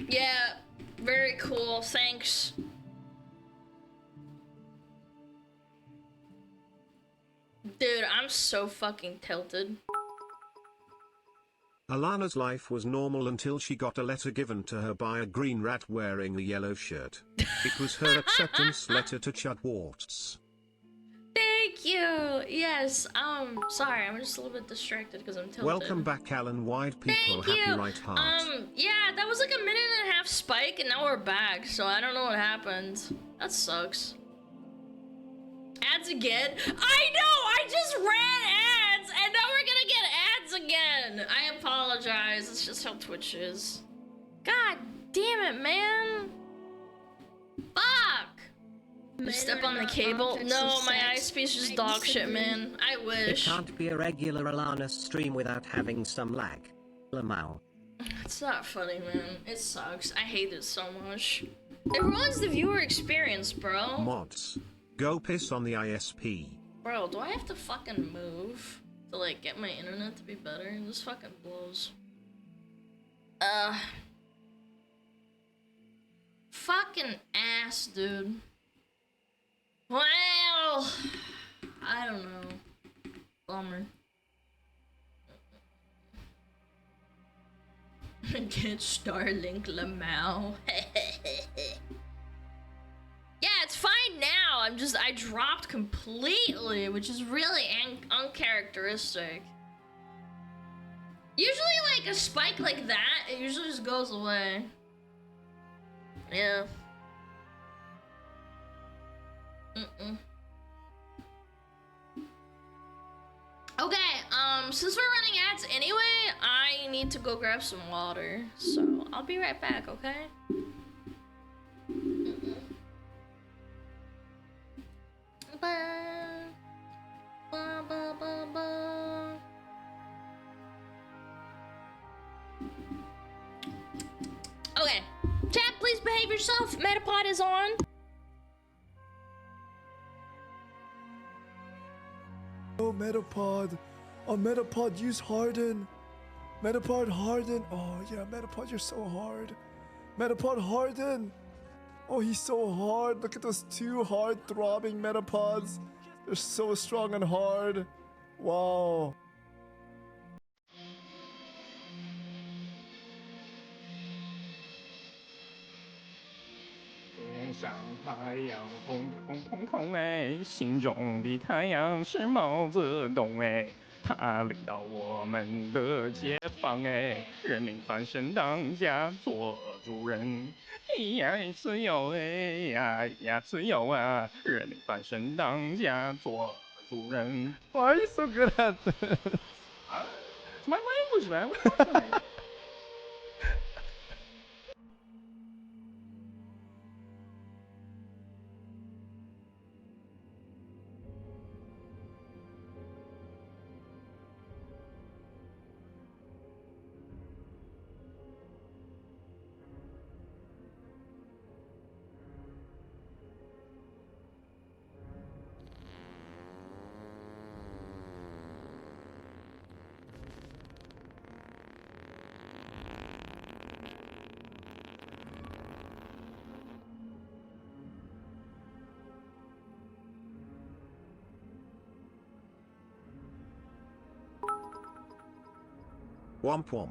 Yeah, very cool. Thanks. Dude, I'm so fucking tilted. Alana's life was normal until she got a letter given to her by a green rat wearing a yellow shirt. It was her acceptance letter to Chudwarts. Thank you. Yes. Sorry, I'm just a little bit distracted because I'm tilted. Welcome back, Alan. Wide people. Thank Happy you. right heart. Yeah, that was like a minute and a half spike, and now we're back. So I don't know what happened. That sucks. Ads again? I know. I just ran ads, and now we're gonna get ads again. I apologize. It's just how Twitch is. God damn it, man. Fuck. You step on the cable? No, my ISP's just dog shit, man. I wish. It can't be a regular Alana stream without having some lag. Lamau. It's not funny, man. It sucks. I hate it so much. It ruins the viewer experience, bro. Mods. Go piss on the ISP. Bro, do I have to fucking move to, like, get my internet to be better? This fucking blows. Fucking ass, dude. Well, I don't know. Bummer. Get Starlink Lamau. Yeah, it's fine now. I dropped completely, which is really uncharacteristic. Usually, like, a spike like that, it usually just goes away. Yeah. Okay, since we're running ads anyway, I need to go grab some water. So, I'll be right back, okay? Okay, chat, please behave yourself. Metapod is on. Oh, Metapod. Oh, Metapod, use Harden. Metapod, Harden. Oh, yeah, Metapod, you're so hard. Metapod, Harden. Oh, he's so hard. Look at those two hard throbbing Metapods. They're so strong and hard. Wow. Why are you so good at this? It's my language, man. What are you talking about? Womp womp.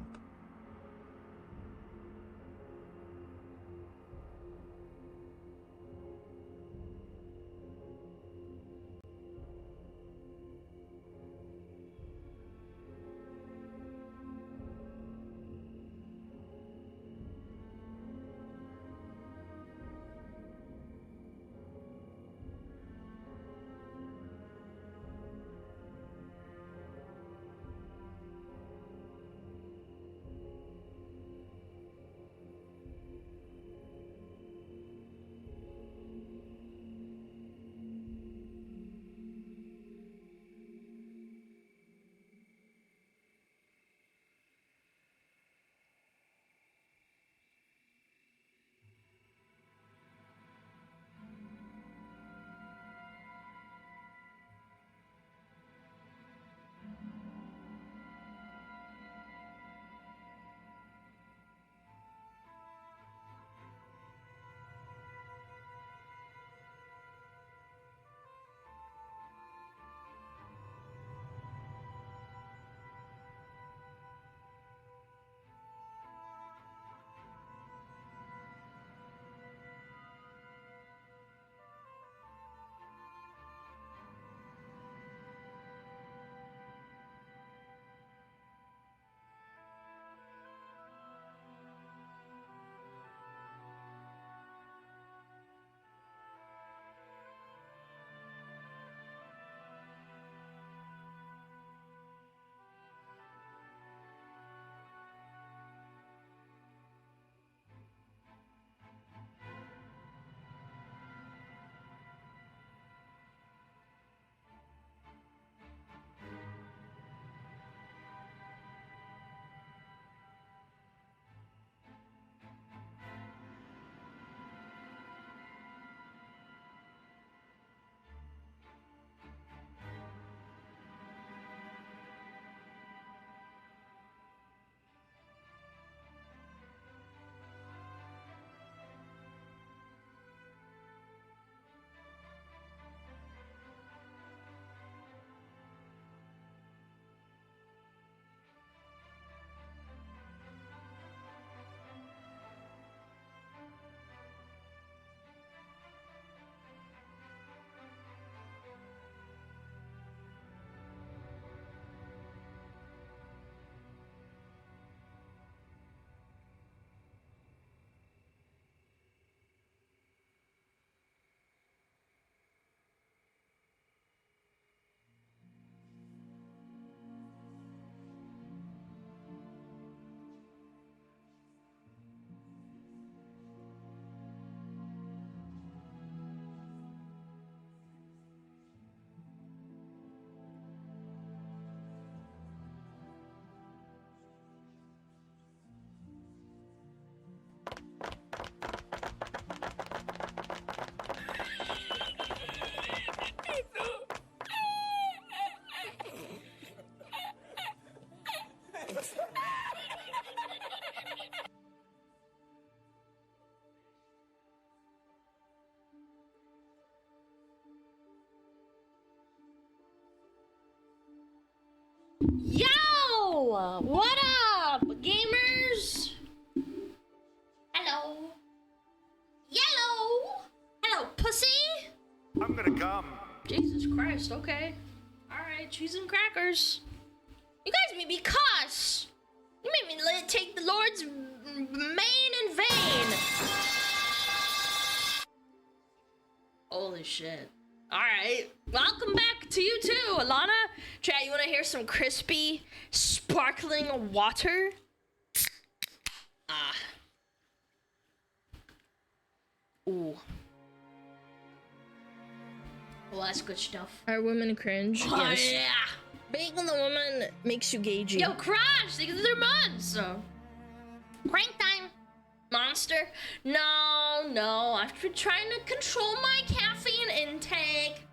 Yo! What up, gamers? Hello. Yellow. Hello, pussy. I'm gonna come. Jesus Christ, okay. Alright, cheese and crackers. You guys made me cuss. You made me take the Lord's mane in vain. Holy shit. Alright, welcome back to you too, Alana. Chat, you wanna hear some crispy, sparkling water? Ah. Ooh. Well, that's good stuff. Are women cringe? Oh, Yes. yeah. Being the woman makes you gagey. Yo, Crash, they get their muds. Crank time! Monster? No, I've been trying to control my caffeine intake.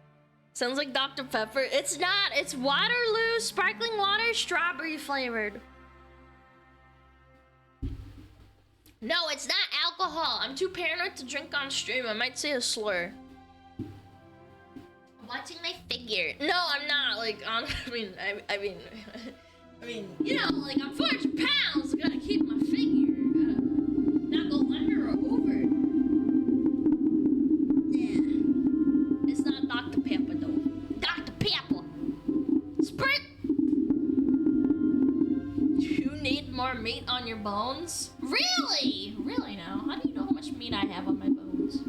Sounds like Dr. Pepper. It's not, it's Waterloo sparkling water, strawberry flavored. No, it's not alcohol. I'm too paranoid to drink on stream. I might say a slur. Watching my figure. No, I'm not. Like, I mean, you know, like, I'm 400 pounds. Gotta keep my figure. Gotta not go under or over. Yeah. It's not Dr. Pepper, though. Dr. Pepper. Sprint. You need more meat on your bones? Really? Really now? How do you know how much meat I have on my bones?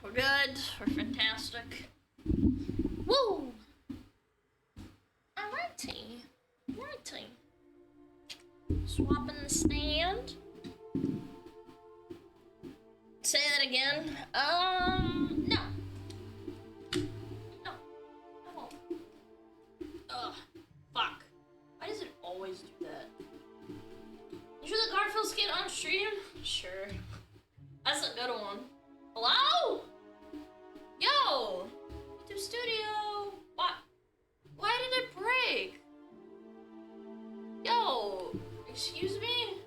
We're good. We're fantastic. Woo! Alrighty. Swapping the stand. Say that again. No. No. I won't. Ugh. Fuck. Why does it always do that? You sure the Garfield skit on stream? Sure. That's a good one. Hello? Yo! YouTube Studio! What? Why did it break? Yo! Excuse me?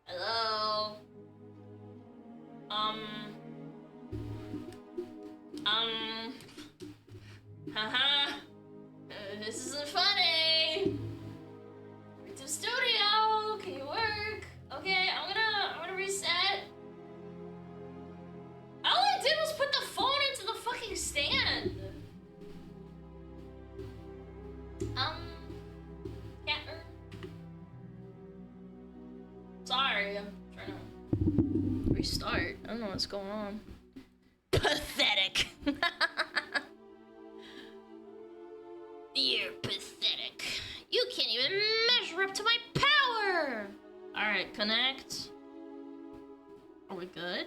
Hello? Haha. This isn't funny. YouTube Studio, can you work? Okay, I'm gonna reset. All I did was put the phone into the fucking stand. Catner. Sorry, I'm trying to restart. I don't know what's going on. Pathetic. You're pathetic. You can't even measure up to my power. All right, connect. Are we good?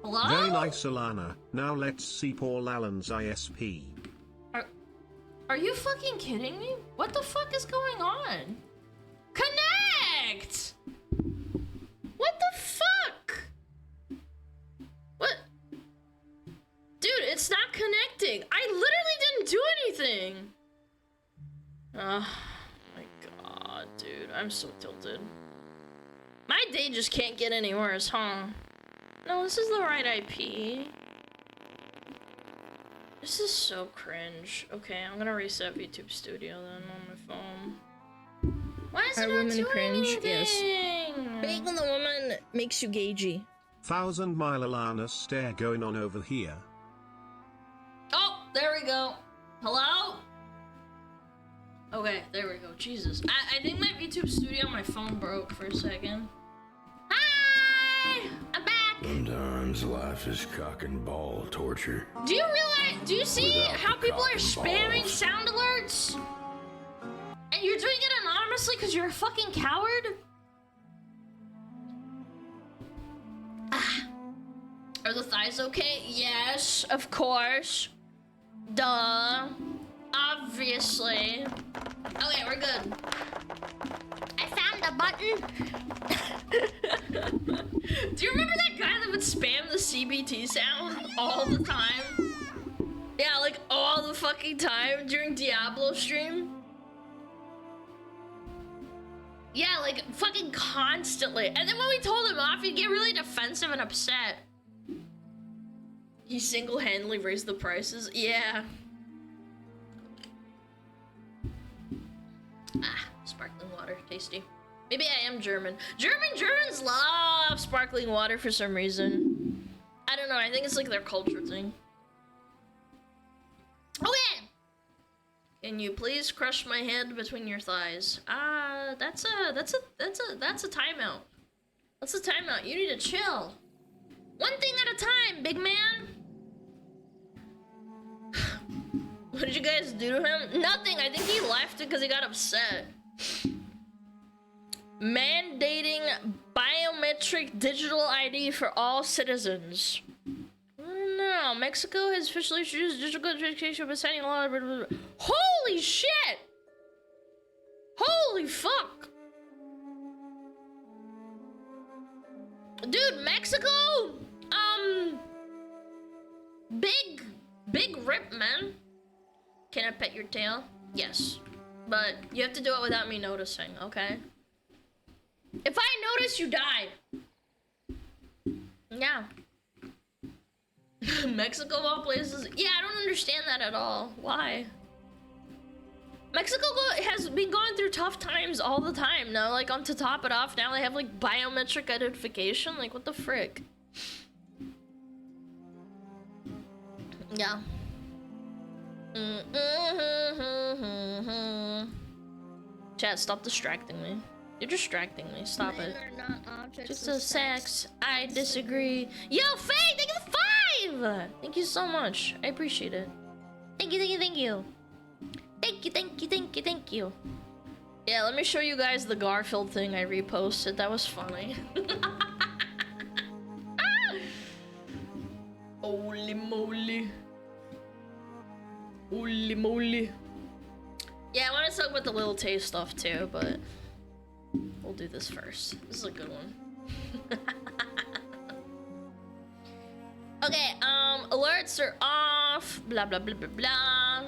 Hello? Very nice, Alana. Now let's see Paul Allen's ISP. Are you fucking kidding me? What the fuck is going on? Connect! What the fuck? What? Dude, it's not connecting. I literally didn't do anything. Oh my god, dude. I'm so tilted. My day just can't get any worse, huh? No, this is the right IP. This is so cringe. Okay, I'm gonna reset YouTube Studio then on my phone. Why is it not doing anything? Yes. Being the woman makes you gagey. 1,000 Mile Alana stare going on over here. Oh, there we go. Hello? Okay, there we go. Jesus. I think my YouTube Studio, my phone broke for a second. Hi! I'm back! Sometimes life is cock and ball torture. Do you realize, do you see Without how the people cock are and spamming balls. sound alerts? And you're doing it anonymously because you're a fucking coward? Ah. Are the thighs okay? Yes, of course. Duh. Obviously. Okay, we're good. I found the button. Do you remember that guy that would spam the CBT sound all the time? Yeah, like all the fucking time during Diablo stream. Yeah, like fucking constantly. And then when we told him off, he'd get really defensive and upset. He single-handedly raised the prices. Yeah. Ah, sparkling water, tasty. Maybe I am German. Germans love sparkling water for some reason. I don't know, I think it's like their culture thing. Okay! Can you please crush my head between your thighs? That's a timeout. That's a timeout. You need to chill. One thing at a time, big man. What did you guys do to him? Nothing. I think he left because he got upset. Mandating biometric digital ID for all citizens. No, Mexico has officially introduced digital identification by signing law. Holy shit! Holy fuck! Dude, Mexico? Big rip, man. Can I pet your tail? Yes. But you have to do it without me noticing, okay? If I notice, you die. Yeah. Mexico of all places. Yeah, I don't understand that at all. Why? Mexico has been going through tough times all the time now. Like, to top it off, now they have like biometric identification. Like, what the frick? Yeah. Chat, stop distracting me. You're distracting me. Stop it. Just a sex. I disagree. Yo, Faye, thank you for 5! Thank you so much. I appreciate it. Thank you, thank you, thank you. Thank you, thank you, thank you, thank you. Yeah, let me show you guys the Garfield thing I reposted. That was funny. Holy moly. Holy moly. Yeah, I want to talk about the Little Tay stuff too, but we'll do this first. This is a good one. Okay, alerts are off. Blah, blah, blah, blah, blah.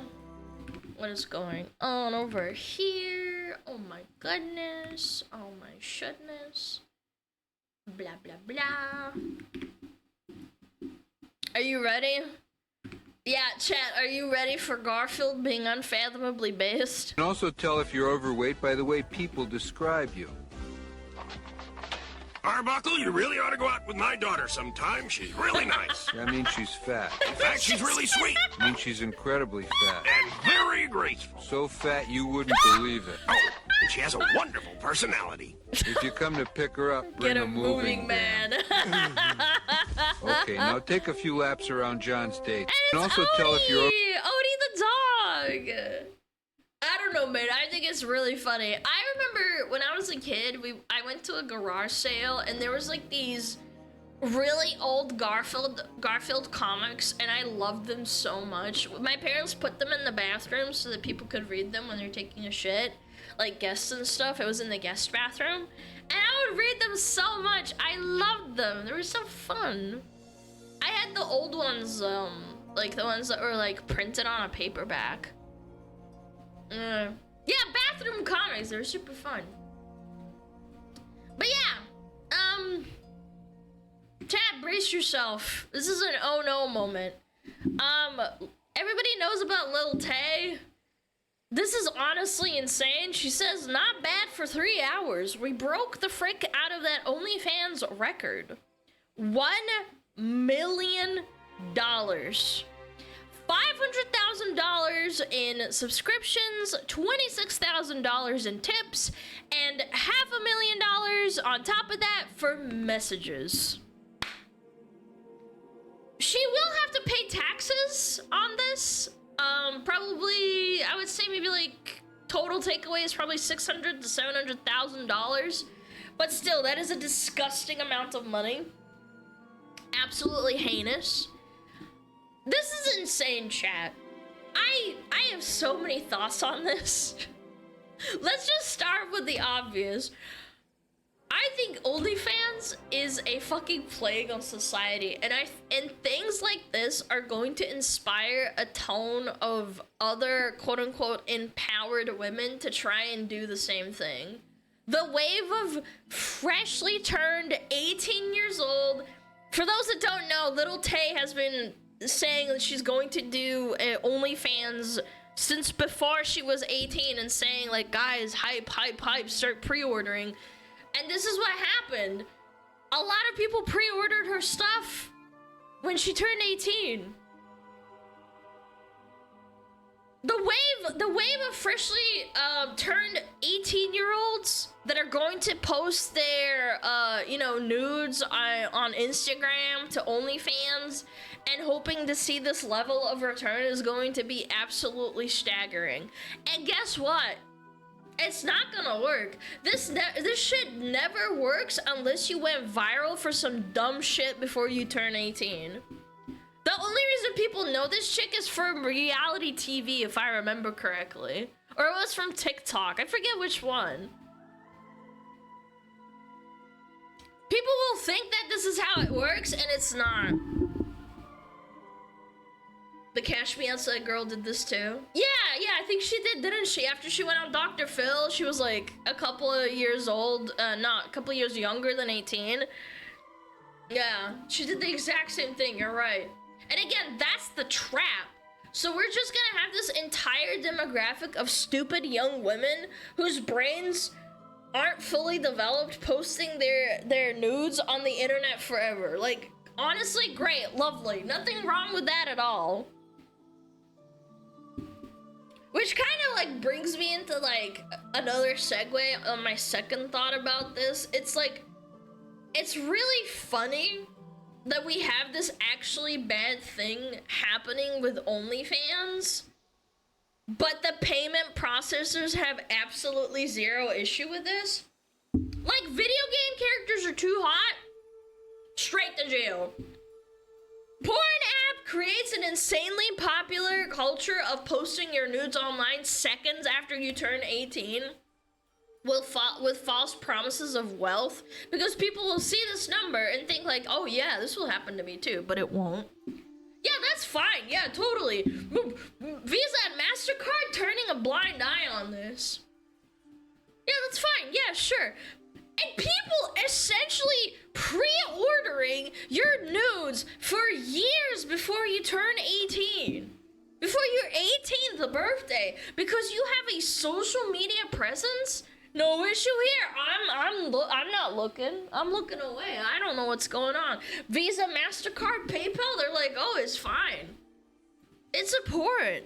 What is going on over here? Oh my goodness. Oh my shitness. Blah, blah, blah. Are you ready? Yeah, chat, are you ready for Garfield being unfathomably based? You can also tell if you're overweight by the way people describe you. Arbuckle, you really ought to go out with my daughter sometime. She's really nice. I mean, she's fat. In fact, she's really sweet. I mean, she's incredibly fat. And very graceful. So fat you wouldn't believe it. Oh, and she has a wonderful personality. If you come to pick her up, bring Get a moving man. Okay, now take a few laps around John's date. And also Odie! tell if you're... Odie the dog! I don't know, man. I think it's really funny. I remember when I was a kid, I went to a garage sale, and there was like these really old Garfield comics, and I loved them so much. My parents put them in the bathroom so that people could read them when they're taking a shit. Like guests and stuff. It was in the guest bathroom. And I would read them so much. I loved them. They were so fun. I had the old ones, like the ones that were like printed on a paperback. Yeah, bathroom comics. They were super fun. But yeah, chat, brace yourself. This is an oh no moment. Everybody knows about Lil Tay. This is honestly insane. She says, not bad for 3 hours. We broke the frick out of that OnlyFans record. $1 million. $500,000 in subscriptions, $26,000 in tips, and $500,000 on top of that for messages. She will have to pay taxes on this. Probably, I would say maybe like total takeaway is probably $600,000 to $700,000. But still, that is a disgusting amount of money. Absolutely heinous. This is insane, chat. I have so many thoughts on this. Let's just start with the obvious. I think OnlyFans is a fucking plague on society, and things like this are going to inspire a tone of other quote-unquote empowered women to try and do the same thing. The wave of freshly turned 18 years old. For those that don't know, Little Tay has been saying that she's going to do OnlyFans since before she was 18, and saying like, guys, hype, start pre-ordering. And this is what happened. A lot of people pre-ordered her stuff when she turned 18. The wave of freshly turned 18-year-olds that are going to post their nudes on Instagram to OnlyFans and hoping to see this level of return is going to be absolutely staggering. And guess what? It's not gonna work. This shit never works unless you went viral for some dumb shit before you turn 18. The only reason people know this chick is from reality TV, if I remember correctly. Or it was from TikTok. I forget which one. People will think that this is how it works, and it's not. The Cash Me Outside girl did this too. Yeah, I think she did, didn't she? After she went on Dr. Phil, she was like a couple of years old, not a couple of years younger than 18. Yeah, she did the exact same thing, you're right. And again, that's the trap. So we're just gonna have this entire demographic of stupid young women whose brains aren't fully developed posting their nudes on the internet forever. Like, honestly, great, lovely. Nothing wrong with that at all. Which kind of like brings me into like another segue on my second thought about this. It's like, it's really funny that we have this actually bad thing happening with OnlyFans, but the payment processors have absolutely zero issue with this. Like, video game characters are too hot, straight to jail. Porn app creates an insanely popular culture of posting your nudes online seconds after you turn 18 with false promises of wealth, because people will see this number and think like, oh yeah, this will happen to me too, but it won't. Yeah, that's fine. Yeah, totally. Visa and MasterCard turning a blind eye on this. Yeah, that's fine. Yeah, sure. And people essentially pre-ordering your nudes for years before you turn 18. Before your 18th birthday. Because you have a social media presence? No issue here. I'm not looking. I'm looking away. I don't know what's going on. Visa, MasterCard, PayPal, they're like, oh, it's fine. It's abhorrent.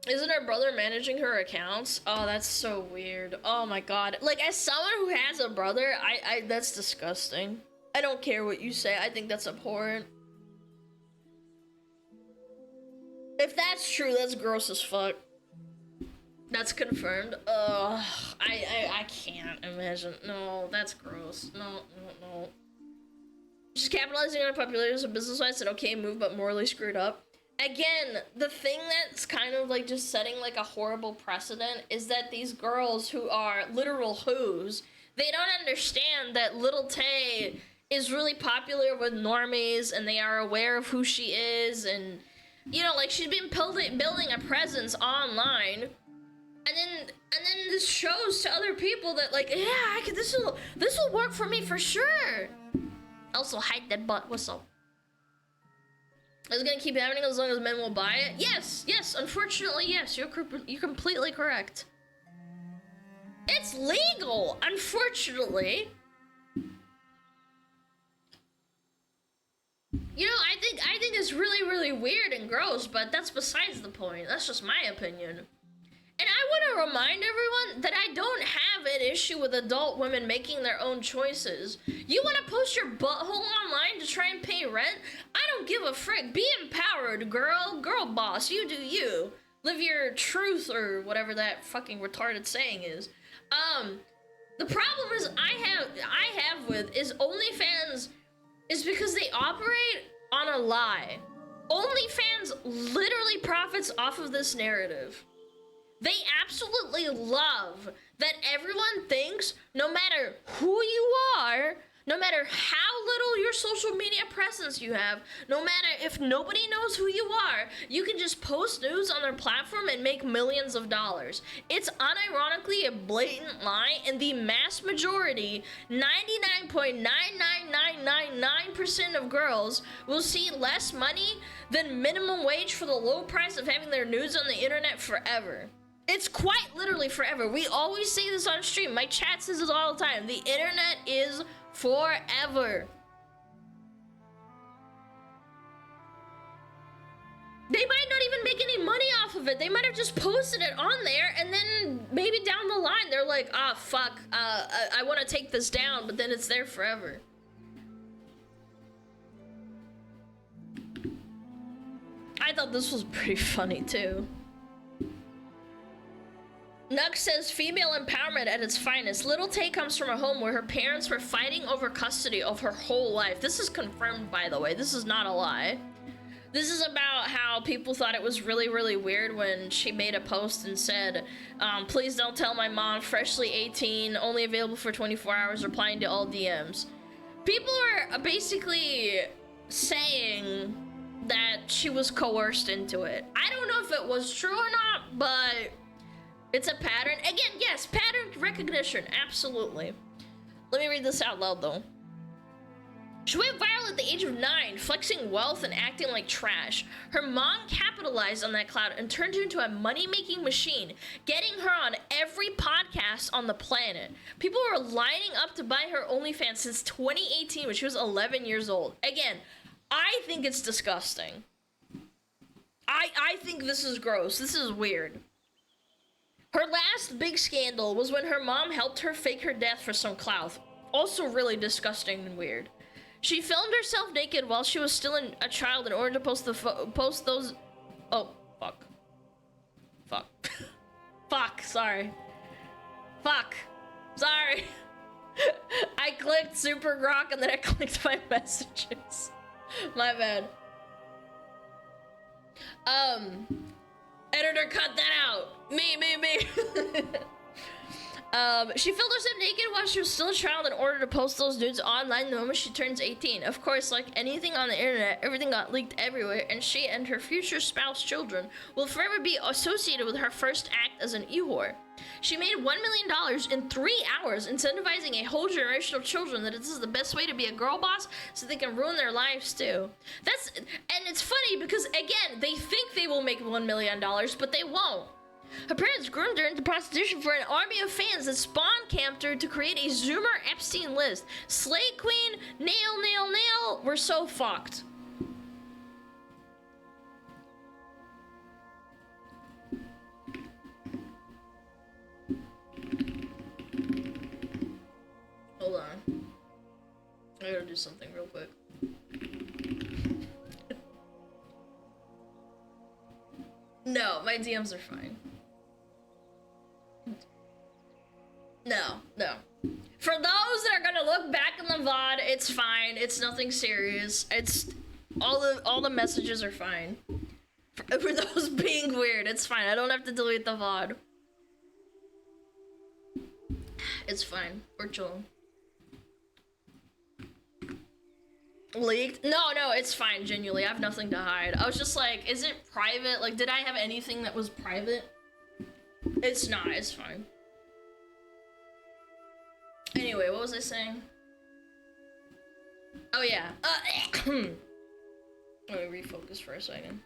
Isn't her brother managing her accounts? Oh, that's so weird. Oh my god. Like, as someone who has a brother, I that's disgusting. I don't care what you say. I think that's abhorrent. If that's true, that's gross as fuck. That's confirmed. Ugh. I can't imagine. No, that's gross. No. Just capitalizing on popularity as a business wise, an okay move, but morally screwed up. Again, the thing that's kind of like just setting like a horrible precedent is that these girls who are literal whos, they don't understand that Little Tay is really popular with normies and they are aware of who she is, and you know, like, she's been building a presence online, and then this shows to other people that like, yeah, this will work for me for sure. Also, hide that butt. What's up? It's gonna keep happening as long as men will buy it? Yes, unfortunately, yes, you're completely correct. It's legal, unfortunately. You know, I think it's really, really weird and gross, but that's besides the point. That's just my opinion. And I want to remind everyone that I don't have an issue with adult women making their own choices. You want to post your butthole online to try and pay rent? I don't give a frick. Be empowered, girl. Girl boss. You do you. Live your truth, or whatever that fucking retarded saying is. The problem is I have with is OnlyFans is because they operate on a lie. OnlyFans literally profits off of this narrative. They absolutely love that everyone thinks no matter who you are, no matter how little your social media presence you have, no matter if nobody knows who you are, you can just post news on their platform and make millions of dollars. It's unironically a blatant lie, and the mass majority, 99.99999% of girls, will see less money than minimum wage for the low price of having their news on the internet forever. It's quite literally forever. We always say this on stream. My chat says this all the time. The internet is forever. They might not even make any money off of it. They might have just posted it on there, and then maybe down the line they're like, ah, fuck, I want to take this down, but then it's there forever. I thought this was pretty funny too. Nux says, female empowerment at its finest. Little Tay comes from a home where her parents were fighting over custody of her whole life. This is confirmed, by the way. This is not a lie. This is about how people thought it was really, really weird when she made a post and said, please don't tell my mom, freshly 18, only available for 24 hours, replying to all DMs. People are basically saying that she was coerced into it. I don't know if it was true or not, but it's a pattern. Again, yes, pattern recognition, absolutely. Let me read this out loud, though. She went viral at the age of 9, flexing wealth and acting like trash. Her mom capitalized on that clout and turned her into a money-making machine, getting her on every podcast on the planet. People were lining up to buy her OnlyFans since 2018 when she was 11 years old. Again, I think it's disgusting. I think this is gross. This is weird. Her last big scandal was when her mom helped her fake her death for some clout. Also really disgusting and weird. She filmed herself naked while she was still a child in order to post those... Oh, fuck. Fuck. Fuck, sorry. Fuck. Sorry. I clicked Super Grok and then I clicked my messages. My bad. Editor, cut that out. Me. She filmed herself naked while she was still a child in order to post those nudes online the moment she turns 18. Of course, like anything on the internet, everything got leaked everywhere, and she and her future spouse children will forever be associated with her first act as an e-whore. She made $1 million in 3 hours, incentivizing a whole generation of children that this is the best way to be a girl boss so they can ruin their lives too. And it's funny because, again, they think they will make $1 million, but they won't. Her parents groomed her into prostitution for an army of fans that spawn camped her to create a Zoomer Epstein list. Slay Queen, nail, we're so fucked. Hold on. I gotta do something real quick. No, my DMs are fine. No. For those that are gonna look back in the VOD, it's fine. It's nothing serious. It's all the messages are fine. For those being weird, it's fine. I don't have to delete the VOD. It's fine. We're chilling. Leaked? No, it's fine, genuinely. I have nothing to hide. I was just like, is it private? Like, did I have anything that was private? It's not, it's fine. Anyway, what was I saying? Oh yeah. Let me refocus for a second.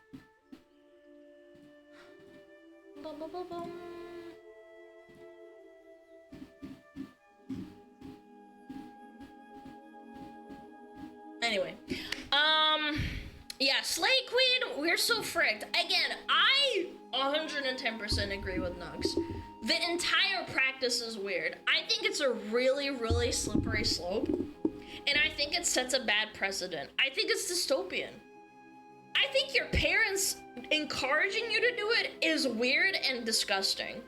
Anyway, yeah, Slay Queen, we're so fricked. Again, I 110% agree with Nux. The entire practice is weird. I think it's a really, really slippery slope, and I think it sets a bad precedent. I think it's dystopian. I think your parents encouraging you to do it is weird and disgusting.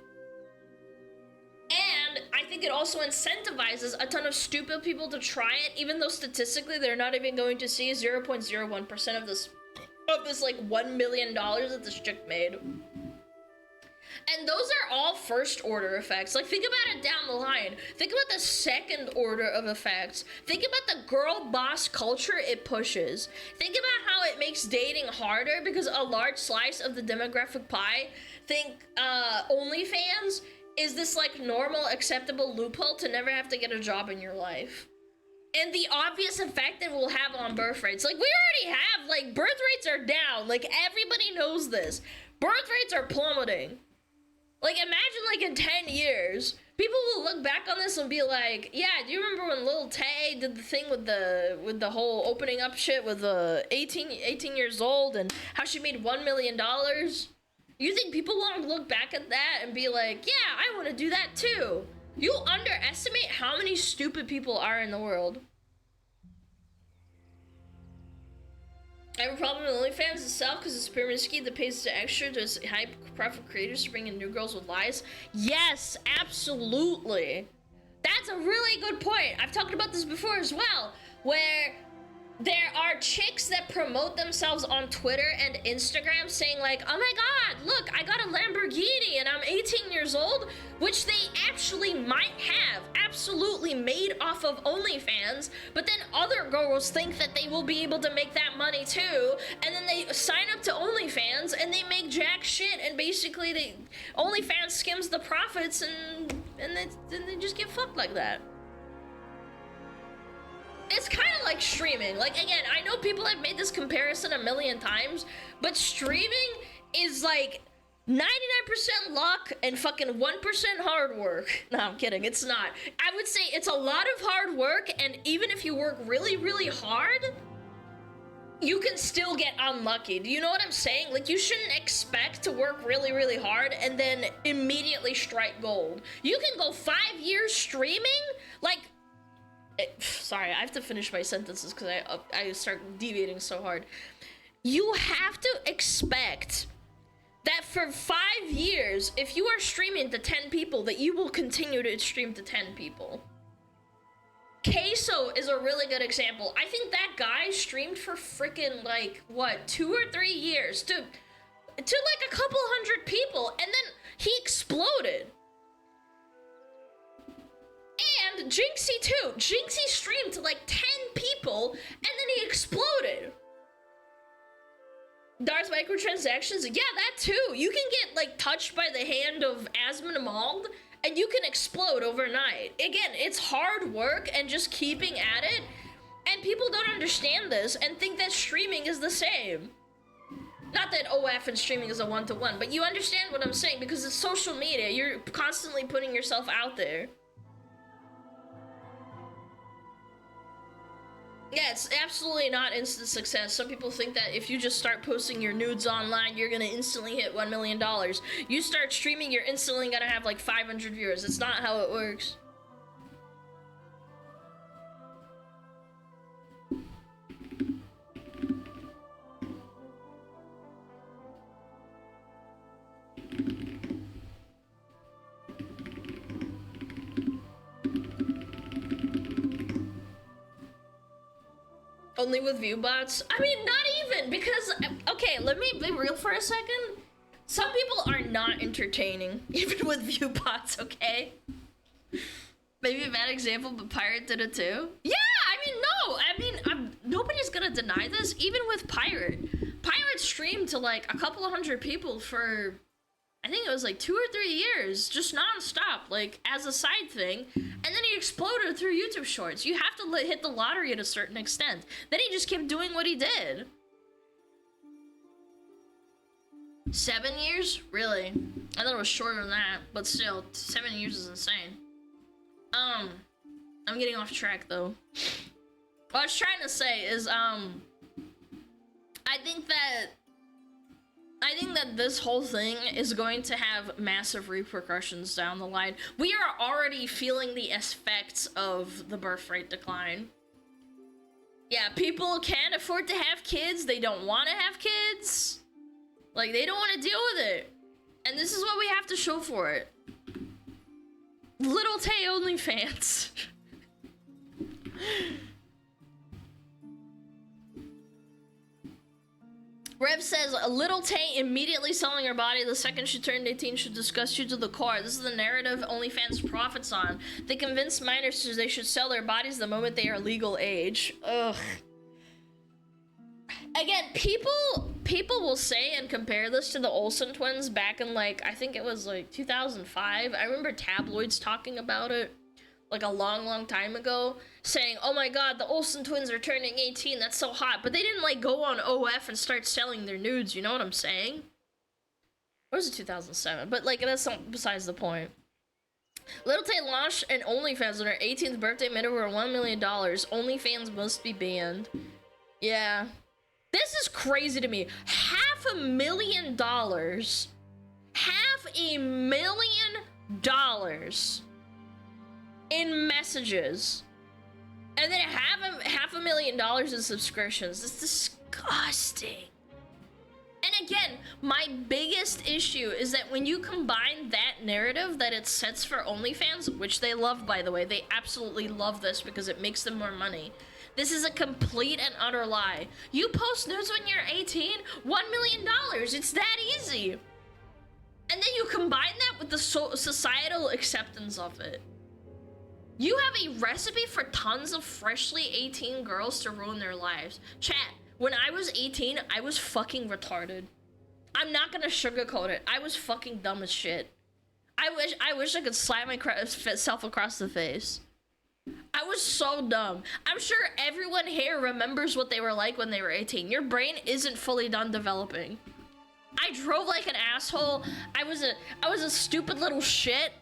And I think it also incentivizes a ton of stupid people to try it, even though statistically they're not even going to see 0.01% of this of this like $1 million that this chick made. And those are all first order effects. Like, think about it down the line. Think about the second order of effects. Think about the girl boss culture it pushes. Think about how it makes dating harder because a large slice of the demographic pie think OnlyFans is this like normal acceptable loophole to never have to get a job in your life. And the obvious effect it will have on birth rates. Like, we already have, like, birth rates are down. Like, everybody knows this. Birth rates are plummeting. Like, imagine, like, in 10 years, people will look back on this and be like, yeah, do you remember when Lil Tay did the thing with the whole opening up shit with 18 years old and how she made $1 million? You think people won't look back at that and be like, yeah, I want to do that too? You underestimate how many stupid people are in the world. I have a problem with OnlyFans itself because it's a pyramid scheme that pays the extra to high profit creators to bring in new girls with lies. Yes, absolutely. That's a really good point. I've talked about this before as well, where there are chicks that promote themselves on Twitter and Instagram saying like, oh my god, look, I got a Lamborghini and I'm 18 years old, which they actually might have absolutely made off of OnlyFans, but then other girls think that they will be able to make that money too, and then they sign up to OnlyFans and they make jack shit, and basically OnlyFans skims the profits and they just get fucked like that. It's kind of like streaming. Like, again, I know people have made this comparison a million times, but streaming is like 99% luck and fucking 1% hard work. No, I'm kidding. It's not. I would say it's a lot of hard work, and even if you work really, really hard, you can still get unlucky. Do you know what I'm saying? Like, you shouldn't expect to work really, really hard and then immediately strike gold. You can go 5 years streaming, like... sorry, I have to finish my sentences because I start deviating so hard. You have to expect that for 5 years, if you are streaming to 10 people, that you will continue to stream to 10 people. Queso is a really good example. I think that guy streamed for freaking, like, what, 2 or 3 years to like a couple hundred people, and then he exploded. And Jinxie too. Jinxie streamed to like 10 people, and then he exploded. Dar's microtransactions, yeah, that too. You can get like touched by the hand of Asmonimald, and you can explode overnight. Again, it's hard work and just keeping at it, and people don't understand this and think that streaming is the same. Not that OF and streaming is a one-to-one, but you understand what I'm saying, because it's social media. You're constantly putting yourself out there. Yeah, it's absolutely not instant success. Some people think that if you just start posting your nudes online, you're gonna instantly hit $1 million. You start streaming, you're instantly gonna have like 500 viewers. It's not how it works. Only with view bots? I mean, not even, because, okay, let me be real for a second. Some people are not entertaining, even with view bots, okay? Maybe a bad example, but Pirate did it too. Yeah, I mean, no, nobody's gonna deny this, even with Pirate. Pirate streamed to like a couple of hundred people for, I think it was like 2 or 3 years, just non-stop, like as a side thing, and then he exploded through YouTube Shorts. You have to hit the lottery at a certain extent. Then he just kept doing what he did. 7 years? Really? I thought it was shorter than that, but still, 7 years is insane. I'm getting off track though. What I was trying to say is, I think that this whole thing is going to have massive repercussions down the line. We are already feeling the effects of the birth rate decline. Yeah, people can't afford to have kids. They don't want to have kids. Like, they don't want to deal with it. And this is what we have to show for it. Little Tay OnlyFans. Rev says, a little Tay immediately selling her body the second she turned 18 should disgust you to the core. This is the narrative OnlyFans profits on. They convince minors they should sell their bodies the moment they are legal age. Ugh. Again, people will say and compare this to the Olsen twins back in, like, I think it was like 2005. I remember tabloids talking about it like a long time ago, saying, oh my god, the Olsen twins are turning 18, that's so hot. But they didn't like go on OF and start selling their nudes, you know what I'm saying? Or was it 2007? But like, that's not besides the point. Little Tay launched an OnlyFans on her 18th birthday, made over $1 million. OnlyFans must be banned. Yeah. This is crazy to me. $500,000. $500,000 in messages. And then $500,000 in subscriptions. It's disgusting. And again, my biggest issue is that when you combine that narrative that it sets for OnlyFans, which they love, by the way, they absolutely love this because it makes them more money. This is a complete and utter lie. You post nudes when you're 18, $1 million. It's that easy. And then you combine that with the societal acceptance of it. You have a recipe for tons of freshly 18 girls to ruin their lives. Chat, when I was 18, I was fucking retarded. I'm not gonna sugarcoat it. I was fucking dumb as shit. I wish I could slap myself across the face. I was so dumb. I'm sure everyone here remembers what they were like when they were 18. Your brain isn't fully done developing. I drove like an asshole. I was a stupid little shit.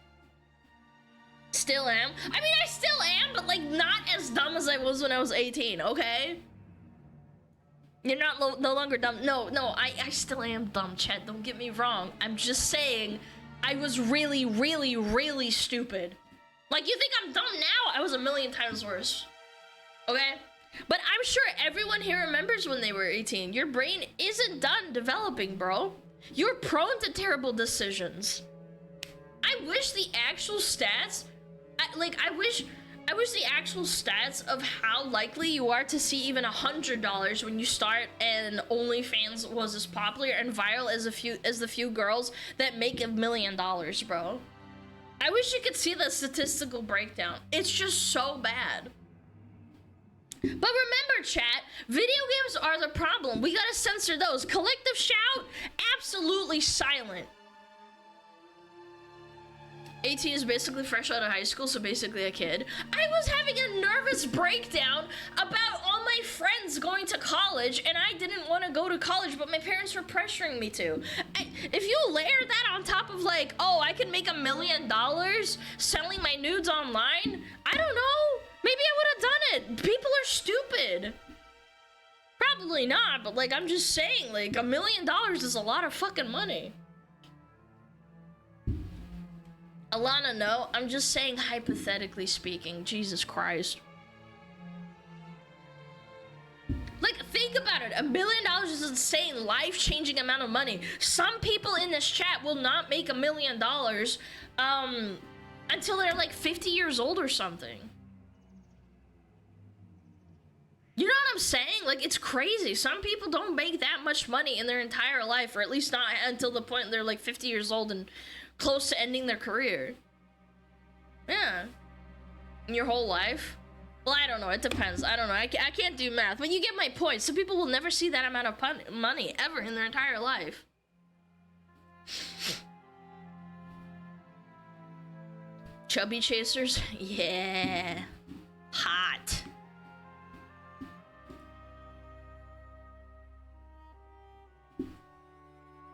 Still am. I mean, I still am, but like not as dumb as I was when I was 18, okay? You're not no longer dumb. No, I still am dumb, Chet. Don't get me wrong. I'm just saying I was really stupid. Like, you think I'm dumb now? I was a million times worse. Okay? But I'm sure everyone here remembers when they were 18. Your brain isn't done developing, bro. You're prone to terrible decisions. I wish the actual stats... I wish the actual stats of how likely you are to see even $100 when you start and OnlyFans was as popular and viral as the few girls that make $1 million, bro. I wish you could see the statistical breakdown. It's just so bad. But remember, chat, video games are the problem. We gotta censor those. Collective shout, absolutely silent. 18 is basically fresh out of high school, so basically a kid. I was having a nervous breakdown about all my friends going to college, and I didn't want to go to college, but my parents were pressuring me to. If you layer that on top of like, oh, I can make $1 million selling my nudes online, I don't know. Maybe I would have done it. People are stupid. Probably not, but like, I'm just saying, like, $1 million is a lot of fucking money. Alana, no, I'm just saying hypothetically speaking. Jesus Christ. Like, think about it. $1 million is an insane, life-changing amount of money. Some people in this chat will not make $1 million until they're like 50 years old or something. You know what I'm saying? Like, it's crazy. Some people don't make that much money in their entire life, or at least not until the point they're like 50 years old and close to ending their career. Yeah. In your whole life? Well, I don't know. It depends. I don't know. I can't do math, but you get my point. Some people will never see that amount of money ever in their entire life. Chubby chasers? Yeah. Hot.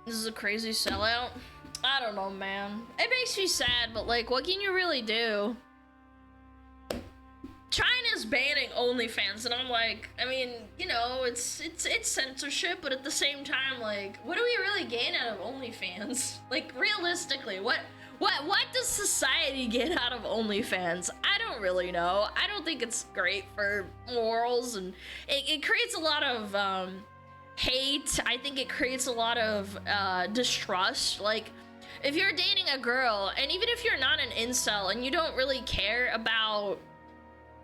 This is a crazy sellout. I don't know, man. It makes me sad, but like, what can you really do? China's banning OnlyFans, and I'm like, I mean, you know, it's censorship, but at the same time, like, what do we really gain out of OnlyFans? Like, realistically, what does society get out of OnlyFans? I don't really know. I don't think it's great for morals, and it creates a lot of hate. I think it creates a lot of distrust. Like, if you're dating a girl, and even if you're not an incel and you don't really care about,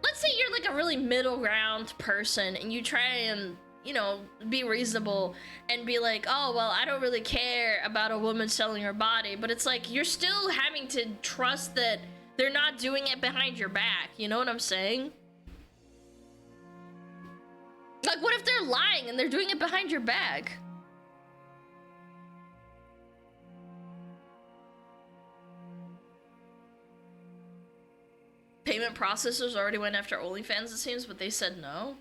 let's say you're like a really middle ground person and you try and, you know, be reasonable and be like, oh, well, I don't really care about a woman selling her body. But it's like, you're still having to trust that they're not doing it behind your back. You know what I'm saying? Like, what if they're lying and they're doing it behind your back? Payment processors already went after OnlyFans, it seems, but they said no.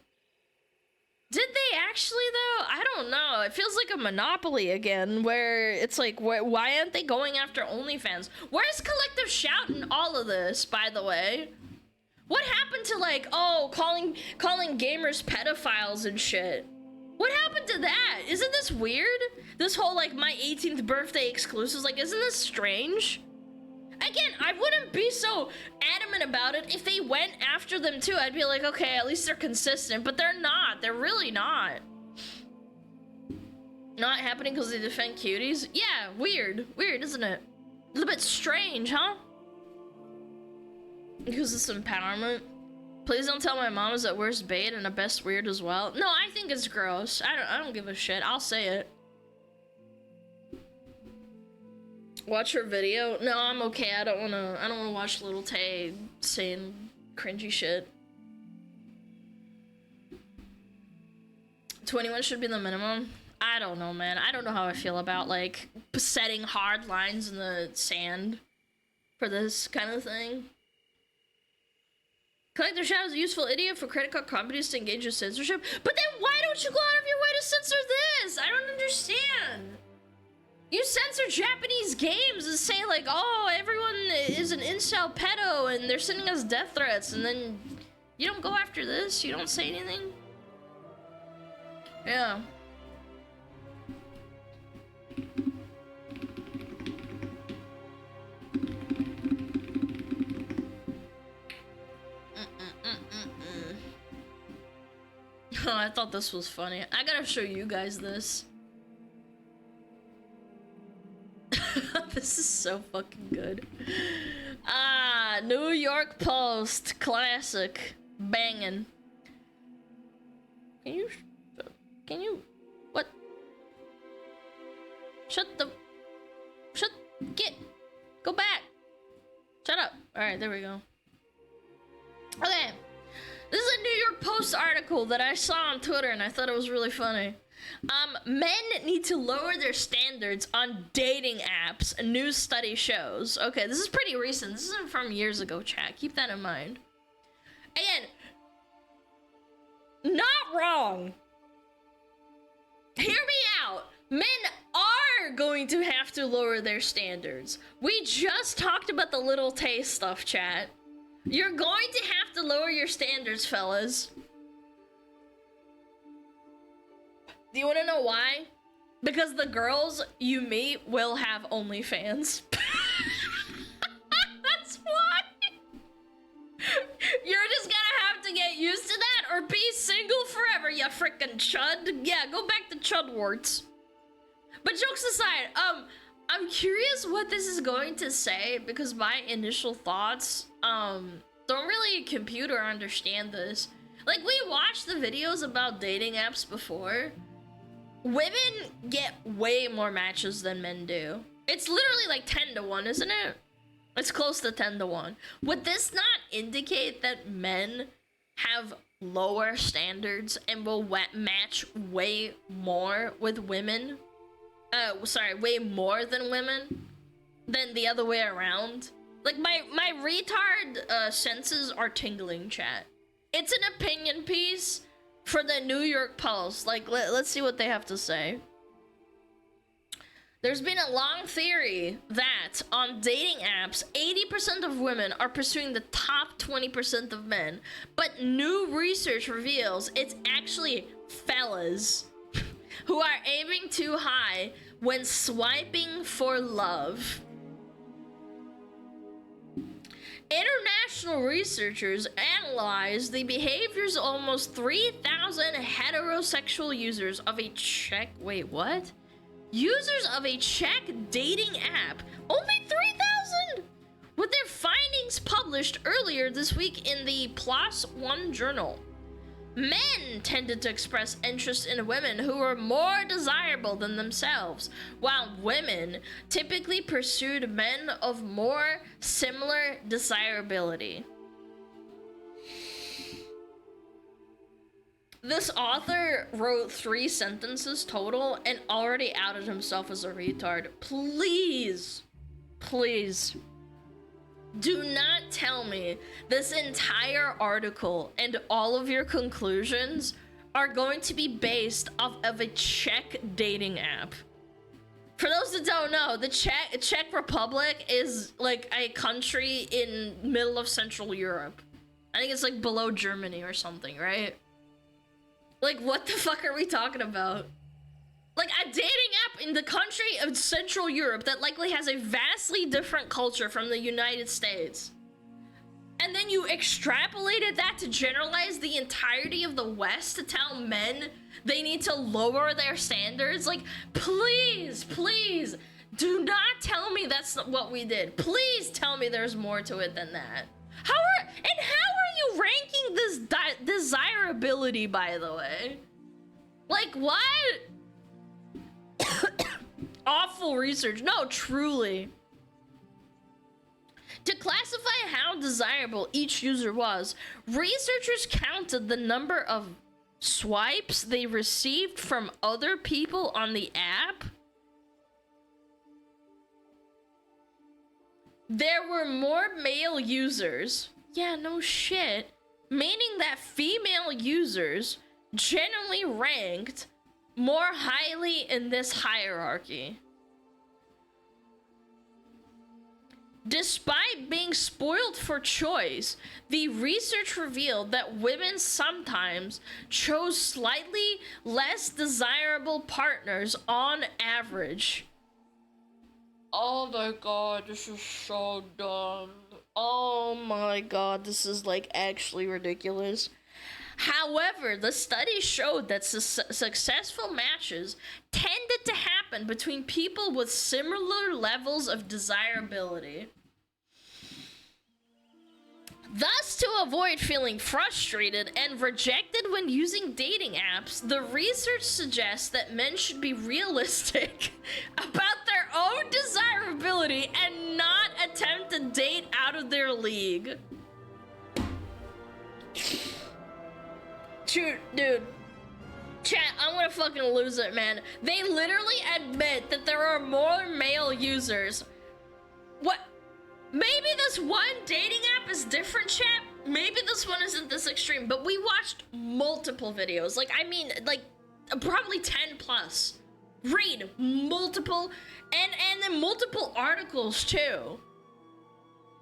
Did they actually, though? I don't know. It feels like a monopoly again, where it's like, why aren't they going after OnlyFans? Where's Collective Shout in all of this, by the way? What happened to, like, oh, calling gamers pedophiles and shit? What happened to that? Isn't this weird? This whole, like, my 18th birthday exclusives, like, isn't this strange? Again, I wouldn't be so adamant about it if they went after them too. I'd be like, okay, at least they're consistent, but they're not. They're really not. Not happening because they defend cuties? Yeah, weird. Weird, isn't it? A little bit strange, huh? Because it's empowerment. Please don't tell my mom is at worst bait and at best weird as well. No, I think it's gross. I don't give a shit. I'll say it. Watch her video? No, I'm okay. I don't wanna watch Little Tay saying cringy shit. 21 should be the minimum. I don't know, man. I don't know how I feel about, like, setting hard lines in the sand for this kind of thing. Collector Shadow is a useful idiot for credit card companies to engage in censorship. But then why don't you go out of your way to censor this? I don't understand. You censor Japanese games and say, like, oh, everyone is an incel pedo and they're sending us death threats, and then you don't go after this? You don't say anything? Yeah. Oh, I thought this was funny. I gotta show you guys this. This is so fucking good. Ah, New York Post classic, banging. Can you, what? Go back. Shut up. All right, there we go. Okay, this is a New York Post article that I saw on Twitter and I thought it was really funny. Men need to lower their standards on dating apps, a new study shows. Okay, this is pretty recent. This isn't from years ago, chat. Keep that in mind. Again, not wrong. Hear me out. Men are going to have to lower their standards. We just talked about the Little Tay stuff, chat. You're going to have to lower your standards, fellas. Do you want to know why? Because the girls you meet will have OnlyFans. That's why. You're just gonna have to get used to that or be single forever, you frickin' chud. Yeah, go back to chudwarts. But jokes aside, I'm curious what this is going to say because my initial thoughts, don't really compute or understand this. Like, we watched the videos about dating apps before. Women get way more matches than men do. It's literally like 10 to 1, isn't it? It's close to 10 to 1. Would this not indicate that men have lower standards and will match way more with women? Way more than women than the other way around? Like, my retard senses are tingling, chat. It's an opinion piece for the New York Post. Like, let's see what they have to say. There's been a long theory that on dating apps, 80% of women are pursuing the top 20% of men. But new research reveals it's actually fellas who are aiming too high when swiping for love. International researchers analyzed the behaviors of almost 3,000 heterosexual users of a Czech... Wait, what? Users of a Czech dating app. Only 3,000? With their findings published earlier this week in the PLOS ONE journal. Men tended to express interest in women who were more desirable than themselves, while women typically pursued men of more similar desirability. This author wrote 3 sentences total and already outed himself as a retard. Please, please, do not tell me this entire article and all of your conclusions are going to be based off of a Czech dating app. For those that don't know, the Czech Republic is like a country in middle of Central Europe. I think it's like below Germany or something, right? Like, what the fuck are we talking about? Like, a dating app in the country of Central Europe that likely has a vastly different culture from the United States. And then you extrapolated that to generalize the entirety of the West to tell men they need to lower their standards? Like, please, please, do not tell me that's what we did. Please tell me there's more to it than that. How are you ranking this desirability, by the way? Like, what? Awful research. No, truly. To classify how desirable each user was, researchers counted the number of swipes they received from other people on the app. There were more male users. Yeah, no shit. Meaning that female users generally ranked more highly in this hierarchy. Despite being spoiled for choice, the research revealed that women sometimes chose slightly less desirable partners on average. Oh my god, this is so dumb. Oh my god, this is like actually ridiculous. However, the study showed that successful matches tended to happen between people with similar levels of desirability. Thus, to avoid feeling frustrated and rejected when using dating apps, the research suggests that men should be realistic about their own desirability and not attempt to date out of their league. Dude, chat, I'm gonna fucking lose it, man. They literally admit that there are more male users. What? Maybe this one dating app is different, chat. Maybe this one isn't this extreme, but we watched multiple videos. Like, I mean, like, probably 10 plus. Read multiple, and then multiple articles, too.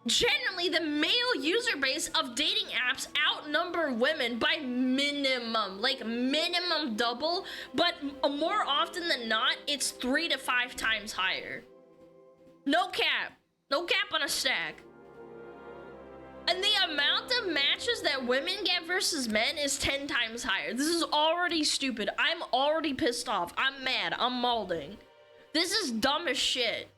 Generally, the male user base of dating apps outnumber women by minimum, like minimum double, but more often than not, it's 3 to 5 times higher. No cap. No cap on a stack. And the amount of matches that women get versus men is 10 times higher. This is already stupid. I'm already pissed off. I'm mad. I'm molding. This is dumb as shit.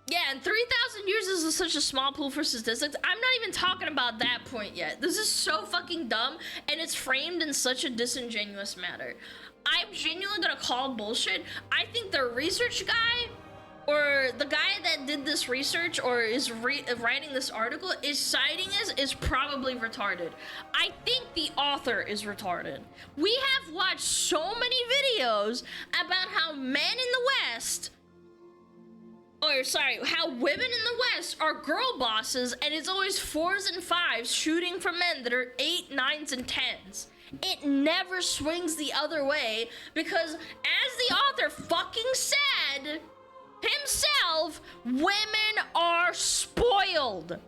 Yeah, and 3,000 users is such a small pool for statistics. I'm not even talking about that point yet. This is so fucking dumb, and it's framed in such a disingenuous manner. I'm genuinely gonna call bullshit. I think the research guy, or the guy that did this research, or is writing this article, is citing is probably retarded. I think the author is retarded. We have watched so many videos about how men in the West, or sorry, how women in the West are girl bosses, and it's always 4s and 5s shooting for men that are 8, 9s, and 10s. It never swings the other way, because as the author fucking said himself, women are spoiled.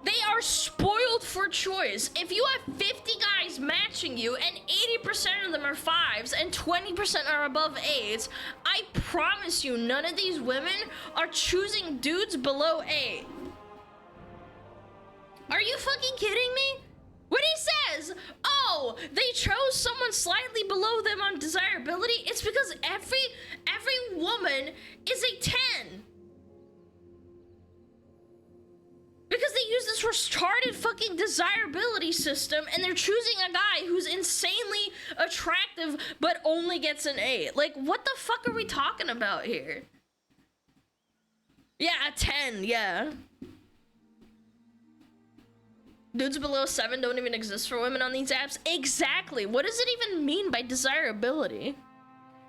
They are spoiled for choice. If you have 50 guys matching you and 80% of them are 5s and 20% are above 8s, I promise you none of these women are choosing dudes below 8. Are you fucking kidding me? When he says, oh, they chose someone slightly below them on desirability, it's because every woman is a 10. retarded fucking desirability system, and they're choosing a guy who's insanely attractive but only gets an 8. Like, what the fuck are we talking about here? Yeah, a 10, yeah. Dudes below 7 don't even exist for women on these apps. Exactly. What does it even mean by desirability?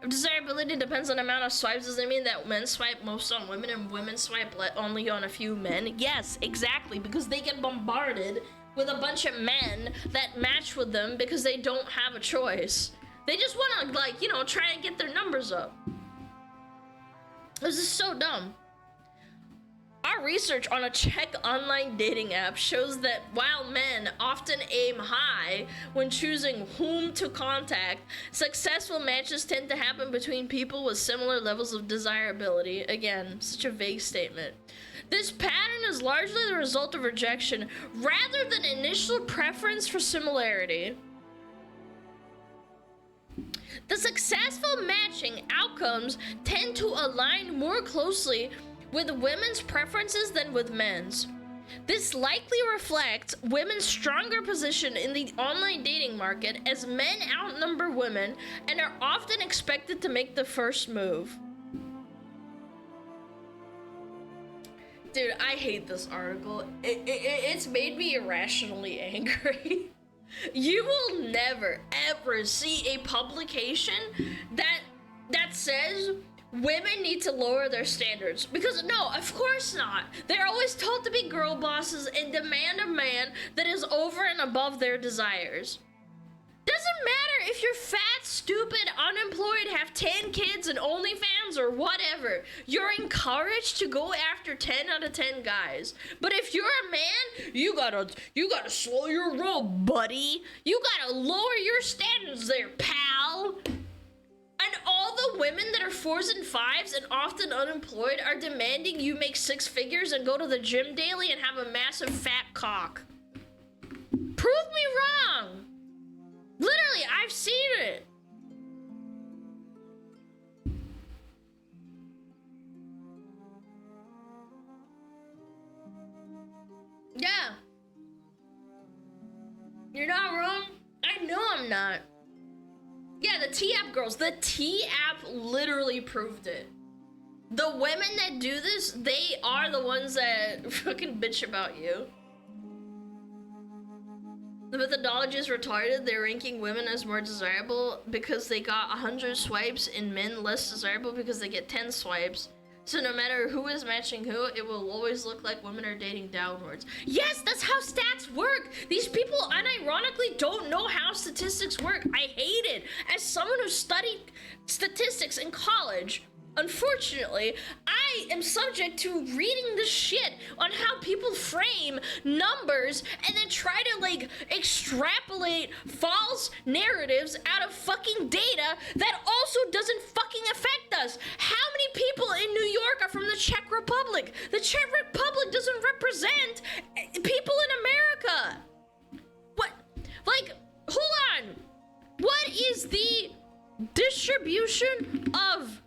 If desirability depends on the amount of swipes, does it mean that men swipe most on women and women swipe only on a few men? Yes, exactly, because they get bombarded with a bunch of men that match with them because they don't have a choice. They just want to, like, you know, try and get their numbers up. This is so dumb. Our research on a Czech online dating app shows that while men often aim high when choosing whom to contact, successful matches tend to happen between people with similar levels of desirability. Again, such a vague statement. This pattern is largely the result of rejection rather than initial preference for similarity. The successful matching outcomes tend to align more closely with women's preferences than with men's. This likely reflects women's stronger position in the online dating market, as men outnumber women and are often expected to make the first move. Dude, I hate this article. It's made me irrationally angry. You will never, ever see a publication that says women need to lower their standards. Because no, of course not. They're always told to be girl bosses and demand a man that is over and above their desires. Doesn't matter if you're fat, stupid, unemployed, have 10 kids and OnlyFans or whatever. You're encouraged to go after 10 out of 10 guys. But if you're a man, you gotta slow your roll, buddy. You gotta lower your standards there, pal. And all the women that are 4s and 5s and often unemployed are demanding you make 6 figures and go to the gym daily and have a massive fat cock. Prove me wrong. Literally, I've seen it. Yeah. You're not wrong. I know I'm not. Yeah, the T-App girls. The T-App literally proved it. The women that do this, they are the ones that fucking bitch about you. The methodology is retarded. They're ranking women as more desirable because they got 100 swipes and men less desirable because they get 10 swipes. So no matter who is matching who, it will always look like women are dating downwards. Yes, that's how stats work. These people unironically don't know how statistics work. I hate it. As someone who studied statistics in college, unfortunately, I am subject to reading this shit on how people frame numbers and then try to, like, extrapolate false narratives out of fucking data that also doesn't fucking affect us. How many people in New York are from the Czech Republic? The Czech Republic doesn't represent people in America. What? Like, hold on. What is the distribution of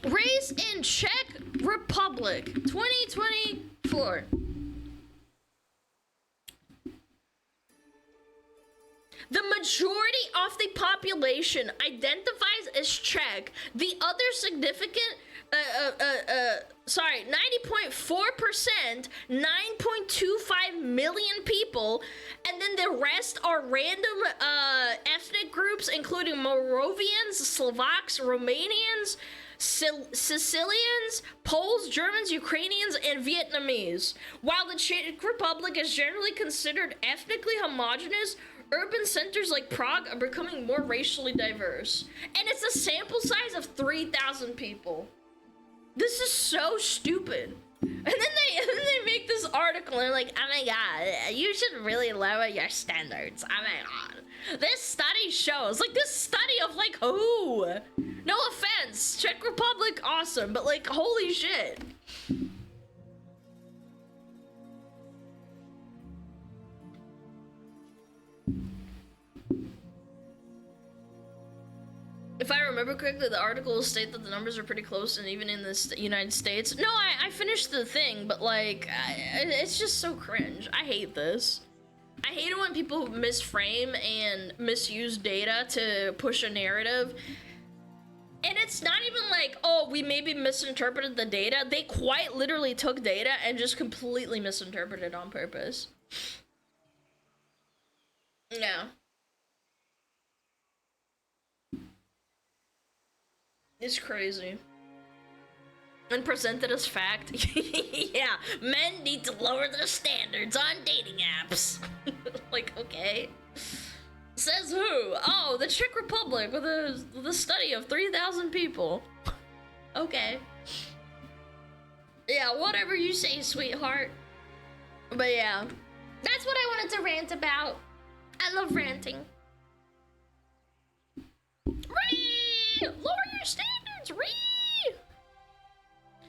race in Czech Republic 2024? The majority of the population identifies as Czech. The other significant 90.4%, 9.25 million people, and then the rest are random ethnic groups, including Moravians, Slovaks, Romanians, Sicilians, Poles, Germans, Ukrainians, and Vietnamese. While the Czech Republic is generally considered ethnically homogenous, urban centers like Prague are becoming more racially diverse. And it's a sample size of 3,000 people. This is so stupid. And then they make this article and like, oh my god, you should really lower your standards. Oh my god. This study shows, like, this study of like who? No offense, Czech Republic, awesome, but like, holy shit. If I remember correctly, the article will state that the numbers are pretty close, and even in the United States. No, I finished the thing, but like, it's just so cringe. I hate this. I hate it when people misframe and misuse data to push a narrative. And it's not even like, oh, we maybe misinterpreted the data. They quite literally took data and just completely misinterpreted on purpose. Yeah. It's crazy. And presented as fact. Yeah, men need to lower their standards on dating apps. Like, okay. Says who? Oh, the Czech Republic with a study of 3,000 people. Okay. Yeah, whatever you say, sweetheart. But yeah, that's what I wanted to rant about. I love ranting. Ree! Lower your standards, Ree!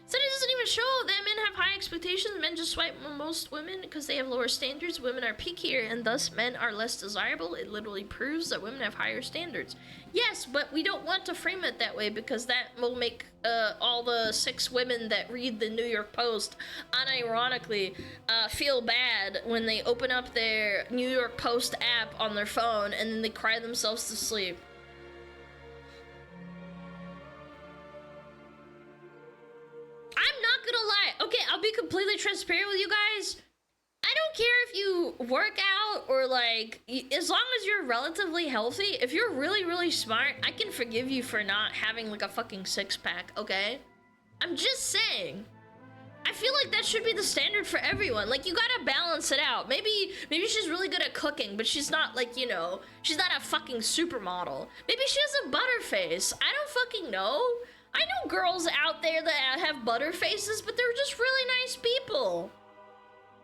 Study doesn't even show that men have high expectations. Men just swipe on most women because they have lower standards. Women are pickier and thus men are less desirable. It literally proves that women have higher standards. Yes, but we don't want to frame it that way because that will make all the 6 women that read the New York Post unironically feel bad when they open up their New York Post app on their phone and then they cry themselves to sleep. I'm not gonna lie. Okay, I'll be completely transparent with you guys. I don't care if you work out or like, as long as you're relatively healthy, if you're really, really smart, I can forgive you for not having like a fucking 6-pack, okay? I'm just saying. I feel like that should be the standard for everyone. Like, you gotta balance it out. Maybe she's really good at cooking, but she's not like, you know, she's not a fucking supermodel. Maybe she has a butterface. I don't fucking know. I know girls out there that have butter faces, but they're just really nice people.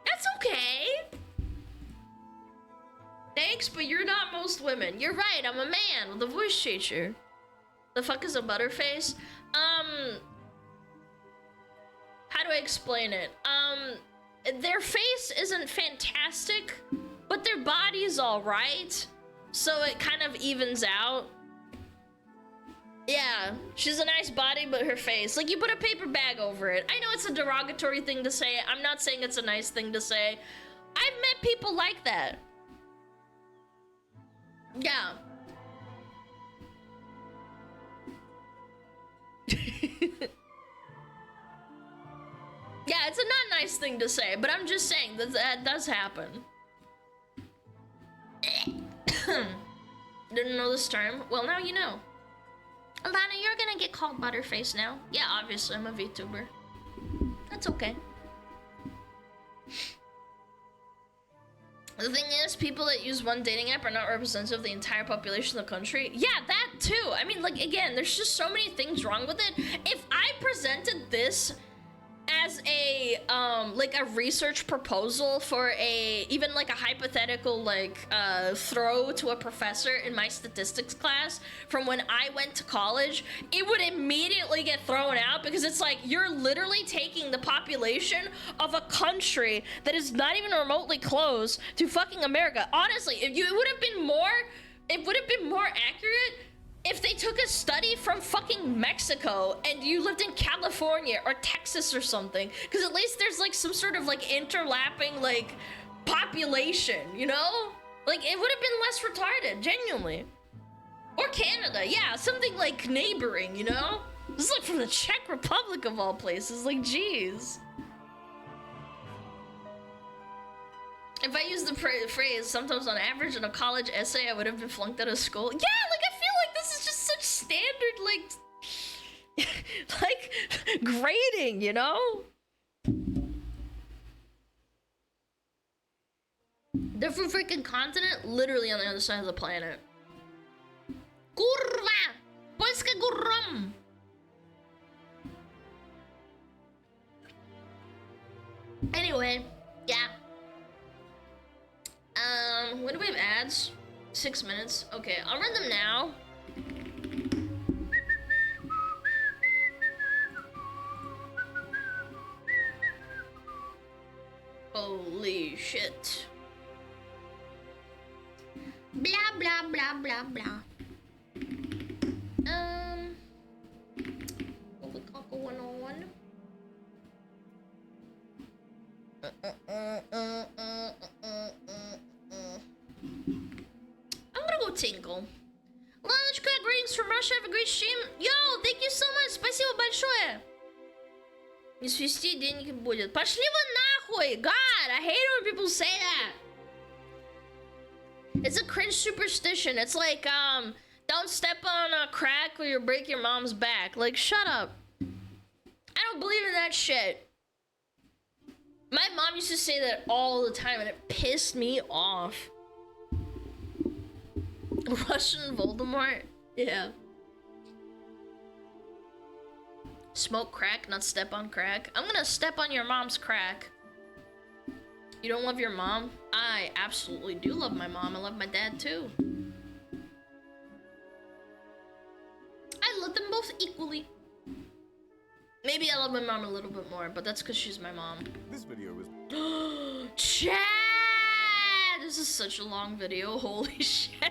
That's okay. Thanks, but you're not most women. You're right, I'm a man with a voice changer. The fuck is a butterface? How do I explain it? Their face isn't fantastic, but their body's alright. So it kind of evens out. Yeah, she's a nice body, but her face. Like, you put a paper bag over it. I know it's a derogatory thing to say. I'm not saying it's a nice thing to say. I've met people like that. Yeah. Yeah, it's a not nice thing to say, but I'm just saying that that does happen. Didn't know this term? Well, now you know. Alana, you're gonna get called Butterface now. Yeah, obviously, I'm a VTuber. That's okay. The thing is, people that use one dating app are not representative of the entire population of the country. Yeah, that too. I mean, like, again, there's just so many things wrong with it. If I presented this as a like a research proposal for even like a hypothetical like throw to a professor in my statistics class from when I went to college, it would immediately get thrown out because it's like, you're literally taking the population of a country that is not even remotely close to fucking America. Honestly, it would have been more accurate if they took a study from fucking Mexico and you lived in California or Texas or something, because at least there's like some sort of like interlapping like population, you know? Like, it would have been less retarded, genuinely. Or Canada, yeah, something like neighboring, you know? This is like from the Czech Republic of all places, like, jeez. If I use the phrase, sometimes on average in a college essay, I would have been flunked out of school. Yeah, like, I feel like this is just such standard, like, like, grading, you know? Different freaking continent, literally on the other side of the planet. Kurwa! Polska górą! Anyway, yeah. When do we have ads? 6 minutes. Okay, I'll run them now. Holy shit. Blah, blah, blah, blah, blah. I'm gonna go tinkle. Lanочка, greetings from Russia. Have a great stream. Yo, thank you so much. Спасибо большое. Не свести денег будет. Пошли вы нахуй. God, I hate when people say that. It's a cringe superstition. It's like, don't step on a crack or you'll break your mom's back. Like, shut up. I don't believe in that shit. My mom used to say that all the time and it pissed me off. Russian Voldemort? Yeah. Smoke crack, not step on crack. I'm gonna step on your mom's crack. You don't love your mom? I absolutely do love my mom. I love my dad too. I love them both equally. Maybe I love my mom a little bit more, but that's because she's my mom. This video was... Chad! This is such a long video. Holy shit!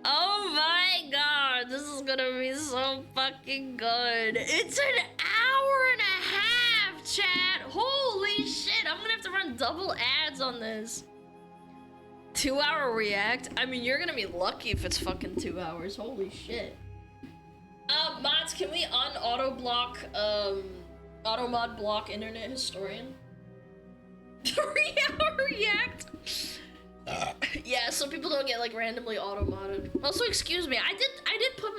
Oh my god, this is gonna be so fucking good. It's an hour and a half, chat. Holy shit, I'm gonna have to run double ads on this. 2-hour react? I mean, you're gonna be lucky if it's fucking 2 hours. Holy shit. Mods, can we auto mod block internet historian? 3-hour react? Yeah, so people don't get like randomly auto modded. Also, excuse me, I did put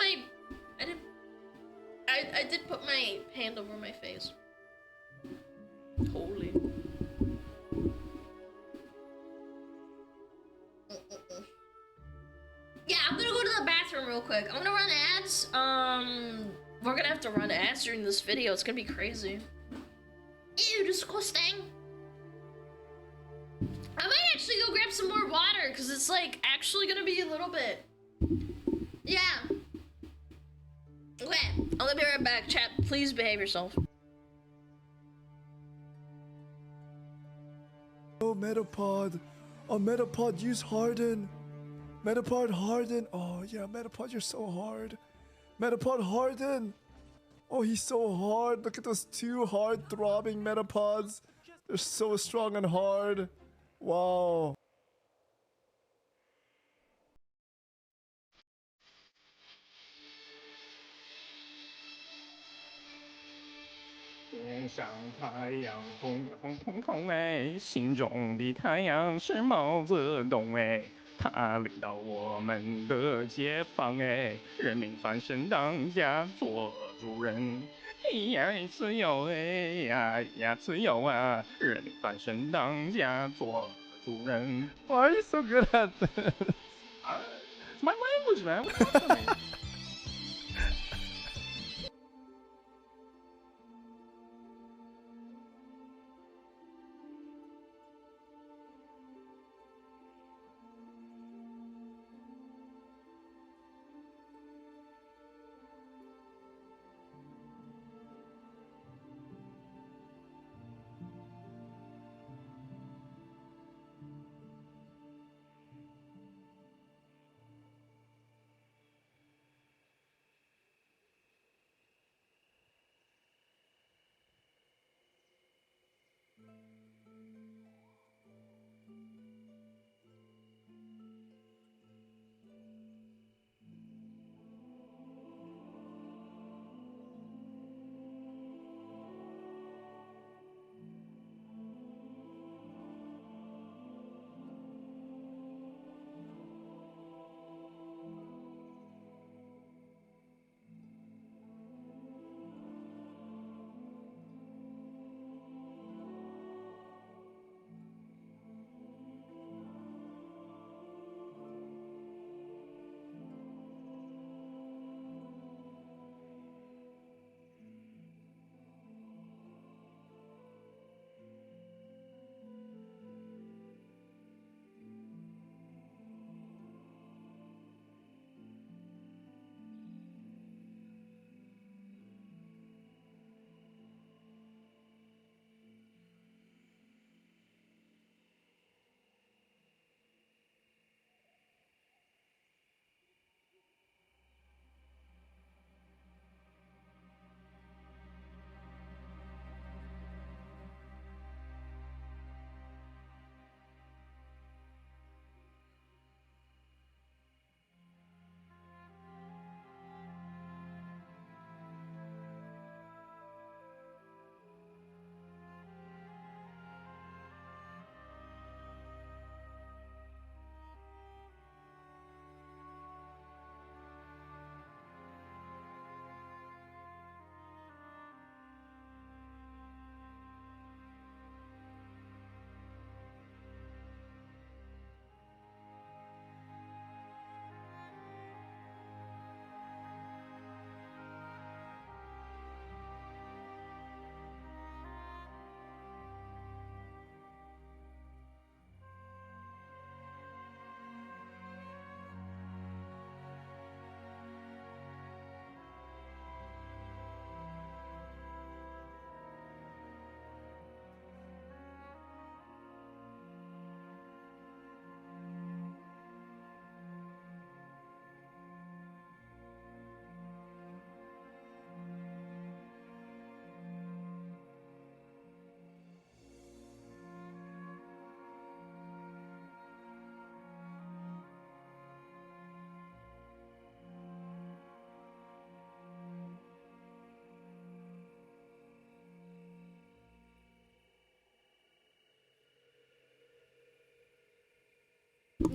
my hand over my face. Holy. Yeah, I'm gonna go to the bathroom real quick. I'm gonna run ads. We're gonna have to run ads during this video. It's gonna be crazy. Ew, disgusting. I might actually go grab some more water because it's like actually gonna be a little bit. Yeah. Okay, I'm gonna be right back. Chat, please behave yourself. Oh, Metapod. Oh, Metapod, use Harden. Metapod, Harden. Oh, yeah, Metapod, you're so hard. Metapod, Harden. Oh, he's so hard. Look at those two hard throbbing Metapods. They're so strong and hard. Wow.他领导我们的解放哎，人民翻身当家做主人，呀自由哎呀自由啊，人民翻身当家做主人。Why are you so good at this? It's my language, man. What do you want from me?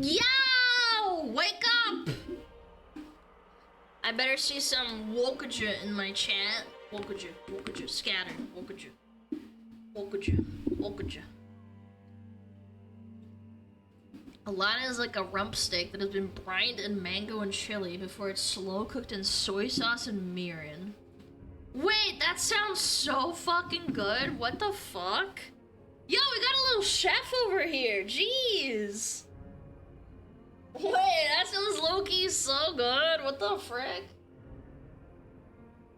Yo! Wake up! I better see some wokaja in my chat. Wokaja, scatter, wokaja. Alana is like a rump steak that has been brined in mango and chili before it's slow cooked in soy sauce and mirin. Wait, that sounds so fucking good. What the fuck? Yo, we got a little chef over here. Jeez. Wait, that sounds low-key so good. What the frick?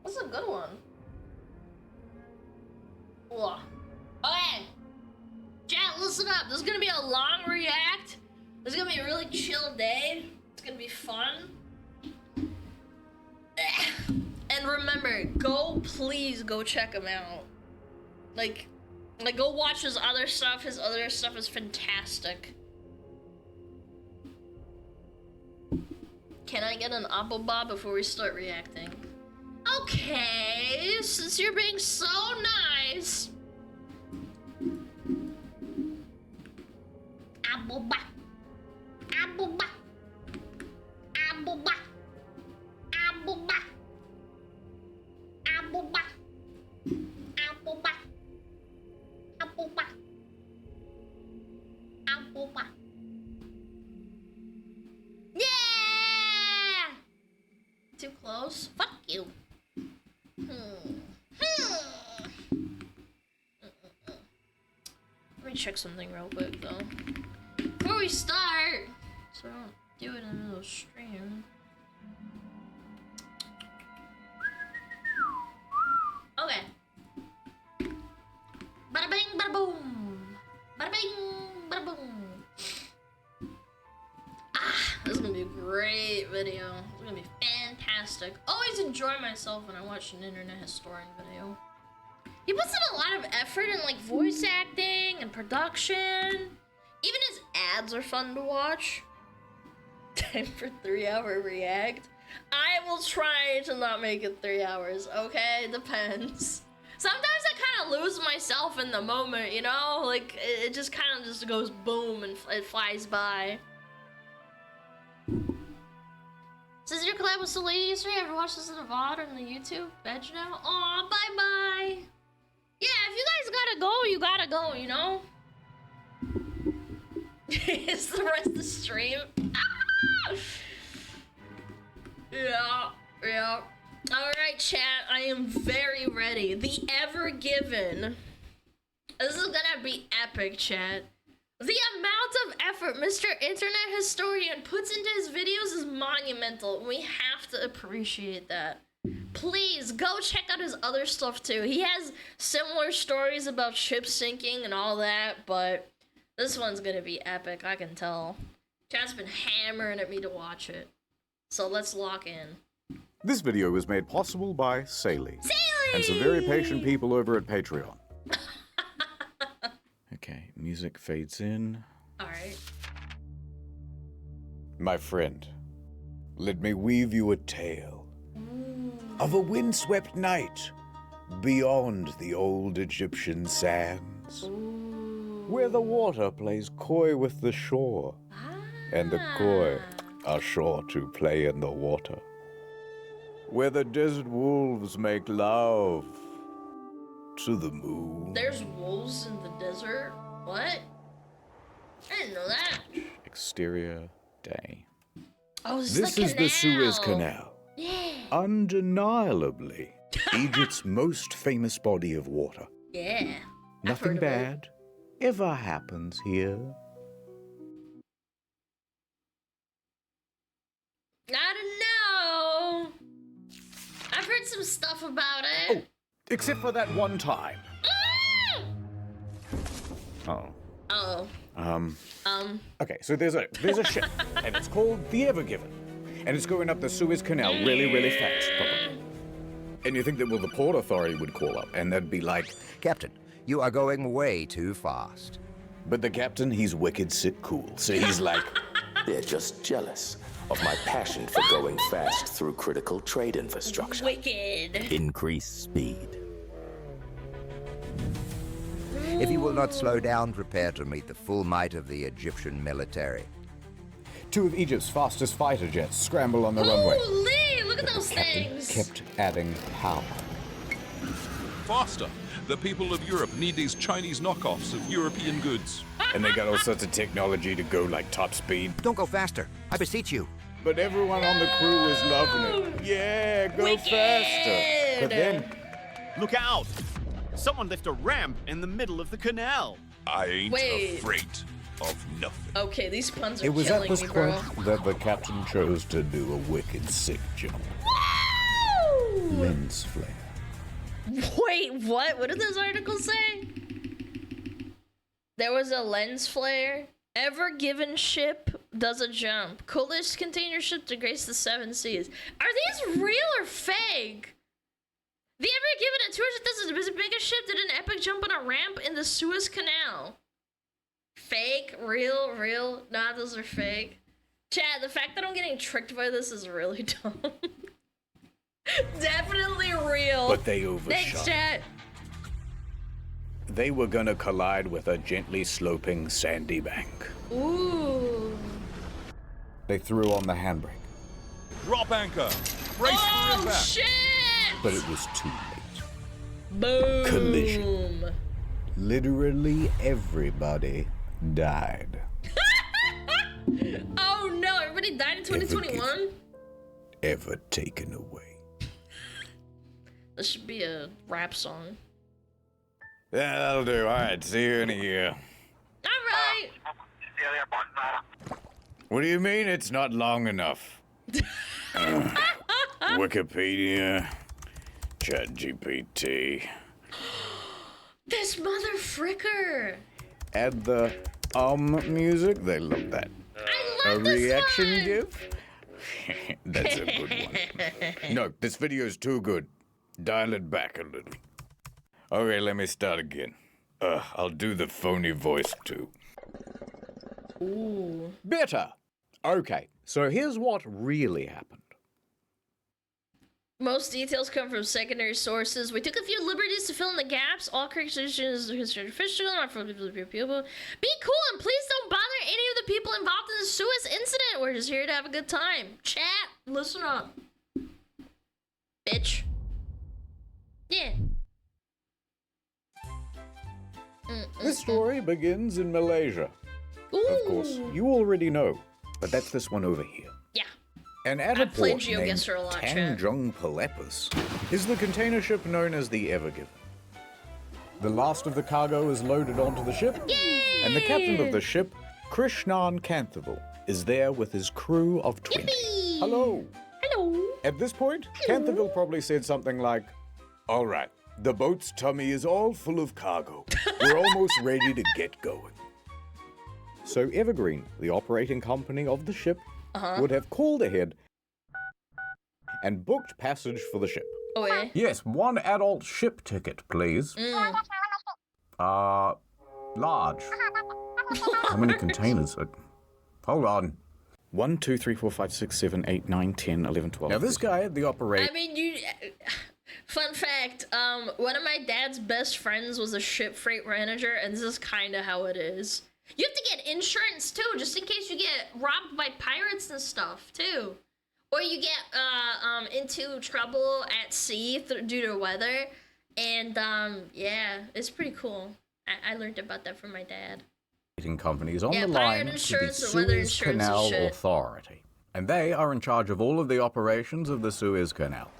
That's a good one. Whoa. Okay. Chat, listen up. This is gonna be a long react. This is gonna be a really chill day. It's gonna be fun. And remember, please go check him out. Like go watch his other stuff. His other stuff is fantastic. Can I get an apple bob before we start reacting? Okay, since you're being so nice. Apple bob. Apple bob. Apple bob. Apple bob. Apple bob. Apple bob. Apple bob. Apple bob. Yeah! Too close? Fuck you. Let me check something real quick though. Before we start, so I don't do it in the middle of stream. Okay. Bada bing, bada boom. Bada bing, bada boom. This is gonna be a great video. It's gonna be fantastic. Always enjoy myself when I watch an internet historian video. He puts in a lot of effort in like voice acting and production. Even his ads are fun to watch. Time for 3-hour react. I will try to not make it 3 hours, okay? Depends. Sometimes I kind of lose myself in the moment, you know? Like, it just kind of just goes boom and it flies by. Since your collab with the lady yesterday, ever watched this in a VOD or on the YouTube? Veg now? Aw, bye-bye. Yeah, if you guys gotta go, you gotta go, you know? It's the rest of the stream. Ah! Yeah. Alright, chat, I am very ready. The Ever Given. This is gonna be epic, chat. The amount of effort Mr. Internet Historian puts into his videos is monumental. We have to appreciate that. Please, go check out his other stuff too. He has similar stories about ships sinking and all that, but this one's gonna be epic, I can tell. Chat's been hammering at me to watch it. So let's lock in. This video was made possible by Saley. And some very patient people over at Patreon. Okay, music fades in. Alright. My friend, let me weave you a tale of a windswept night beyond the old Egyptian sands, where the water plays coy with the shore, and the coy are sure to play in the water, where the desert wolves make love to the moon. There's wolves in the desert? What? I didn't know that. Exterior day. Oh, this is the Suez Canal. Yeah. Undeniably, Egypt's most famous body of water. Yeah. Nothing bad ever happens here. I don't know. I've heard some stuff about it. Oh, except for that one time. Okay, so there's a ship, and it's called the Ever Given, and it's going up the Suez Canal really fast, probably. And you think that, well, the Port Authority would call up, and they'd be like, Captain, you are going way too fast. But the captain, he's wicked sit cool, so he's like, they're just jealous of my passion for going fast through critical trade infrastructure. Wicked. Increase speed. If you will not slow down, prepare to meet the full might of the Egyptian military. Two of Egypt's fastest fighter jets scramble on the runway. Holy, look at those The captain things. kept adding power. Faster! The people of Europe need these Chinese knockoffs of European goods. And they got all sorts of technology to go like top speed. Don't go faster. I beseech you. But everyone on the crew was loving it. Yeah, go Wicked. faster. But then, Look out! Someone left a ramp in the middle of the canal. I ain't Wait. afraid of nothing. Okay, these puns are it was at killing this me, bro. point that the captain chose to do a wicked sick jump. Woo! Lens flare. Wait, what? What did those articles say? There was a lens flare. Ever Given ship does a jump. Coolest container ship to grace the 7 seas. Are these real or fake? The Ever Given at 200,000 is the biggest ship did an epic jump on a ramp in the Suez Canal. Fake? Real? Real? Nah, those are fake. Chat, the fact that I'm getting tricked by this is really dumb. Definitely real. But they Thanks, overshot. chat. They were gonna collide with a gently sloping sandy bank. Ooh. They threw on the handbrake, Drop anchor! Brace for Oh, impact! shit! but it was too late. Boom. Collision. Literally everybody died. Oh no, everybody died in 2021? Ever taken away. This should be a rap song. Yeah, that'll do. All right, see you in a year. Alright! What do you mean it's not long enough? Wikipedia, ChatGPT. This mother fricker! Add the music. They love that. I love A this reaction one. gif? That's a good one. No, this video's too good. Dial it back a little. Okay, let me start again. I'll do the phony voice too. Ooh. Better. Okay, so here's what really happened. Most details come from secondary sources. We took a few liberties to fill in the gaps. All correct decisions are considered official, not for people. Be cool and please don't bother any of the people involved in the Suez incident. We're just here to have a good time. Chat, listen up. Bitch. Yeah. This story begins in Malaysia. Ooh. Of course, you already know, but that's this one over here. Yeah. And at a I've played port named GeoGuessr a lot, chat. Tanjung Pelepus is the container ship known as the Ever Given. The last of the cargo is loaded onto the ship, and the captain of the ship, Krishnan Kanthaval, is there with his crew of 20. Yippee! Hello. Hello. At this point, Kanthaval probably said something like, "All right, the boat's tummy is all full of cargo. We're almost ready to get going." So Evergreen, the operating company of the ship, would have called ahead and booked passage for the ship. Oh, yeah. Yes, one adult ship ticket, please. Large. How many containers? Hold on. 1, 2, 3, 4, 5, 6, 7, 8, 9, 10, 11, 12. Now this guy, the operator. I mean, you. Fun fact, one of my dad's best friends was a ship freight manager, and this is kind of how it is. You have to get insurance, too, just in case you get robbed by pirates and stuff, too. Or you get, into trouble at sea due to weather. And, yeah, it's pretty cool. I learned about that from my dad. Companies on Yeah, the pirate line to the insurance and weather Suez insurance and Canal shit. Authority. And they are in charge of all of the operations of the Suez Canal.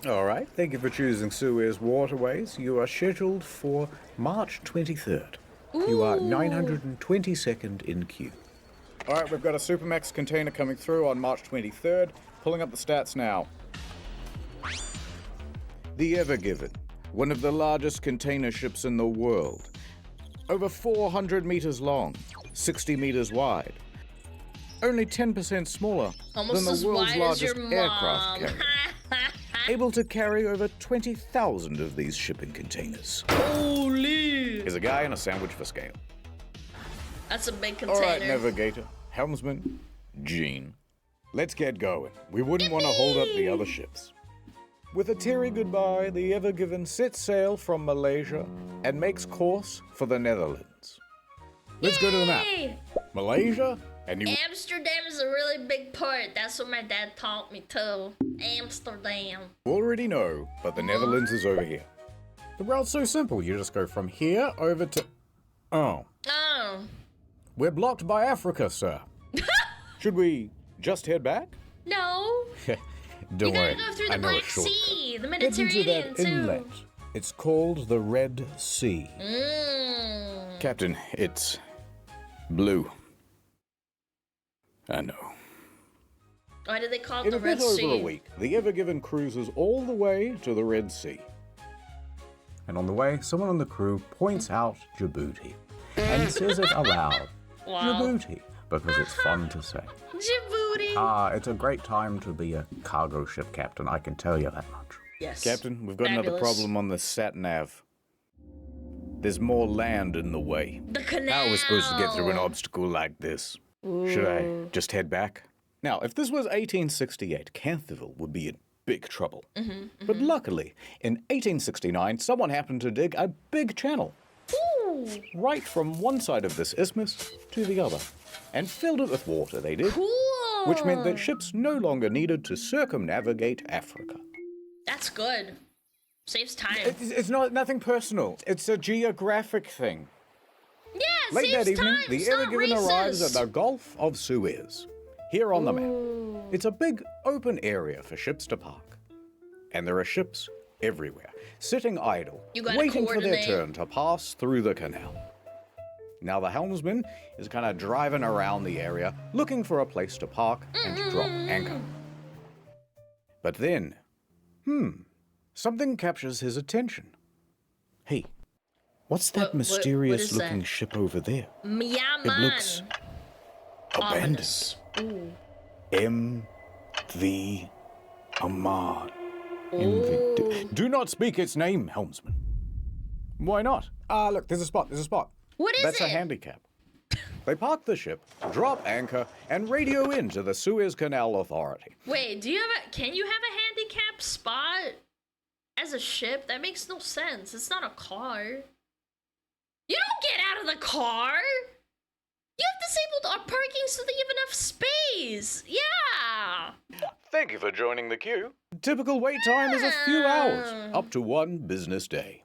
All right, thank you for choosing Suez Waterways. You are scheduled for March 23rd. You are 922nd in queue. All right, we've got a Supermax container coming through on March 23rd. Pulling up the stats now. The Ever Given, one of the largest container ships in the world. Over 400 meters long, 60 meters wide. Only 10% smaller Almost than as the world's wide as your largest aircraft mom. carrier. Able to carry over 20,000 of these shipping containers. Holy! Is a guy in a sandwich for scale. That's a big container. All right, navigator, helmsman, Gene. Let's get going. We wouldn't want to hold up the other ships. With a teary goodbye, the Ever Given sets sail from Malaysia and makes course for the Netherlands. Let's go to the map. Malaysia, And you Amsterdam is a really big port. That's what my dad taught me too. Amsterdam. already know, but the Netherlands is over here. The route's so simple. You just go from here over to... Oh. Oh. We're blocked by Africa, sir. Should we just head back? No. Don't You worry. gotta go through I the know a Black shortcut. Sea, the Head into Mediterranean that too. inlet. It's called the Red Sea. Mm. Captain, it's blue. I know. Why did they call it In the a Red bit Sea? over a week, the Ever Given cruises all the way to the Red Sea. And on the way, someone on the crew points out Djibouti and says it aloud. Wow. Djibouti, because it's fun to say. Djibouti. It's a great time to be a cargo ship captain, I can tell you that much. Yes. Captain, we've got another Fabulous. problem on the sat-nav. There's more land in the way. The canal. How are we supposed to get through an obstacle like this? Should I just head back? Now, if this was 1868, Canterville would be in big trouble. But luckily, in 1869, someone happened to dig a big channel. Right from one side of this isthmus to the other. And filled it with water, they did. Cool. Which meant that ships no longer needed to circumnavigate Africa. That's good. Saves time. It's nothing personal. It's a geographic thing. Yeah, it Late saves that evening, time. the It's Ever not Given arrives at racist. the Gulf of Suez. Here on the map. It's a big open area for ships to park. And there are ships everywhere, sitting idle, You gotta waiting for their coordinate. turn to pass through the canal. Now the helmsman is kind of driving around the area, looking for a place to park and drop anchor. But then, something captures his attention. Hey, what's that What mysterious is looking that? ship over there? Yeah, It man. looks abandoned. Ominous. Ooh. M.V. Aman. Do not speak its name, helmsman. Why not? Look, there's a spot. What is That's it? a handicap. They park the ship, drop anchor, and radio into the Suez Canal Authority. Wait, can you have a handicap spot as a ship? That makes no sense. It's not a car. You don't get out of the car. You have disabled parking so that you have enough space. Yeah. Thank you for joining the queue. Typical wait time is a few hours, up to 1 business day.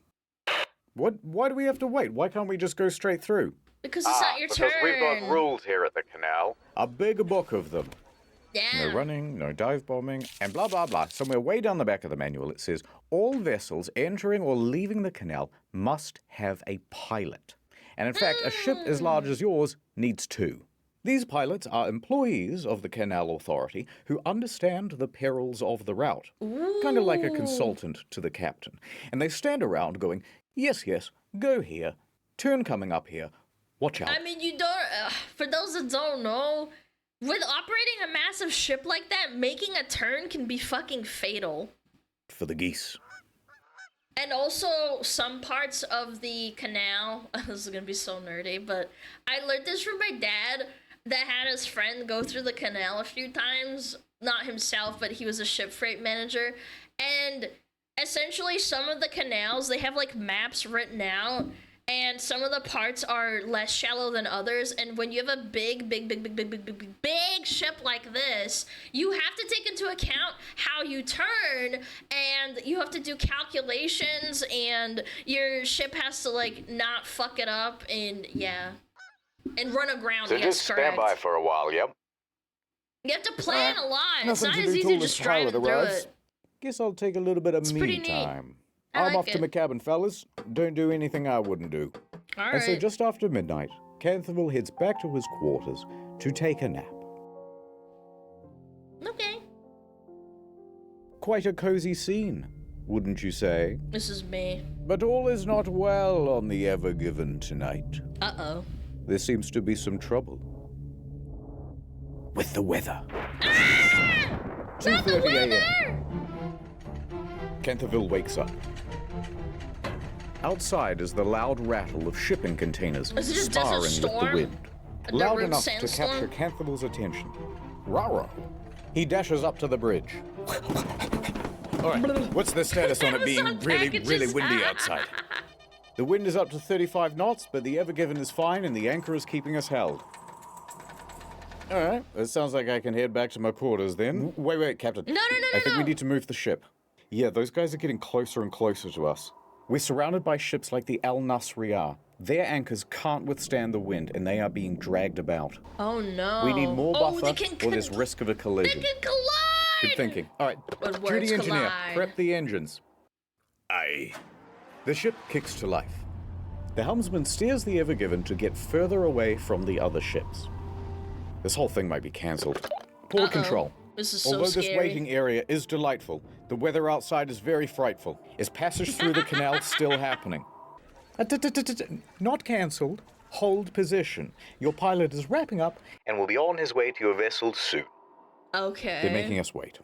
Why do we have to wait? Why can't we just go straight through? Because it's not your turn. Because we've got rules here at the canal. A big book of them. Yeah. No running, no dive bombing, and blah, blah, blah. Somewhere way down the back of the manual it says, all vessels entering or leaving the canal must have a pilot. And in fact, a ship as large as yours needs 2. These pilots are employees of the Canal Authority who understand the perils of the route. Kind of like a consultant to the captain. And they stand around going, yes, yes, go here, turn coming up here, watch out. I mean, you don't. For those that don't know, with operating a massive ship like that, making a turn can be fucking fatal. For the geese. And also, some parts of the canal, this is gonna be so nerdy, but I learned this from my dad that had his friend go through the canal a few times. Not himself, but he was a ship freight manager. And essentially, some of the canals, they have like maps written out, and some of the parts are less shallow than others. And when you have a big ship like this, you have to take into account how you turn, and you have to do calculations, and your ship has to like not fuck it up, and yeah, and run aground. So Yes, just stand correct. by for a while, yep? You have to plan a lot. It's Nothing not to as do easy till just this driving pilot through arrives. it. Guess I'll take a little bit of pretty me neat. time. I I'm like off to it. my cabin, fellas. Don't do anything I wouldn't do. All And so right. just after midnight, Canterville heads back to his quarters to take a nap. Okay. Quite a cozy scene, wouldn't you say? This is me. But all is not well on the Ever Given tonight. Uh-oh. There seems to be some trouble. With the weather. Ah! Not the 2:30 weather! a.m. Canterville wakes up. Outside is the loud rattle of shipping containers Is it just sparring Desert with the Storm? wind. A Loud Desert enough to Sandstorm? capture Canterville's attention. Rah-rah. He dashes up to the bridge. All right, what's the status on it being Amazon really packages. windy outside? The wind is up to 35 knots, but the Ever Given is fine and the anchor is keeping us held. All right, it sounds like I can head back to my quarters then. Wait, Captain. No. I think we need to move the ship. Yeah, those guys are getting closer and closer to us. We're surrounded by ships like the Al Nasriyah. Their anchors can't withstand the wind, and they are being dragged about. Oh no. We need more buffer, or there's risk of a collision. They can collide! Good thinking. All right, But Judy words Engineer, collide. prep the engines. Aye. The ship kicks to life. The helmsman steers the Ever Given to get further away from the other ships. This whole thing might be cancelled. Poor control. This is so Although scary. this waiting area is delightful, the weather outside is very frightful. Is passage through the canal still happening? Not cancelled. Hold position. Your pilot is wrapping up and will be on his way to your vessel soon. Okay. They're making us wait.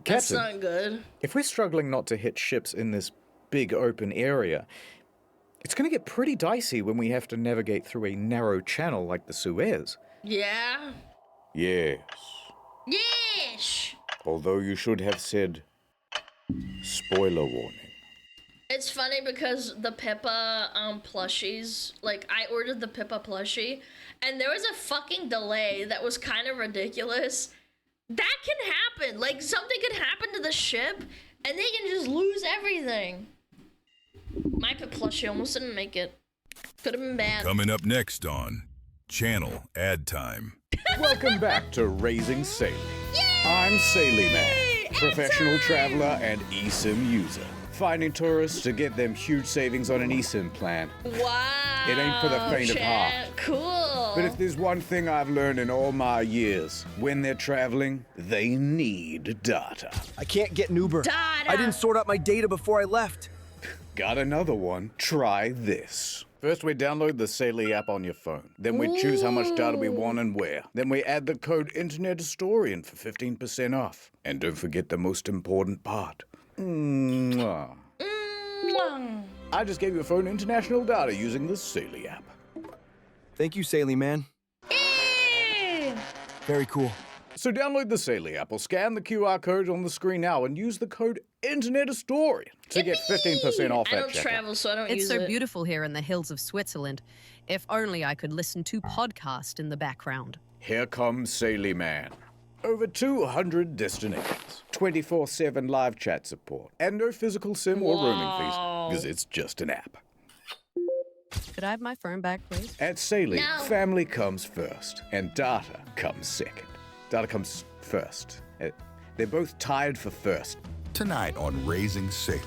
That's Captain, not good. if we're struggling not to hit ships in this big open area, it's going to get pretty dicey when we have to navigate through a narrow channel like the Suez. Yeah. Yes. Yes! Although you should have said, spoiler warning. It's funny because the Pippa plushies, like I ordered the Pippa plushie and there was a fucking delay that was kind of ridiculous. That can happen. Like something could happen to the ship and they can just lose everything. My Pippa plushie almost didn't make it. Could have been bad. Coming up next on Channel Ad Time. Welcome back to Raising Sailey. I'm Sailey Man, professional traveler and eSIM user. Finding tourists to get them huge savings on an eSIM plan. Wow. It ain't for the faint of heart. Cool. But if there's one thing I've learned in all my years, when they're traveling, they need data. I can't get an Uber. Data. I didn't sort out my data before I left. Got another one? Try this. First, we download the Sailey app on your phone. Then we choose how much data we want and where. Then we add the code Internet Historian for 15% off. And don't forget the most important part. Mwah. I just gave your phone international data using the Sailey app. Thank you, Sailey Man. Very cool. So download the Sailey app or scan the QR code on the screen now and use the code Internet Historian to get 15% off I at don't checkout. travel, so I don't It's use so it. beautiful here in the hills of Switzerland. If only I could listen to podcast in the background. Here comes Sailey Man. Over 200 destinations, 24/7 live chat support, and no physical SIM or roaming fees, because it's just an app. Could I have my phone back, please? At Sailey, No. family comes first, and data comes second. Data comes first. They're both tied for first. Tonight on Raising Sailey.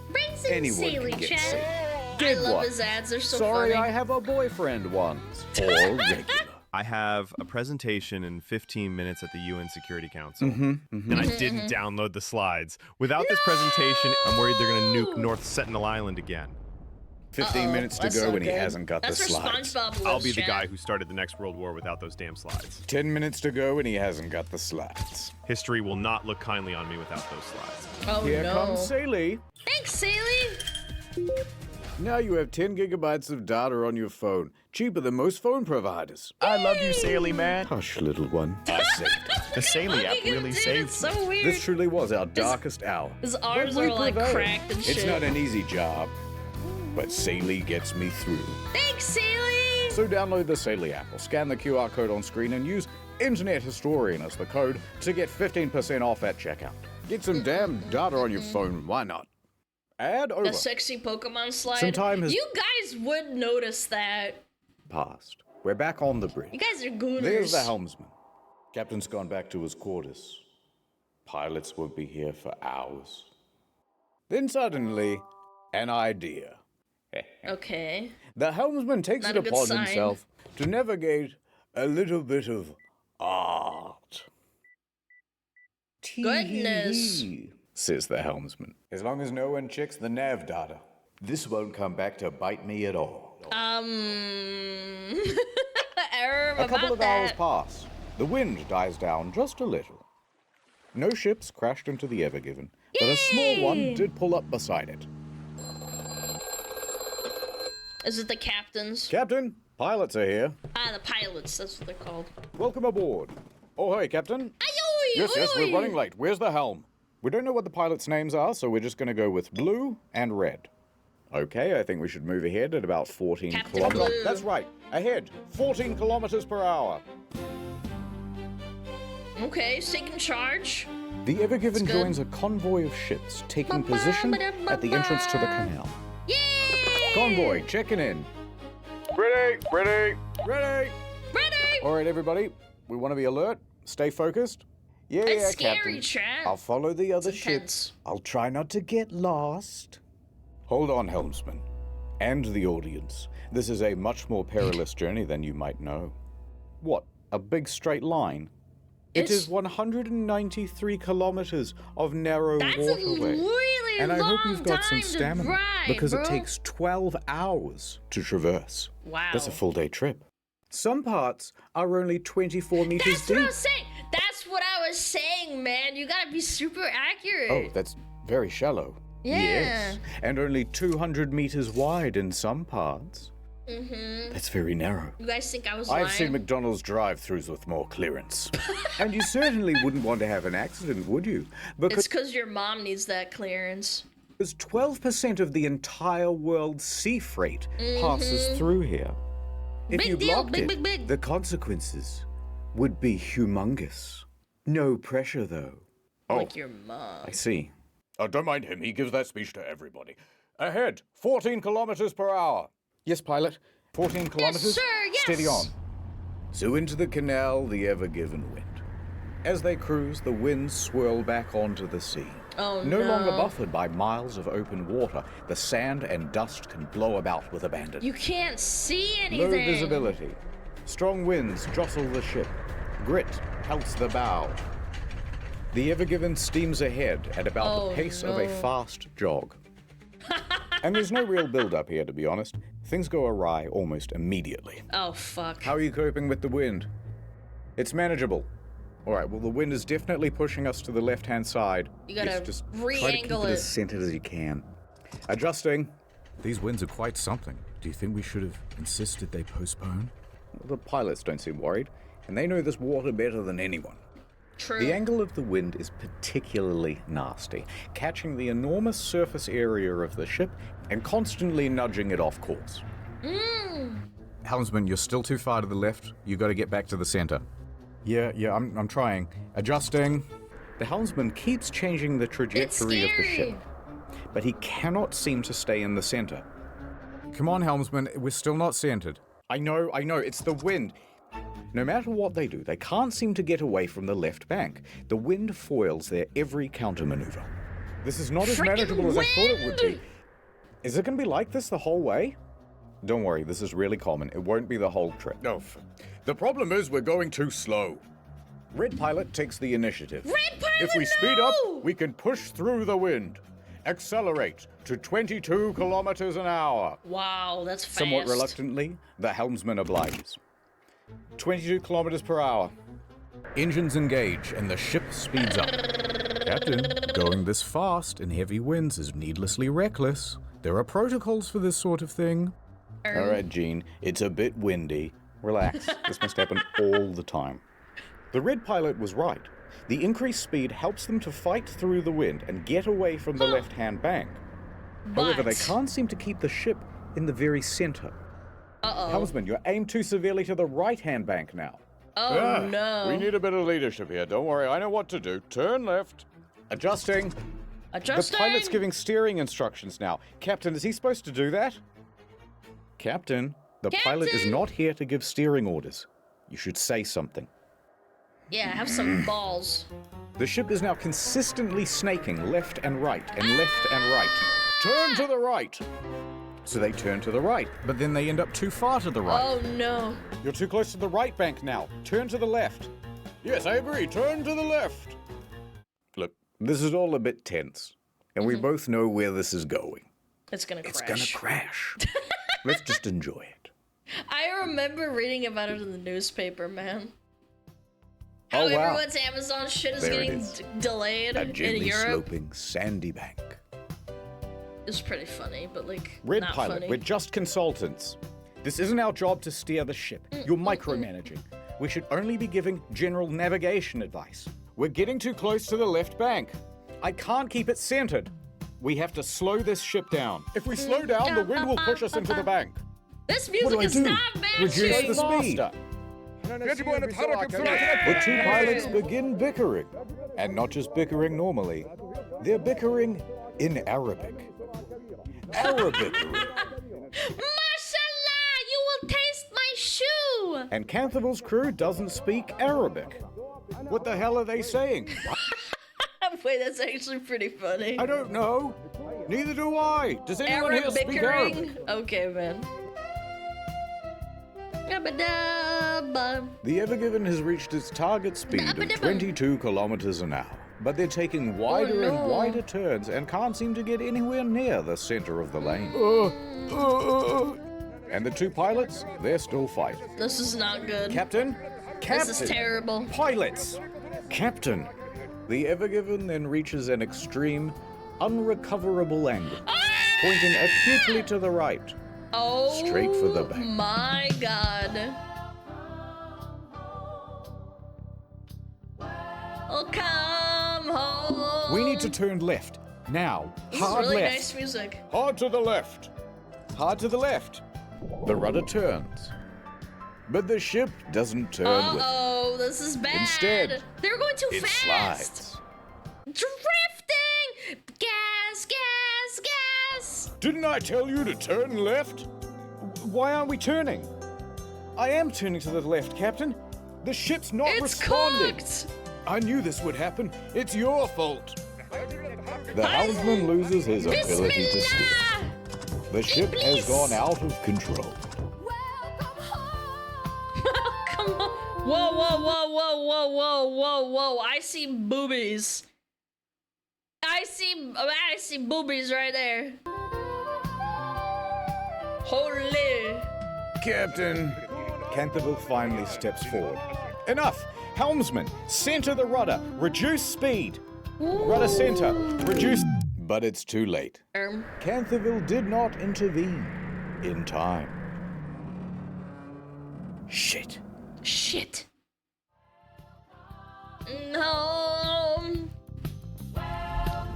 Raising Anyone Sailey, can get Chad. Sailey. I Did love what? his ads. They're so Sorry, funny. I have a boyfriend once. Or regular. I have a presentation in 15 minutes at the UN Security Council, Mhm, mhm. and I Mhm, didn't mhm. download the slides. Without this presentation, I'm worried they're going to nuke North Sentinel Island again. 15 minutes to that's go not and he good. hasn't got That's the where slides. SpongeBob lives, I'll be the Chad. guy who started the next World War without those damn slides. 10 minutes to go and he hasn't got the slides. History will not look kindly on me without those slides. Oh, Here no. comes Sailey. Thanks, Sailey. Now you have 10 gigabytes of data on your phone. Cheaper than most phone providers. I love you, Sailey Man. Hush, little one. I saved it. The Sailey app really saved It's so weird. This truly was our darkest hour. His But arms we are like prevailed. cracked and shit. It's not an easy job, but Sailey gets me through. Thanks, Sailey. So download the Sailey app or scan the QR code on screen and use Internet Historian as the code to get 15% off at checkout. Get some damn data on your phone, why not? Add over. The sexy Pokemon slide. Some time has You guys would notice that. passed. We're back on the bridge. You guys are gooners. There's the helmsman. Captain's gone back to his quarters. Pilots won't be here for hours. Then suddenly, an idea. Okay. The helmsman takes Not it a good upon sign. himself to navigate a little bit of art. Goodness. Tee-hee-hee, says the helmsman. As long as no one checks the nav data, this won't come back to bite me at all. Error A couple about of hours that. pass. The wind dies down just a little. No ships crashed into the Ever Given, but a small one did pull up beside it. Is it the captains? Captain, pilots are here. Ah, the pilots. That's what they're called. Welcome aboard. Oh, hey, Captain. Ayoy, Yes, oyoy. we're running late. Where's the helm? We don't know what the pilots' names are, so we're just going to go with blue and red. Okay, I think we should move ahead at about 14 Captain kilometers. Blue. That's right. Ahead. 14 kilometers per hour. Okay, he's taking charge. The Ever Given That's good. joins a convoy of ships taking position at the entrance to the canal. Yay! Convoy, checking in. Ready, ready, ready. Ready! All right, everybody. We want to be alert. Stay focused. Yeah, It's scary, Captain. chat. I'll follow the other It's ships. intense. I'll try not to get lost. Hold on, helmsman. And the audience. This is a much more perilous journey than you might know. What? A big straight line? It is 193 kilometers of narrow That's a waterway. really And I hope you've got some long time to stamina ride, because bro. it takes 12 hours to traverse. Wow. That's a full day trip. Some parts are only 24 meters That's what deep. I was saying. That's what I was saying, man. You gotta be super accurate. Oh, that's very shallow. Yeah. Yes. And only 200 meters wide in some parts. Mm-hmm. That's very narrow. You guys think I was I've lying? seen McDonald's drive-thrus with more clearance. And you certainly wouldn't want to have an accident, would you? It's because your mom needs that clearance. Because 12% of the entire world's sea freight passes through here. If Big you deal, blocked big, it, big, big. the consequences would be humongous. No pressure, though. Like your mom. I see. Oh, don't mind him. He gives that speech to everybody. Ahead, 14 kilometers per hour. Yes, pilot. 14 kilometers. sir, yes. Steady on. So into the canal, the Ever Given went. As they cruise, the winds swirl back onto the sea. Oh, No no. longer buffered by miles of open water, the sand and dust can blow about with abandon. You can't see anything. Low visibility. Strong winds jostle the ship. Grit pelts the bow. The Ever Given steams ahead at about the pace of a fast jog. And there's no real build-up here, to be honest. Things go awry almost immediately. Oh, fuck. How are you coping with the wind? It's manageable. All right, well, the wind is definitely pushing us to the left-hand side. You gotta Yes, just try to keep re-angle it it. as centered as you can. Adjusting. These winds are quite something. Do you think we should have insisted they postpone? The pilots don't seem worried, and they know this water better than anyone. True. The angle of the wind is particularly nasty, catching the enormous surface area of the ship and constantly nudging it off course. Helmsman, you're still too far to the left. You got to get back to the center. Yeah, I'm trying. Adjusting. The helmsman keeps changing the trajectory of the ship, but he cannot seem to stay in the center. Come on, helmsman, we're still not centered. I know, it's the wind. No matter what they do, they can't seem to get away from the left bank. The wind foils their every countermaneuver. This is not as manageable as I thought it would be. Is it going to be like this the whole way? Don't worry, this is really common. It won't be the whole trip. No. The problem is we're going too slow. Red Pilot takes the initiative. Red Pilot, If we speed up, we can push through the wind. Accelerate to 22 kilometers an hour. Wow, that's fast. Somewhat reluctantly, the helmsman obliges. 22 kilometers per hour. Engines engage and the ship speeds up. Captain, going this fast in heavy winds is needlessly reckless. There are protocols for this sort of thing. All right, Gene, it's a bit windy. Relax. This must happen all the time. The Red Pilot was right. The increased speed helps them to fight through the wind and get away from the left-hand bank. However, they can't seem to keep the ship in the very center. Helmsman, you're aimed too severely to the right-hand bank now. Oh, no. We need a bit of leadership here. Don't worry, I know what to do. Turn left. Adjusting. Adjusting. The pilot's giving steering instructions now. Captain, is he supposed to do that? Captain, the pilot is not here to give steering orders. You should say something. Yeah, have some balls. The ship is now consistently snaking left and right, and left and right. Turn to the right! So they turn to the right, but then they end up too far to the right. Oh, no. You're too close to the right bank now. Turn to the left. Yes, I agree. Turn to the left. Look, this is all a bit tense, and we both know where this is going. It's gonna crash. It's gonna crash. Let's just enjoy it. I remember reading about it in the newspaper, man. How Oh, wow. everyone's Amazon shit is There it getting is. delayed A in gently Europe. sloping sandy bank. It's pretty funny, but like Red not Pilot, funny. we're just consultants. This isn't our job to steer the ship. You're micromanaging. We should only be giving general navigation advice. We're getting too close to the left bank. I can't keep it centered. We have to slow this ship down. If we slow down, the wind will push us into the bank. This What music do I is do? not matching. Reduce the speed. The two pilots begin bickering. And not just bickering normally, they're bickering in Arabic. Arabickering. Mashallah, you will taste my shoe. And Canthavil's crew doesn't speak Arabic. What the hell are they saying? Wait, that's actually pretty funny. I don't know. Neither do I. Does anyone here speak Arabic? Okay, man. The Ever Given has reached its target speed of 22 kilometers an hour, but they're taking wider and wider turns and can't seem to get anywhere near the center of the lane. And the two pilots, they're still fighting. This is not good. Captain? Captain! This is terrible. Pilots! Captain! The Ever Given then reaches an extreme, unrecoverable angle, pointing acutely to the right. Oh, straight for the back. My God. Oh, come home. We need to turn left. Now. This Hard is really left. nice music. Hard to the left. Hard to the left. The rudder turns. But the ship doesn't turn with it. Uh-oh, this is bad. Instead, they're going too it fast. slides. Drifting! Gas, gas, gas! Didn't I tell you to turn left? Why aren't we turning? I am turning to the left, Captain. The ship's not responding. Cooked. I knew this would happen. It's your fault. The helmsman loses his ability to steer. The ship has gone out of control. Come on. Whoa, whoa, whoa, whoa, whoa, whoa, whoa, whoa. I see boobies. I see boobies right there. Holy. Captain. Canthaville finally steps forward. Enough! Helmsman, center the rudder. Reduce speed. Rudder center. Reduce... But it's too late. Canthaville did not intervene in time. Shit. Shit. Home.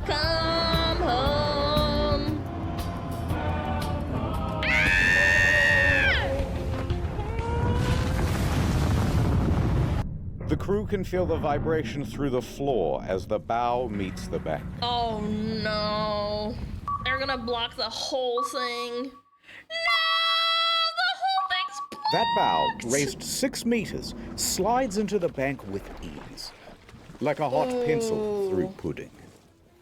Come home. The crew can feel the vibration through the floor as the bow meets the bank. Oh no. They're gonna block the whole thing. No! The whole thing's blocked! That bow, raised 6 meters, slides into the bank with ease. Like a hot pencil through pudding.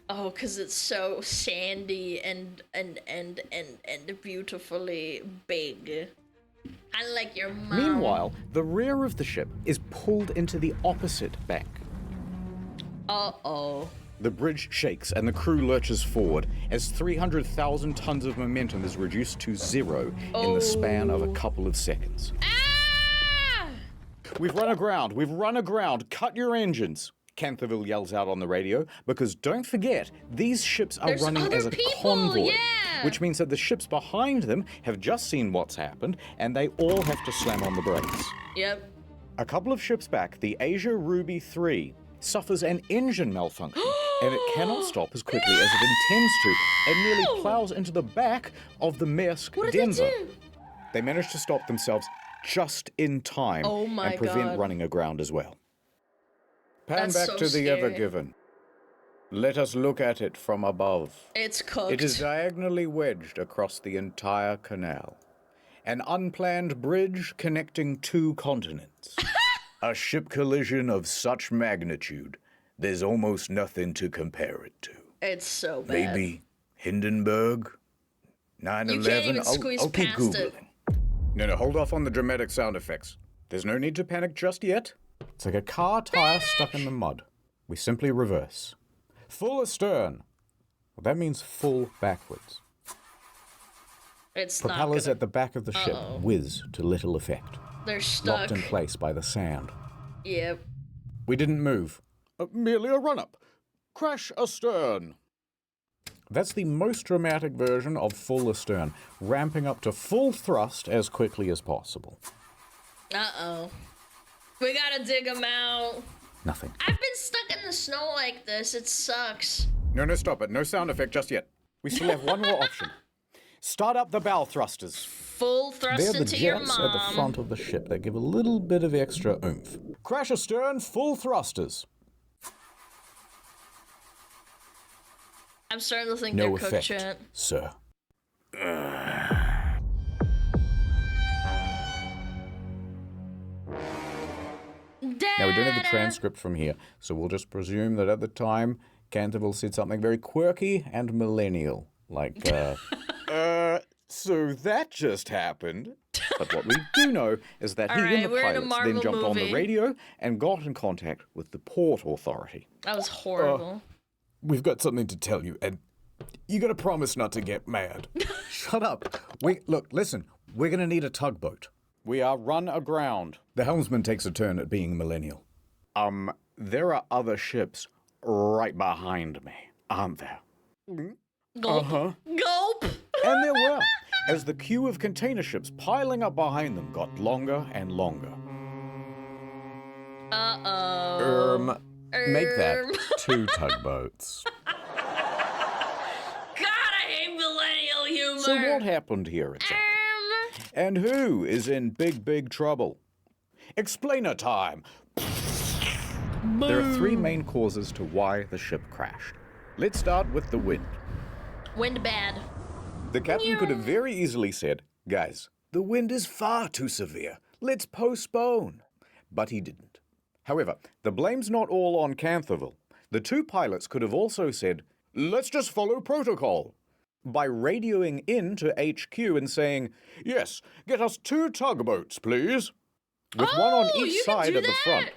Oh, cause it's so sandy and beautifully big. I like your mom. Meanwhile, the rear of the ship is pulled into the opposite bank. Uh-oh. The bridge shakes and the crew lurches forward as 300,000 tons of momentum is reduced to 0 in the span of a couple of seconds. Ah! We've run aground! We've run aground! Cut your engines! Canthaville yells out on the radio, because don't forget, these ships are running as a convoy, which means that the ships behind them have just seen what's happened, and they all have to slam on the brakes. Yep. A couple of ships back, the Asia Ruby 3 suffers an engine malfunction, and it cannot stop as quickly as it intends to, and nearly plows into the back of the Maersk Denver. They manage to stop themselves just in time and prevent running aground as well. Pan back to the Ever Given. Let us look at it from above. It's cooked. It is diagonally wedged across the entire canal. An unplanned bridge connecting 2 continents. A ship collision of such magnitude, there's almost nothing to compare it to. It's so bad. Maybe Hindenburg? 9/11? You can't even squeeze I'll keep past Googling. it. No, hold off on the dramatic sound effects. There's no need to panic just yet. It's like a car tire stuck in the mud. We simply reverse. Full astern. Well, that means full backwards. It's Propellers not at the back of the ship whiz to little effect. They're stuck. Locked in place by the sand. Yep. We didn't move. Merely a run-up. Crash astern. That's the most dramatic version of full astern, ramping up to full thrust as quickly as possible. Uh-oh. We gotta dig them out. Nothing. I've been stuck in the snow like this. It sucks. No, stop it. No sound effect just yet. We still have one more option. Start up the bow thrusters. Full thrust They're the into your jets mom. at the front of the ship. They give a little bit of extra oomph. Crash astern, full thrusters. I'm starting to think No they're cooked effect, shit. sir. Now, we don't have the transcript from here, so we'll just presume that at the time, Canterville said something very quirky and millennial. Like, so that just happened. But what we do know is that he and the we're in a pilots Marvel then jumped on the movie. radio and got in contact with the Port Authority. That was horrible. We've got something to tell you, and you gotta promise not to get mad. Shut up. Look, listen, we're gonna need a tugboat. We are run aground. The helmsman takes a turn at being millennial. There are other ships right behind me, aren't there? Gulp. Gulp. And there were, as the queue of container ships piling up behind them got longer and longer. Make that 2 tugboats. God, I hate millennial humor. So what happened here exactly? And who is in big, big trouble? Explainer time. There are 3 main causes to why the ship crashed. Let's start with the wind. Wind bad. The captain could have very easily said, guys, the wind is far too severe. Let's postpone. But he didn't. However, the blame's not all on Canterville. The 2 pilots could have also said, let's just follow protocol. By radioing in to HQ and saying, yes, get us 2 tugboats, please. With one on each side of the front,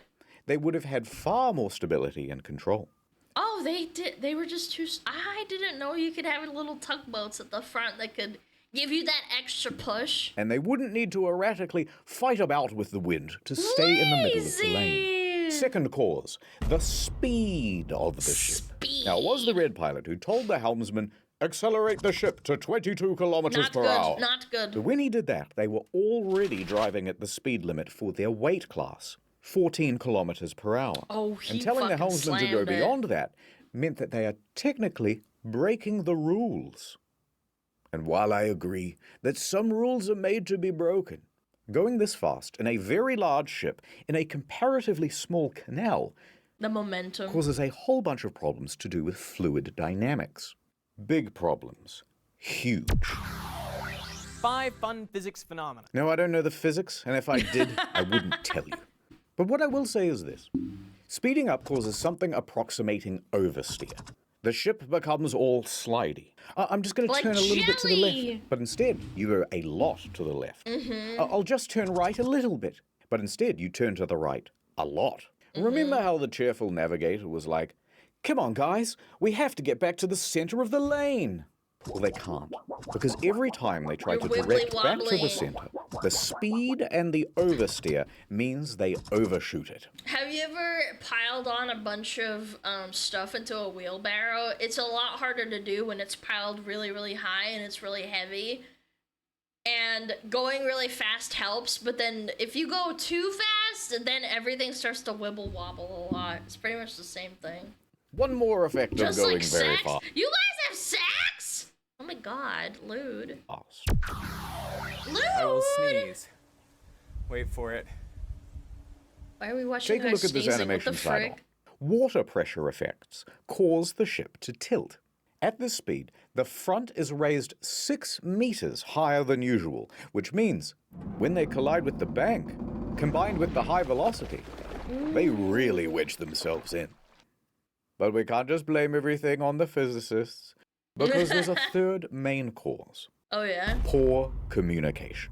they would have had far more stability and control. Oh, they did. They were just too. I didn't know you could have little tugboats at the front that could give you that extra push. And they wouldn't need to erratically fight about with the wind to stay in the middle of the lane. Second cause, the speed of the ship. Now, it was the red pilot who told the helmsman, accelerate the ship to 22 kilometers per hour. Not good. But when he did that, they were already driving at the speed limit for their weight class, 14 kilometers per hour. Oh, he And telling the fucking helmsman to go slammed it. beyond that meant that they are technically breaking the rules. And while I agree that some rules are made to be broken, going this fast in a very large ship in a comparatively small canal The momentum. causes a whole bunch of problems to do with fluid dynamics. Big problems. Huge. 5 fun physics phenomena. No, I don't know the physics, and if I did, I wouldn't tell you. But what I will say is this. Speeding up causes something approximating oversteer. The ship becomes all slidey. I'm just going to Like turn a little bit to the jelly. left. But instead, you go a lot to the left. I'll just turn right a little bit. But instead, you turn to the right a lot. Remember how the cheerful navigator was like, come on, guys, we have to get back to the center of the lane. Well, they can't, because every time they try to direct back to the center, the speed and the oversteer means they overshoot it. Have you ever piled on a bunch of stuff into a wheelbarrow? It's a lot harder to do when it's piled really, really high and it's really heavy. And going really fast helps, but then if you go too fast, then everything starts to wibble wobble a lot. It's pretty much the same thing. One more effect Just of going like very sex? far. You guys have sex? Oh my god, lewd. Lewd! I will sneeze. Wait for it. Why are we watching Take a guys look at this sneezing? What the animation side on. frick? Water pressure effects cause the ship to tilt. At this speed, the front is raised 6 meters higher than usual, which means when they collide with the bank, combined with the high velocity, they really wedge themselves in. But we can't just blame everything on the physicists, because there's a third main cause. Oh yeah? Poor communication.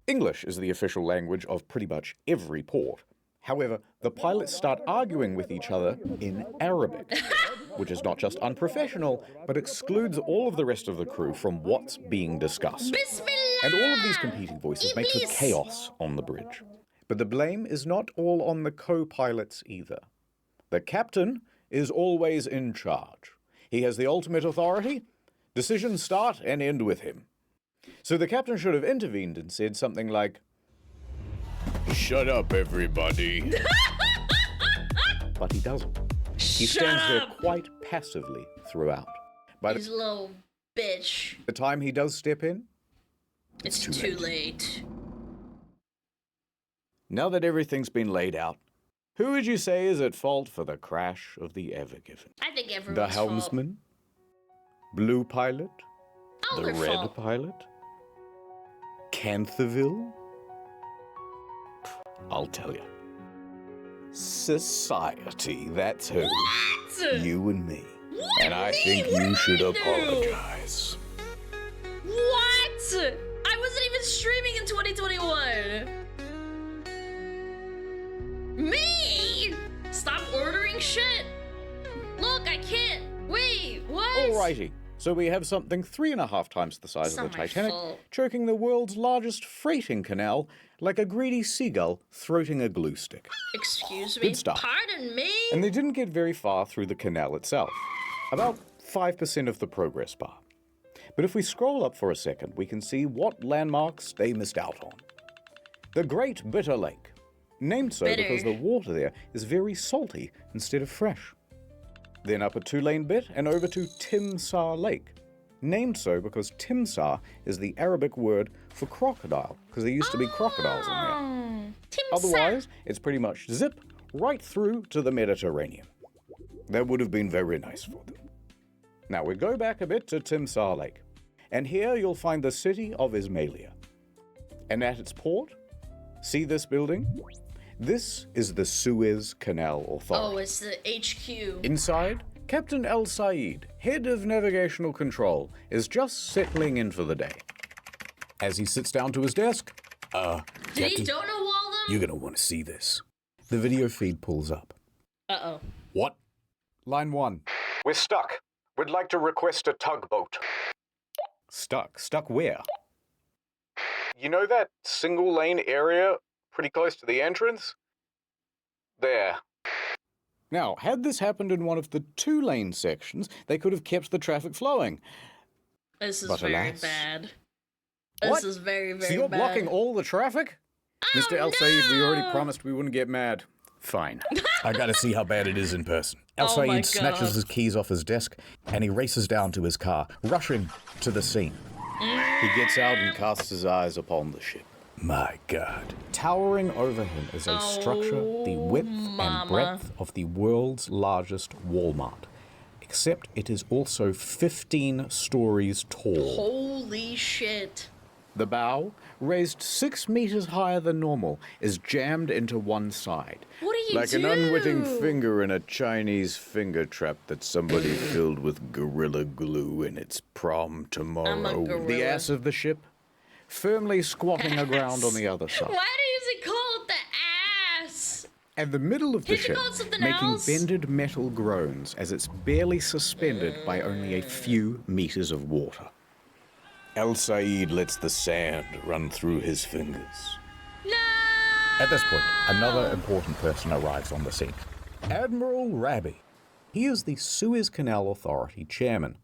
English is the official language of pretty much every port. However, the pilots start arguing with each other in Arabic, which is not just unprofessional, but excludes all of the rest of the crew from what's being discussed. And all of these competing voices make for chaos on the bridge. But the blame is not all on the co-pilots either. The captain is always in charge. He has the ultimate authority. Decisions start and end with him. So the captain should have intervened and said something like, "Shut up, everybody." But he doesn't. He stands there quite passively throughout. By He's a little bitch. the time he does step in, It's too late. Now that everything's been laid out, who would you say is at fault for the crash of the Ever Given? I think everyone's The helmsman? Blue pilot? Oh, The their red fault. pilot? Canthaville? I'll tell you. Society, that's who. What? You and me. What? And I Me? think What you did should I do? apologize. What? I wasn't even streaming in 2021. Me? Stop ordering shit. Look, I can't. Wait, what? Alrighty. So we have something 3.5 times the size It's of not the my Titanic, fault. choking the world's largest freighting canal like a greedy seagull throating a glue stick. Excuse me? Good stuff. Pardon me? And they didn't get very far through the canal itself. About 5% of the progress bar. But if we scroll up for a second, we can see what landmarks they missed out on. The Great Bitter Lake. Named so Bitter. because the water there is very salty instead of fresh. Then up a 2-lane bit and over to Timsah Lake. Named so because Timsah is the Arabic word for crocodile, because there used to be crocodiles in there. Timsah. Otherwise, it's pretty much zip right through to the Mediterranean. That would have been very nice for them. Now we go back a bit to Timsah Lake, and here you'll find the city of Ismailia. And at its port, see this building? This is the Suez Canal Authority. Oh, it's the HQ. Inside, Captain El Said, head of navigational control, is just settling in for the day. As he sits down to his desk, Did he Captain, donut wall them? you're gonna want to see this. The video feed pulls up. Uh-oh. What? Line 1. We're stuck. We'd like to request a tugboat. Stuck? Stuck where? You know that single lane area pretty close to the entrance? There. Now, had this happened in one of the 2-lane sections, they could have kept the traffic flowing. This is But very alas. bad. What? This is very, very So you're bad. blocking all the traffic? Mr. El Said, we already promised we wouldn't get mad. Fine. I gotta see how bad it is in person. El Oh my Said snatches God. his keys off his desk and he races down to his car, rushing to the scene. He gets out and casts his eyes upon the ship. My God. Towering over him is a structure the width and breadth of the world's largest Walmart. Except it is also 15 stories tall. Holy shit. The bow, raised 6 meters higher than normal, is jammed into one side. What do you like an unwitting finger in a Chinese finger trap that somebody filled with Gorilla Glue in its prom tomorrow. The gorilla. ass of the ship, firmly squatting aground on the other side. Why does it call it the ass? And the middle of the Can't you ship, call it something making else? bended metal groans as it's barely suspended by only a few meters of water. El Said lets the sand run through his fingers. No! At this point, another important person arrives on the scene. Admiral Rabi. He is the Suez Canal Authority chairman,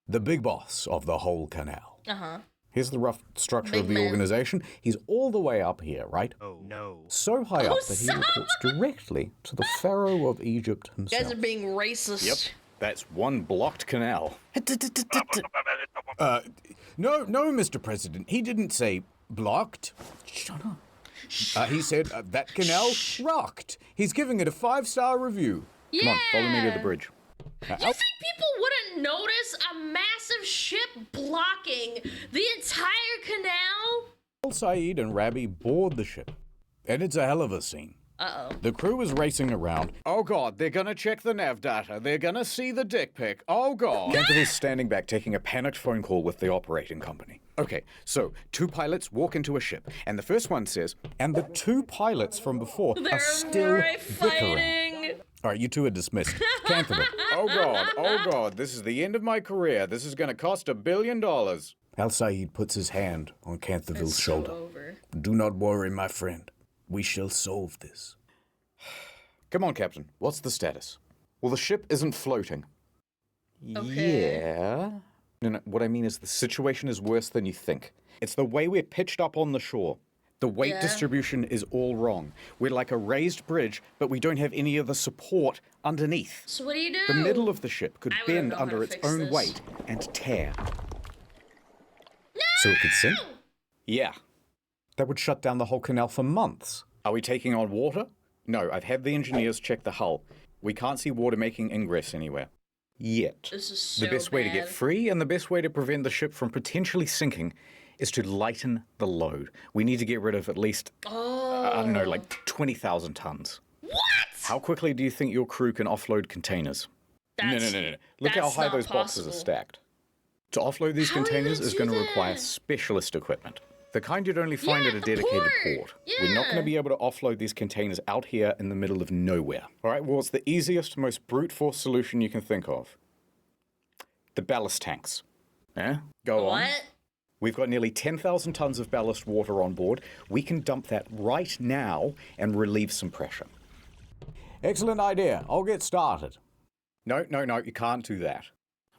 the big boss of the whole canal. Uh-huh. Here's the rough structure Big of the man. organization. He's all the way up here, right? Oh no. So high Oh, up that he reports directly to the Pharaoh of Egypt You himself. guys are being racist. Yep, that's one blocked canal. No, Mr. President. He didn't say blocked. Shut up. He said that canal rocked. He's giving it a 5-star review. Come on, follow me to the bridge. You think people wouldn't notice a massive ship blocking the entire canal? Al Said and Rabi board the ship, and it's a hell of a scene. Uh-oh. The crew is racing around. Oh God, they're gonna check the nav data. They're gonna see the dick pic. Oh God. Canterville's standing back taking a panicked phone call with the operating company. Okay, so 2 pilots walk into a ship, and the first one says, and the 2 pilots from before are still bickering. All right, you 2 are dismissed. Canterville. Oh God, this is the end of my career. This is gonna cost $1 billion. Al Said puts his hand on Canterville's shoulder. Do not worry, my friend. We shall solve this. Come on, Captain. What's the status? Well, the ship isn't floating. Okay. Yeah. No, what I mean is the situation is worse than you think. It's the way we're pitched up on the shore. The weight distribution is all wrong. We're like a raised bridge, but we don't have any of the support underneath. So what do you do? The middle of the ship could I wouldn't bend know how under to its fix own this. weight and tear. So it could sink? Yeah. That would shut down the whole canal for months. Are we taking on water? No, I've had the engineers check the hull. We can't see water making ingress anywhere. Yet. This is so The best way to get bad. free and the best way to prevent the ship from potentially sinking is to lighten the load. We need to get rid of at least, I don't know, like 20,000 tons. What? How quickly do you think your crew can offload containers? No. Look how that's high not those boxes possible. are stacked. To offload these How are you containers gonna is do going to that? require specialist equipment. The kind you'd only find Yeah, at a the dedicated port. port. We're not going to be able to offload these containers out here in the middle of nowhere. All right, well, it's the easiest, most brute force solution you can think of. The ballast tanks. Yeah? Go on. What? We've got nearly 10,000 tons of ballast water on board. We can dump that right now and relieve some pressure. Excellent idea. I'll get started. No, you can't do that.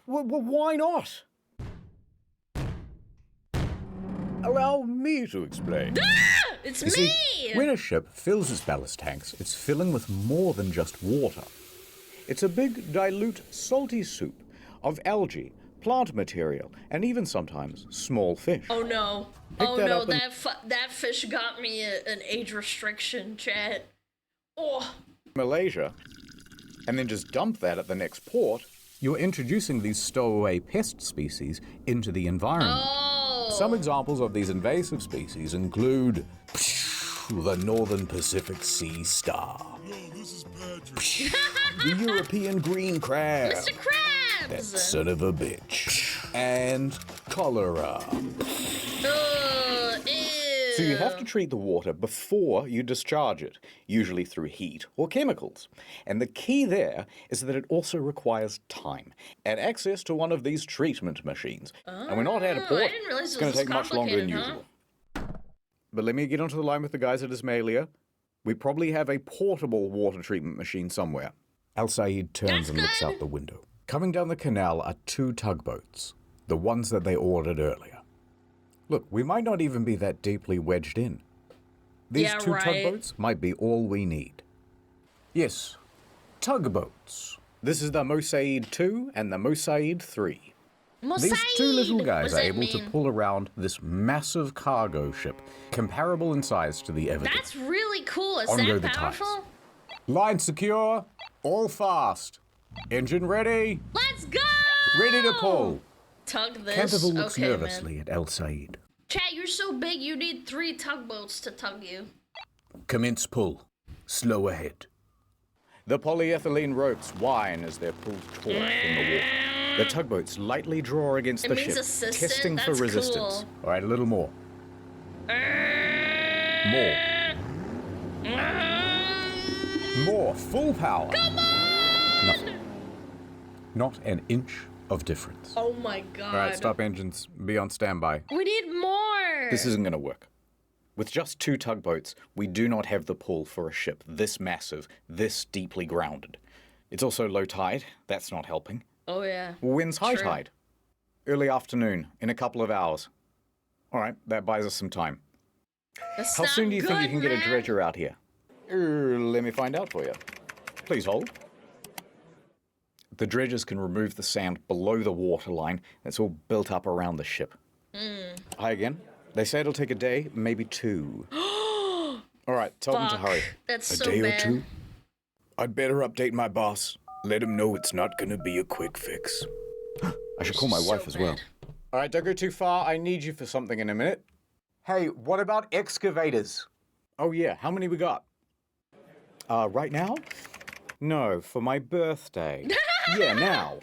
Well, why not? Allow me to explain. It's You me! see, when a ship fills its ballast tanks, it's filling with more than just water. It's a big, dilute, salty soup of algae, plant material, and even sometimes small fish. Oh no. Pick Oh that no, up and- that fish got me an age restriction, chat. Oh. Malaysia, and then just dump that at the next port, you're introducing these stowaway pest species into the environment. Some examples of these invasive species include the Northern Pacific Sea star, the European green crab, Mr. Krabs! that son of a bitch, and cholera. So you have to treat the water before you discharge it, usually through heat or chemicals. And the key there is that it also requires time and access to one of these treatment machines. And we're not at a port. I didn't realize It's it going was to take much longer than complicated, usual. But let me get onto the line with the guys at Ismailia. We probably have a portable water treatment machine somewhere. Al Said turns and looks out the window. Coming down the canal are 2 tugboats, the ones that they ordered earlier. Look, we might not even be that deeply wedged in. These Yeah, 2 right. tugboats might be all we need. Yes, tugboats. This is the Mosaid 2 and the Mosaid 3. These 2 little guys are able to pull around this massive cargo ship, comparable in size to the Everton. That's really cool. Is On go that the ties. powerful? Line secure, all fast. Engine ready. Let's go! Ready to pull. Tug this. Campbell looks okay, nervously man. at El Said. Chat, you're so big you need 3 tugboats to tug you. Commence pull. Slow ahead. The polyethylene ropes whine as they're pulled taut from the water. The tugboats lightly draw against It the means ship, assistant? testing for That's resistance. cool. All right, a little more. More. More. Full power. Come on! Nothing. Not an inch of difference. Oh my god. All right, stop engines. Be on standby. We need more! This isn't going to work. With just 2 tugboats, we do not have the pull for a ship this massive, this deeply grounded. It's also low tide. That's not helping. Oh yeah. Wind's high True. tide. Early afternoon, in a couple of hours. All right, that buys us some time. That's How soon not do you think you good, can get a man. dredger out here? Let me find out for you. Please hold. The dredgers can remove the sand below the waterline that's all built up around the ship. Hi again. They say it'll take a day, maybe 2. All right, tell them to hurry. That's a so day bad. or 2? I'd better update my boss. Let him know it's not gonna be a quick fix. I should call my wife as well. All right, don't go too far. I need you for something in a minute. Hey, what about excavators? Oh yeah, how many we got? Right now? No, for my birthday. Yeah, now.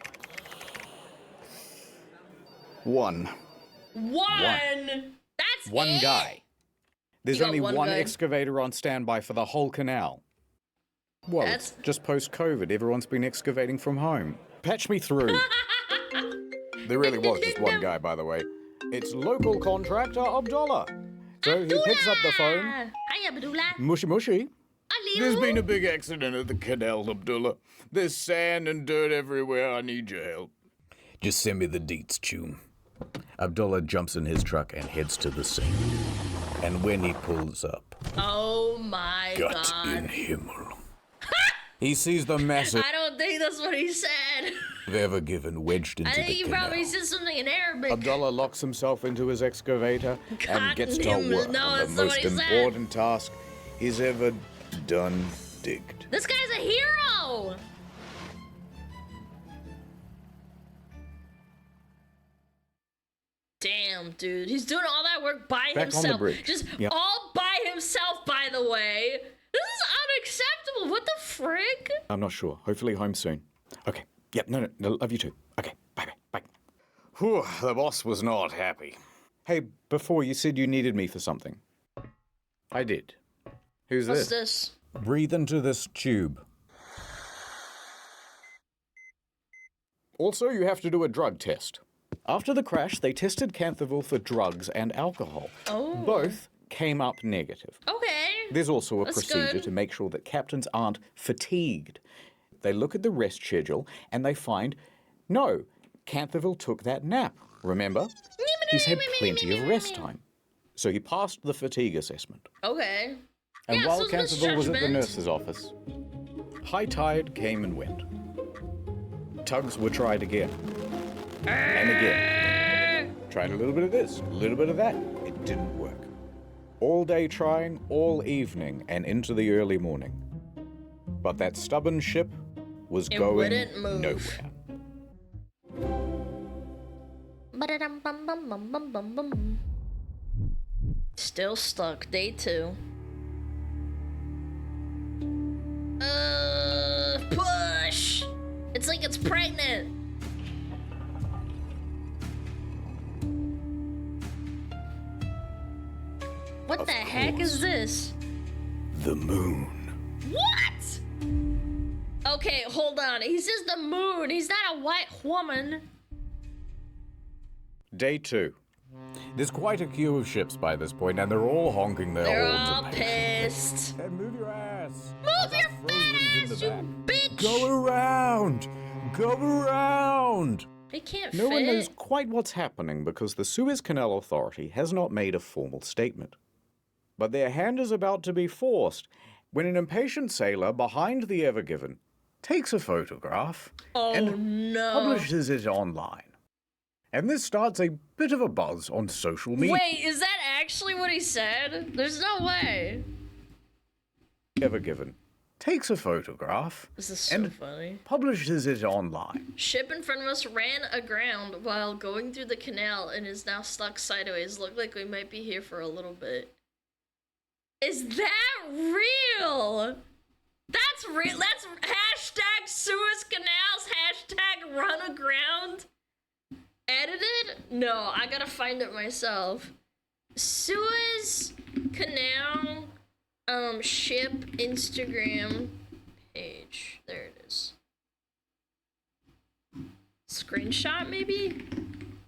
1. That's One it? guy. There's You got only one one guy. excavator on standby for the whole canal. Well, it's just post-COVID. Everyone's been excavating from home. Patch me through. There really was just one guy, by the way. It's local contractor Abdullah. So he picks up the phone. Hi, Abdullah. Mushy mushy. Ali. There's been a big accident at the canal, Abdullah. There's sand and dirt everywhere. I need your help. Just send me the deets, Chum. Abdullah jumps in his truck and heads to the scene. And when he pulls up, Oh my Gott god. in Himmel. He sees the massive I don't think that's what he said. Ever Given wedged into I the think you canal. probably said something in Arabic. Abdullah locks himself into his excavator and gets to work No, on the that's not what most he said. important task he's ever done digged. This guy's a hero! Damn, dude. He's doing all that work by Back on the himself. bridge. Just Yep. all by himself, by the way. This is unacceptable. What the frick? I'm not sure. Hopefully home soon. Okay. Yep, no, love you too. Okay, bye. Whew, the boss was not happy. Hey, before you said you needed me for something. I did. Who's What's this? this? Breathe into this tube. Also, you have to do a drug test. After the crash, they tested Canthaville for drugs and alcohol. Oh. Both came up negative. Okay. There's also a That's procedure good. to make sure that captains aren't fatigued. They look at the rest schedule and they find, no, Canthaville took that nap, remember? He's had plenty of rest time. So he passed the fatigue assessment. Okay. And Yeah, while so it's Canthaville was at the misjudgment. nurse's office, high tide came and went. Tugs were tried again. And again. Tried a little bit of this, a little bit of that. It didn't work. All day trying, all evening, and into the early morning. But that stubborn ship was It going wouldn't move. nowhere. Ba-da-dum-bum-bum-bum-bum-bum. Still stuck. Day 2. Push! It's like it's pregnant. What the heck is this? The moon. What? Okay, hold on. He says the moon. He's not a white woman. Day 2. There's quite a queue of ships by this point, and they're all honking their They're horns all and pissed. And move your ass. Move your fat ass, you bitch! Go around! Go around! They can't No one knows fit. quite what's happening because the Suez Canal Authority has not made a formal statement. But their hand is about to be forced when an impatient sailor behind the Ever Given takes a photograph and no. publishes it online. And this starts a bit of a buzz on social media. Wait, is that actually what he said? There's no way. Ever Given takes a photograph This is so and funny. publishes it online. Ship in front of us ran aground while going through the canal and is now stuck sideways. Look like we might be here for a little bit. Is that real? That's real. That's hashtag Suez Canals, hashtag run aground. Edited? No, I gotta find it myself. Suez Canal ship Instagram page. There it is. Screenshot maybe?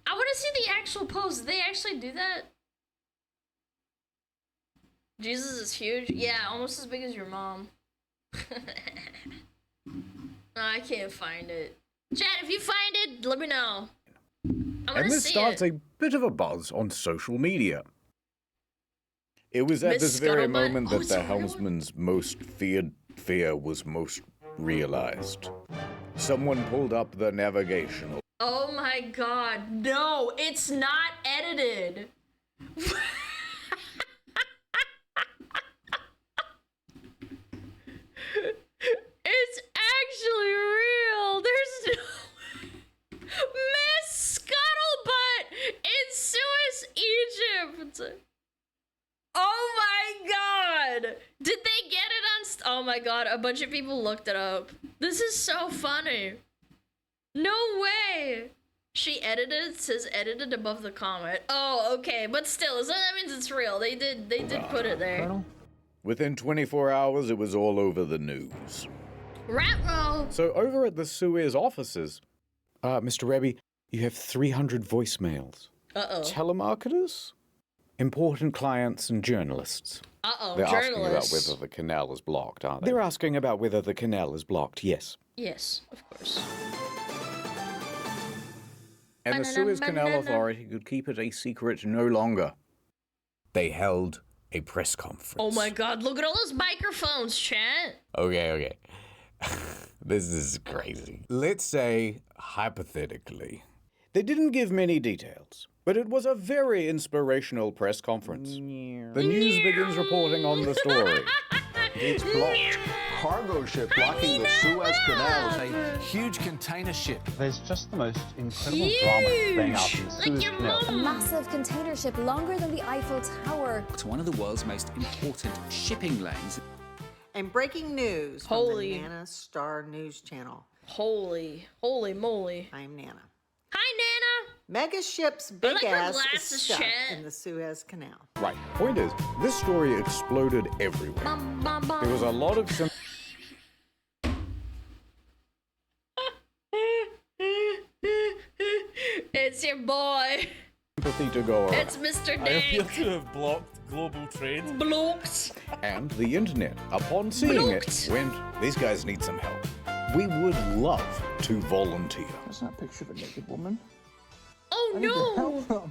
I wanna see the actual post. Did they actually do that? Jesus is huge. Yeah, almost as big as your mom. No, I can't find it. Chad, if you find it, let me know. I wanna And this see starts it. a bit of a buzz on social media. It was at Miss this very Scuttlebutt? moment Oh, that it's the a real one? helmsman's most feared fear was most realized. Someone pulled up the navigational. Oh my god, no, it's not edited. It's actually real. There's no Miss Scuttlebutt in Suez, Egypt. Oh my god. Did they get it on oh my god, a bunch of people looked it up. This is so funny. No way. She edited, it says edited above the comment. Oh, okay, but still, so that means it's real. They did put it there. Within 24 hours, it was all over the news. Rat roll. So over at the Suez offices, Mr. Rebbe, you have 300 voicemails. Uh-oh. Telemarketers? Important clients and journalists. Uh-oh, They're asking about journalists. whether the canal is blocked, aren't they? They're asking about whether the canal is blocked, yes. Yes, of course. And the Suez Canal Authority could keep it a secret no longer. They held a press conference. Oh my god, look at all those microphones, chat. Okay. This is crazy. Let's say, hypothetically, they didn't give many details, but it was a very inspirational press conference. The news begins reporting on the story. It's blocked. Cargo ship blocking the Suez Canal. A huge container ship. There's just the most incredible drama playing out in the Suez Canal. A massive container ship longer than the Eiffel Tower. It's one of the world's most important shipping lanes. And breaking news from the Nana Star News Channel. Holy moly. I'm Nana. Hi, Nana. Mega ship's big ass is stuck in the Suez Canal. Right. Point is, this story exploded everywhere. There was a lot of It's your boy. sympathy to go around. It's Mr. I appear Dank. to have blocked global trade. Blocked. And the internet, upon seeing it, went, these guys need some help. We would love to volunteer. That's not a picture of a naked woman. Oh no!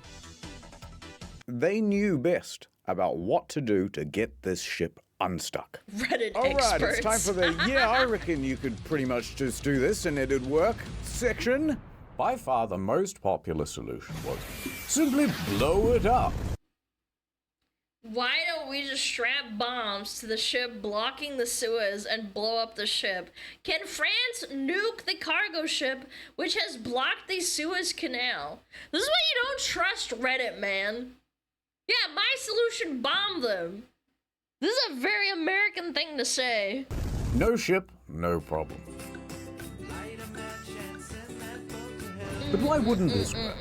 They knew best about what to do to get this ship unstuck. Reddit All right, experts. it's time for the, yeah, I reckon you could pretty much just do this and it'd work section. By far the most popular solution was simply blow it up. Why don't we just strap bombs to the ship blocking the Suez and blow up the ship? Can France nuke the cargo ship which has blocked the Suez Canal? This is why you don't trust Reddit, man. Yeah, my solution, bomb them. This is a very American thing to say. No ship, no problem. But why wouldn't this work?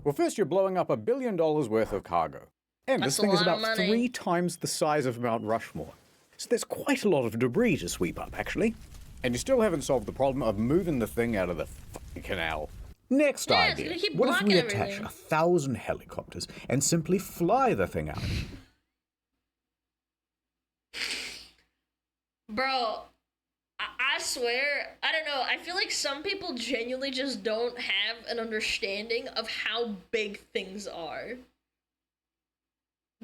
Well, first you're blowing up $1 billion worth of cargo. And That's this thing a is lot of about money. 3 times the size of Mount Rushmore. So there's quite a lot of debris to sweep up, actually. And you still haven't solved the problem of moving the thing out of the fucking canal. Next Yeah, it's idea. gonna keep What if we blocking attach everything. 1,000 helicopters and simply fly the thing out? Bro, I swear, I don't know, I feel like some people genuinely just don't have an understanding of how big things are.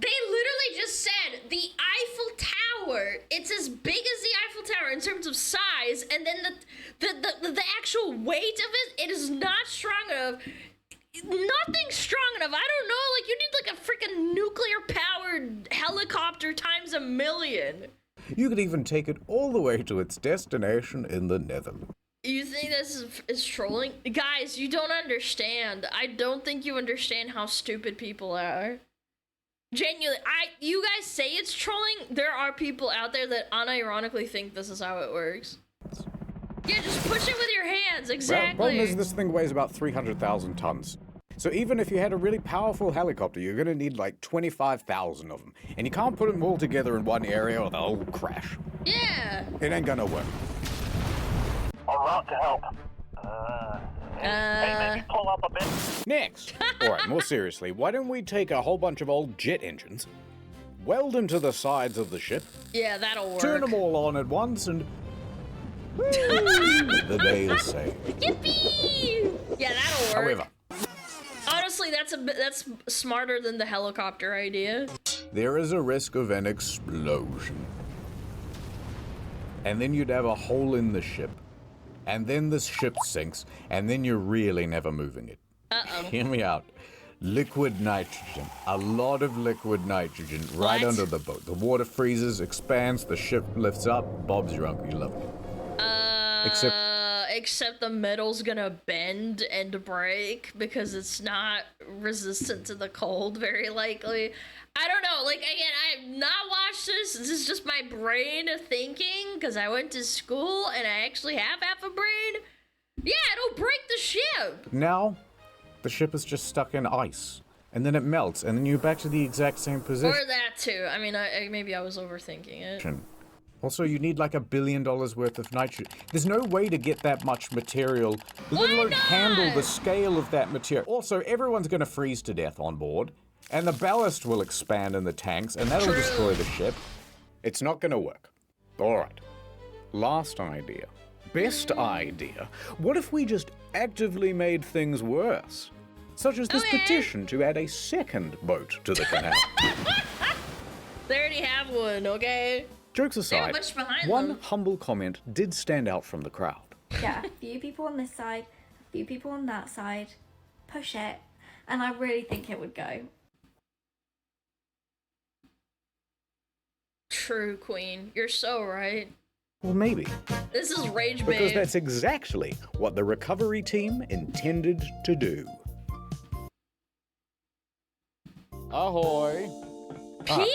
They literally just said the Eiffel Tower, it's as big as the Eiffel Tower in terms of size, and then the actual weight of it, it is not strong enough. Nothing's strong enough. I don't know, like you need like a freaking nuclear powered helicopter times a million. You could even take it all the way to its destination in the Netherlands. You think this is trolling? Guys, you don't understand. I don't think you understand how stupid people are. Genuinely, you guys say it's trolling. There are people out there that unironically think this is how it works. Yeah, just push it with your hands, exactly. Well, problem is this thing weighs about 300,000 tons. So even if you had a really powerful helicopter, you're gonna need like 25,000 of them. And you can't put them all together in one area or they'll crash. Yeah. It ain't gonna work. En route to help. Hey, maybe pull up a bit. Next. Alright, more seriously, why don't we take a whole bunch of old jet engines, weld them to the sides of the ship, Yeah, that'll work. turn them all on at once, and the day is saved. Yippee! Yeah, that'll work. However, Honestly, that's smarter than the helicopter idea. there is a risk of an explosion. And then you'd have a hole in the ship. And then the ship sinks, and then you're really never moving it. Uh-oh. Hear me out. Liquid nitrogen. A lot of liquid nitrogen right What? under the boat. The water freezes, expands, the ship lifts up. Bob's your uncle, you love it. Except the metal's gonna bend and break because it's not resistant to the cold, very likely. I don't know, like, again, I have not watched this. This is just my brain thinking, because I went to school and I actually have half a brain. Yeah, it'll break the ship. Now, the ship is just stuck in ice. And then it melts, and then you're back to the exact same position. Or that too. I mean, maybe I was overthinking it. Also, you need like $1 billion worth of nitrogen. There's no way to get that much material, let alone handle the scale of that material. Also, everyone's gonna freeze to death on board, and the ballast will expand in the tanks, and that'll destroy the ship. It's not gonna work. Alright. Last idea. Best idea. What if we just actively made things worse? Such as this petition to add a second boat to the canal. They already have one, okay? Jokes They have a aside, bunch behind one them. humble comment did stand out from the crowd. Get a few people on this side, a few people on that side, push it, and I really think it would go. True, Queen. You're so right. Well, maybe. This is Rage Because Babe. that's exactly what the recovery team intended to do. Ahoy!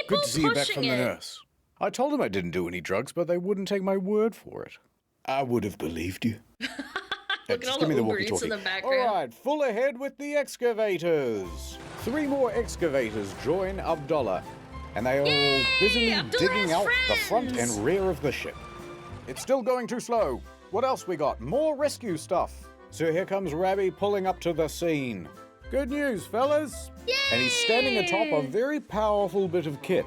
Good to see you back from the nurse. I told them I didn't do any drugs, but they wouldn't take my word for it. I would have believed you. Look at all Just give the me the Uber Eats in walkie-talkie. the background. All right, full ahead with the excavators. 3 more excavators join Abdullah, and they are all busily digging out the front and rear of the ship. It's still going too slow. What else we got? More rescue stuff. So here comes Rabbi pulling up to the scene. Good news, fellas. Yay! And he's standing atop a very powerful bit of kit.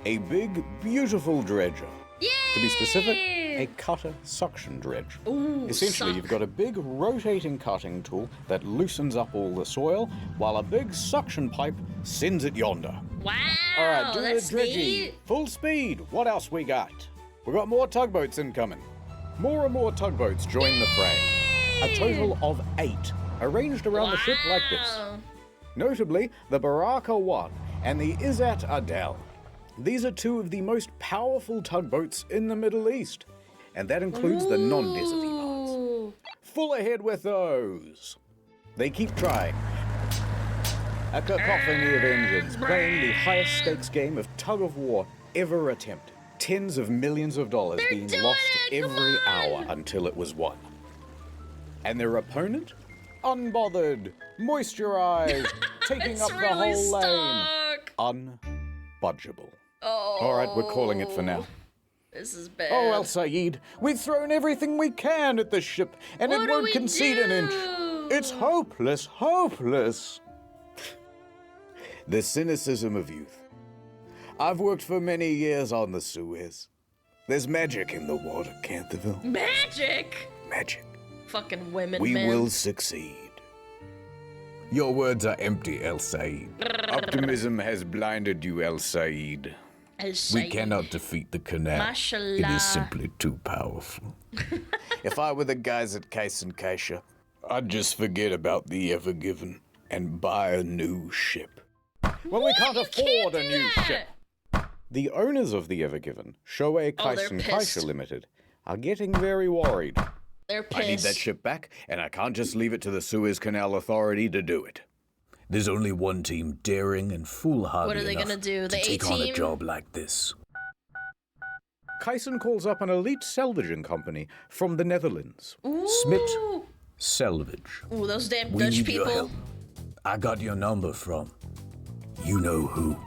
A big, beautiful dredger. Yay! To be specific, a cutter suction dredge. Ooh, Essentially, you've got a big rotating cutting tool that loosens up all the soil, while a big suction pipe sends it yonder. Wow, All right, do the that's dredgy. neat. Full speed. What else we got? We got more tugboats incoming. More and more tugboats join the fray. A total of 8, arranged around the ship like this. Notably, the Baraka 1 and the Izzat Adel. These are 2 of the most powerful tugboats in the Middle East, and that includes the non-deserty parts. Full ahead with those. They keep trying. A cacophony of engines playing the highest stakes game of tug-of-war ever attempted. Tens of millions of dollars being lost every hour until it was won. And their opponent? Unbothered, moisturized, taking up the whole lane. Unbudgeable. Oh. All right, we're calling it for now. This is bad. Oh, El Said, we've thrown everything we can at this ship, and What it do won't we concede an inch. It's hopeless, hopeless. The cynicism of youth. I've worked for many years on the Suez. There's magic in the water, Canterville. Magic? Magic. Fucking women, We man. will succeed. Your words are empty, El Said. Optimism has blinded you, El Said. El We Said. cannot defeat the canal. It Mashallah. is simply too powerful. If I were the guys at Case and Kaisha, I'd just forget about the Ever Given and buy a new ship. Well, we can't afford a new ship. The owners of the Ever Given, Shoei Case and Kaisha Limited, are getting very worried. They're I need that pissed. ship back, and I can't just leave it to the Suez Canal Authority to do it. There's only one team daring and foolhardy What are they enough gonna do? The to take on a A-team? job like this. Kaisen calls up an elite salvaging company from the Netherlands. Smit Salvage. Ooh, those damn We Dutch need your people. help. I got your number from you know who.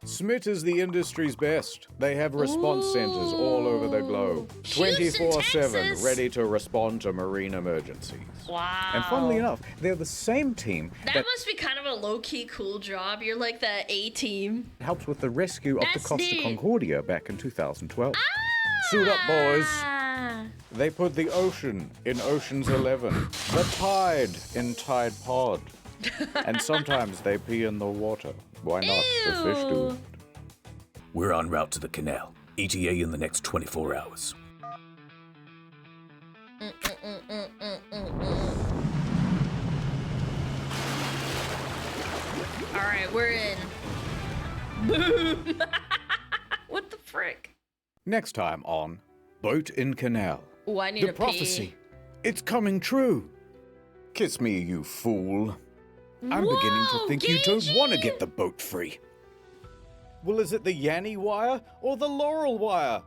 Smit is the industry's best. They have response centers all over the globe. 24/7, ready to respond to marine emergencies. Wow. And funnily enough, they're the same team That that must be kind of a low-key cool job. You're like the A-team. helped with the rescue of the That's Costa neat. Concordia back in 2012. Suit up, boys. Ah. They put the ocean in Ocean's 11, the tide in Tide Pod, and sometimes they pee in the water. Why not? The fish do. We're en route to the canal. ETA in the next 24 hours. All right, we're in. Boom. What the frick? Next time on Boat in Canal. Ooh, I need The a prophecy. pee. It's coming true. Kiss me, you fool. I'm beginning to think you don't want to get the boat free. Well, is it the Yanny wire or the Laurel wire?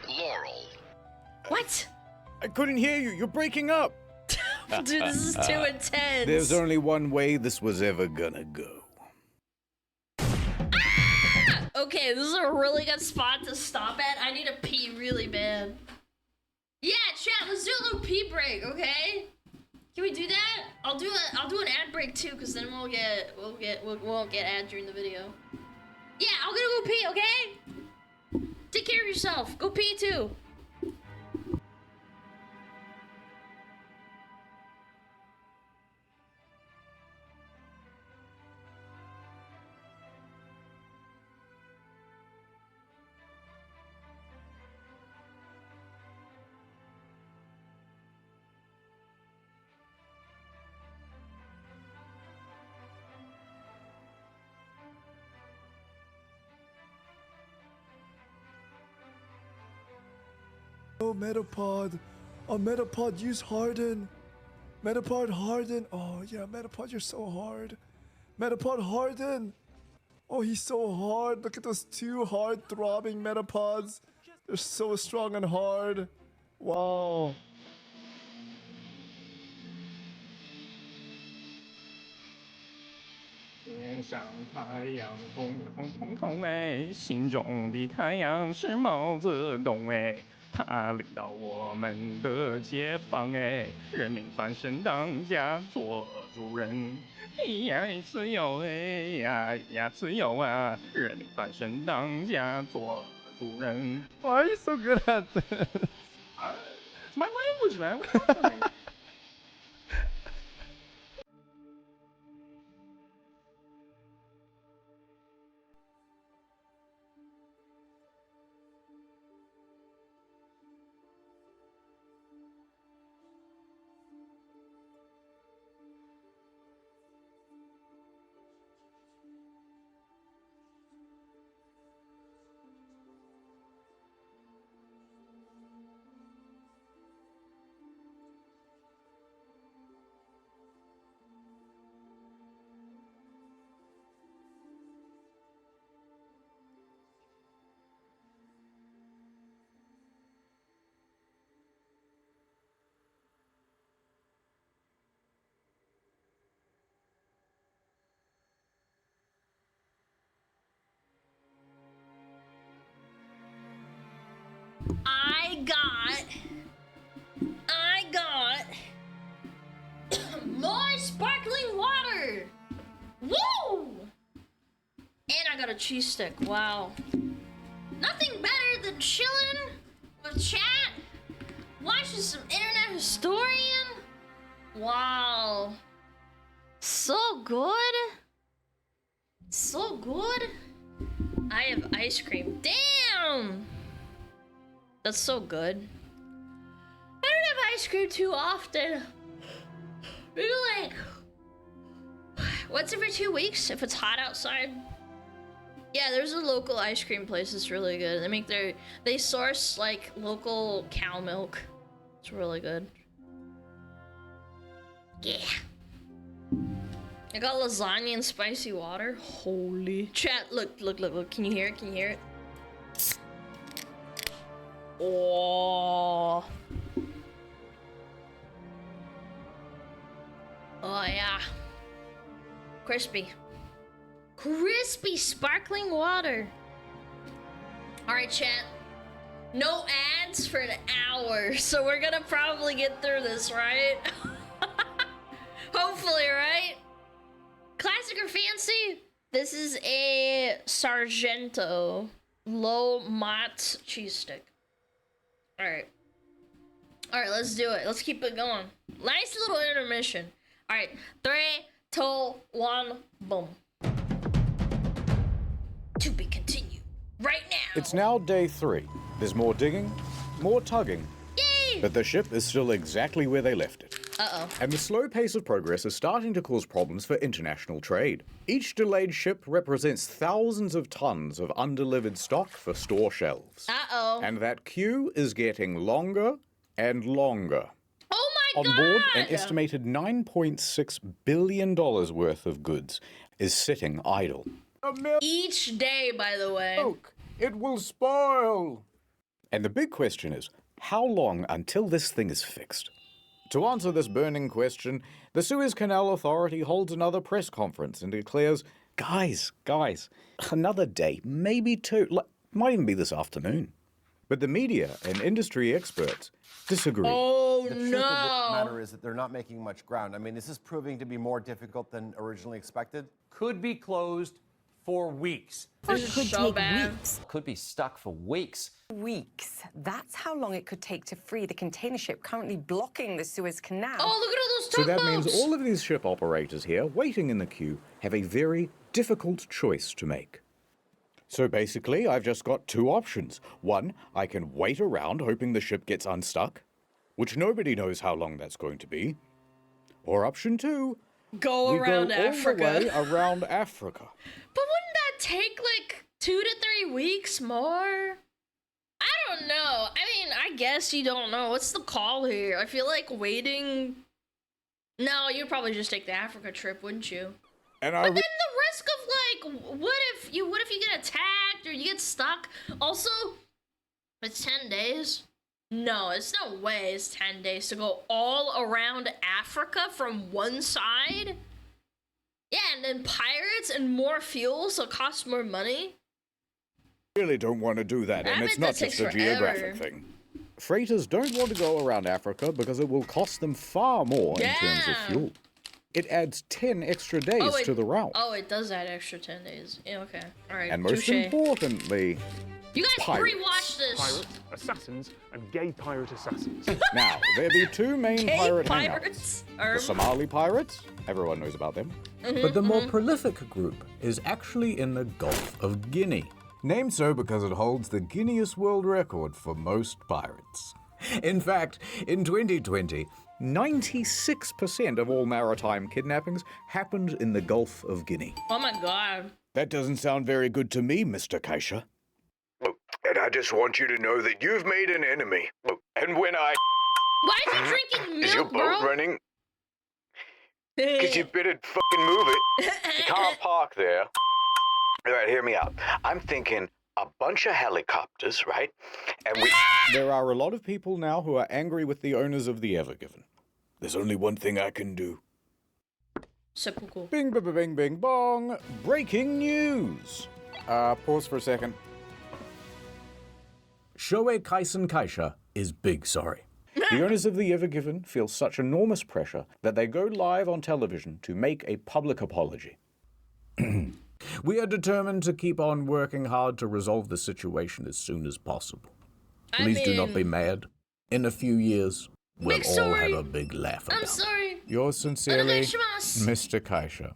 Laurel. What? I couldn't hear you. You're breaking up. Dude, this is too intense. There's only one way this was ever gonna go. Okay, this is a really good spot to stop at. I need to pee really bad. Yeah, chat, let's do a little pee break, okay? Can we do that? I'll do an ad break too, cause then we won't get ads during the video. Yeah, I'm gonna go pee, okay? Take care of yourself. Go pee too. Oh, Metapod. Oh, Metapod, use harden. Metapod harden. Oh, yeah, Metapod, you're so hard. Metapod harden. Oh, he's so hard. Look at those two hard throbbing Metapods. They're so strong and hard. Wow. 天上太阳红红红红哎，心中的太阳是毛泽东哎，他领导我们的解放哎，人民翻身当家做主人，哎呀自由哎呀呀自由啊，人民翻身当家做主人。Why are you so good at this? It's my language, man. What are you doing? I got more sparkling water. Woo! And I got a cheese stick. Wow. Nothing better than chilling with chat, watching some internet historian. Wow. So good. So good. I have ice cream. Damn! That's so good. I don't have ice cream too often. Maybe like once every 2 weeks if it's hot outside. Yeah, there's a local ice cream place that's really good. They source like local cow milk. It's really good. Yeah. I got lasagna and spicy water. Holy chat, look. Can you hear it? Can you hear it? Oh. Oh yeah. Crispy sparkling water. All right, chat. No ads for an hour, so we're gonna probably get through this, right? Hopefully, right? Classic or fancy? This is a Sargento low mott cheese stick. All right, let's do it. Let's keep it going. Nice little intermission. All right, 3, 2, 1, boom. To be continued right now. It's now day 3. There's more digging, more tugging. Yay! But the ship is still exactly where they left it. Uh-oh. And the slow pace of progress is starting to cause problems for international trade. Each delayed ship represents thousands of tons of undelivered stock for store shelves. Uh-oh. And that queue is getting longer and longer. Oh my God! On board, an estimated $9.6 billion worth of goods is sitting idle. Each day, by the way. Look, it will spoil. And the big question is, how long until this thing is fixed? To answer this burning question, the Suez Canal Authority holds another press conference and declares, guys, another day, maybe 2, might even be this afternoon. But the media and industry experts disagree. Oh, the truth of the matter is that they're not making much ground. I mean, this is proving to be more difficult than originally expected. Could be closed for weeks. This is so bad. Weeks. Could be stuck for weeks. Weeks. That's how long it could take to free the container ship currently blocking the Suez Canal. Oh, look at all those So that tugboats! means all of these ship operators here, waiting in the queue, have a very difficult choice to make. So basically, I've just got 2 options. One, I can wait around hoping the ship gets unstuck, which nobody knows how long that's going to be. Or option 2, go around Africa. All the way around Africa. But wouldn't that take like 2 to 3 weeks more? I don't know. I mean, I I guess you don't know. What's the call here? I feel like waiting. No, you'd probably just take the Africa trip, wouldn't you? And but then the risk of like, what if you get attacked or you get stuck? Also, it's 10 days. No, it's no way it's 10 days to go all around Africa from one side. Yeah, and then pirates and more fuel, so it costs more money. really don't want to do that, and it's not just a geographic thing. Freighters don't want to go around Africa because it will cost them far more in terms of fuel. It adds 10 extra days to the route. Oh, it does add extra 10 days. Yeah, okay. All right. And most importantly, you guys pirates. pre-watch this. Pirates, assassins, and gay pirate assassins. Now, there be two main Gay pirate pirates? hangouts. The Somali pirates, everyone knows about them. But the more prolific group is actually in the Gulf of Guinea. Named so because it holds the Guinness World Record for most pirates. In fact, in 2020, 96% of all maritime kidnappings happened in the Gulf of Guinea. Oh my god. That doesn't sound very good to me, Mr. Kaisha. And I just want you to know that you've made an enemy. And when I... Why is he drinking milk, Is your boat bro? running? Because you better fucking move it. You can't park there. All right, hear me out. I'm thinking a bunch of helicopters, right? And we... There are a lot of people now who are angry with the owners of the Ever Given. There's only one thing I can do. Seppuku. Bing, bing, bing, bing, bong. Breaking news. Pause for a second. Shoei Kaisen Kaisha is big sorry. The owners of the Ever Given feel such enormous pressure that they go live on television to make a public apology. We are determined to keep on working hard to resolve the situation as soon as possible. Please do not be mad. In a few years, we'll all have a big laugh about it. I'm sorry. Yours sincerely, Onegaishimasu. Mr. Kaisha.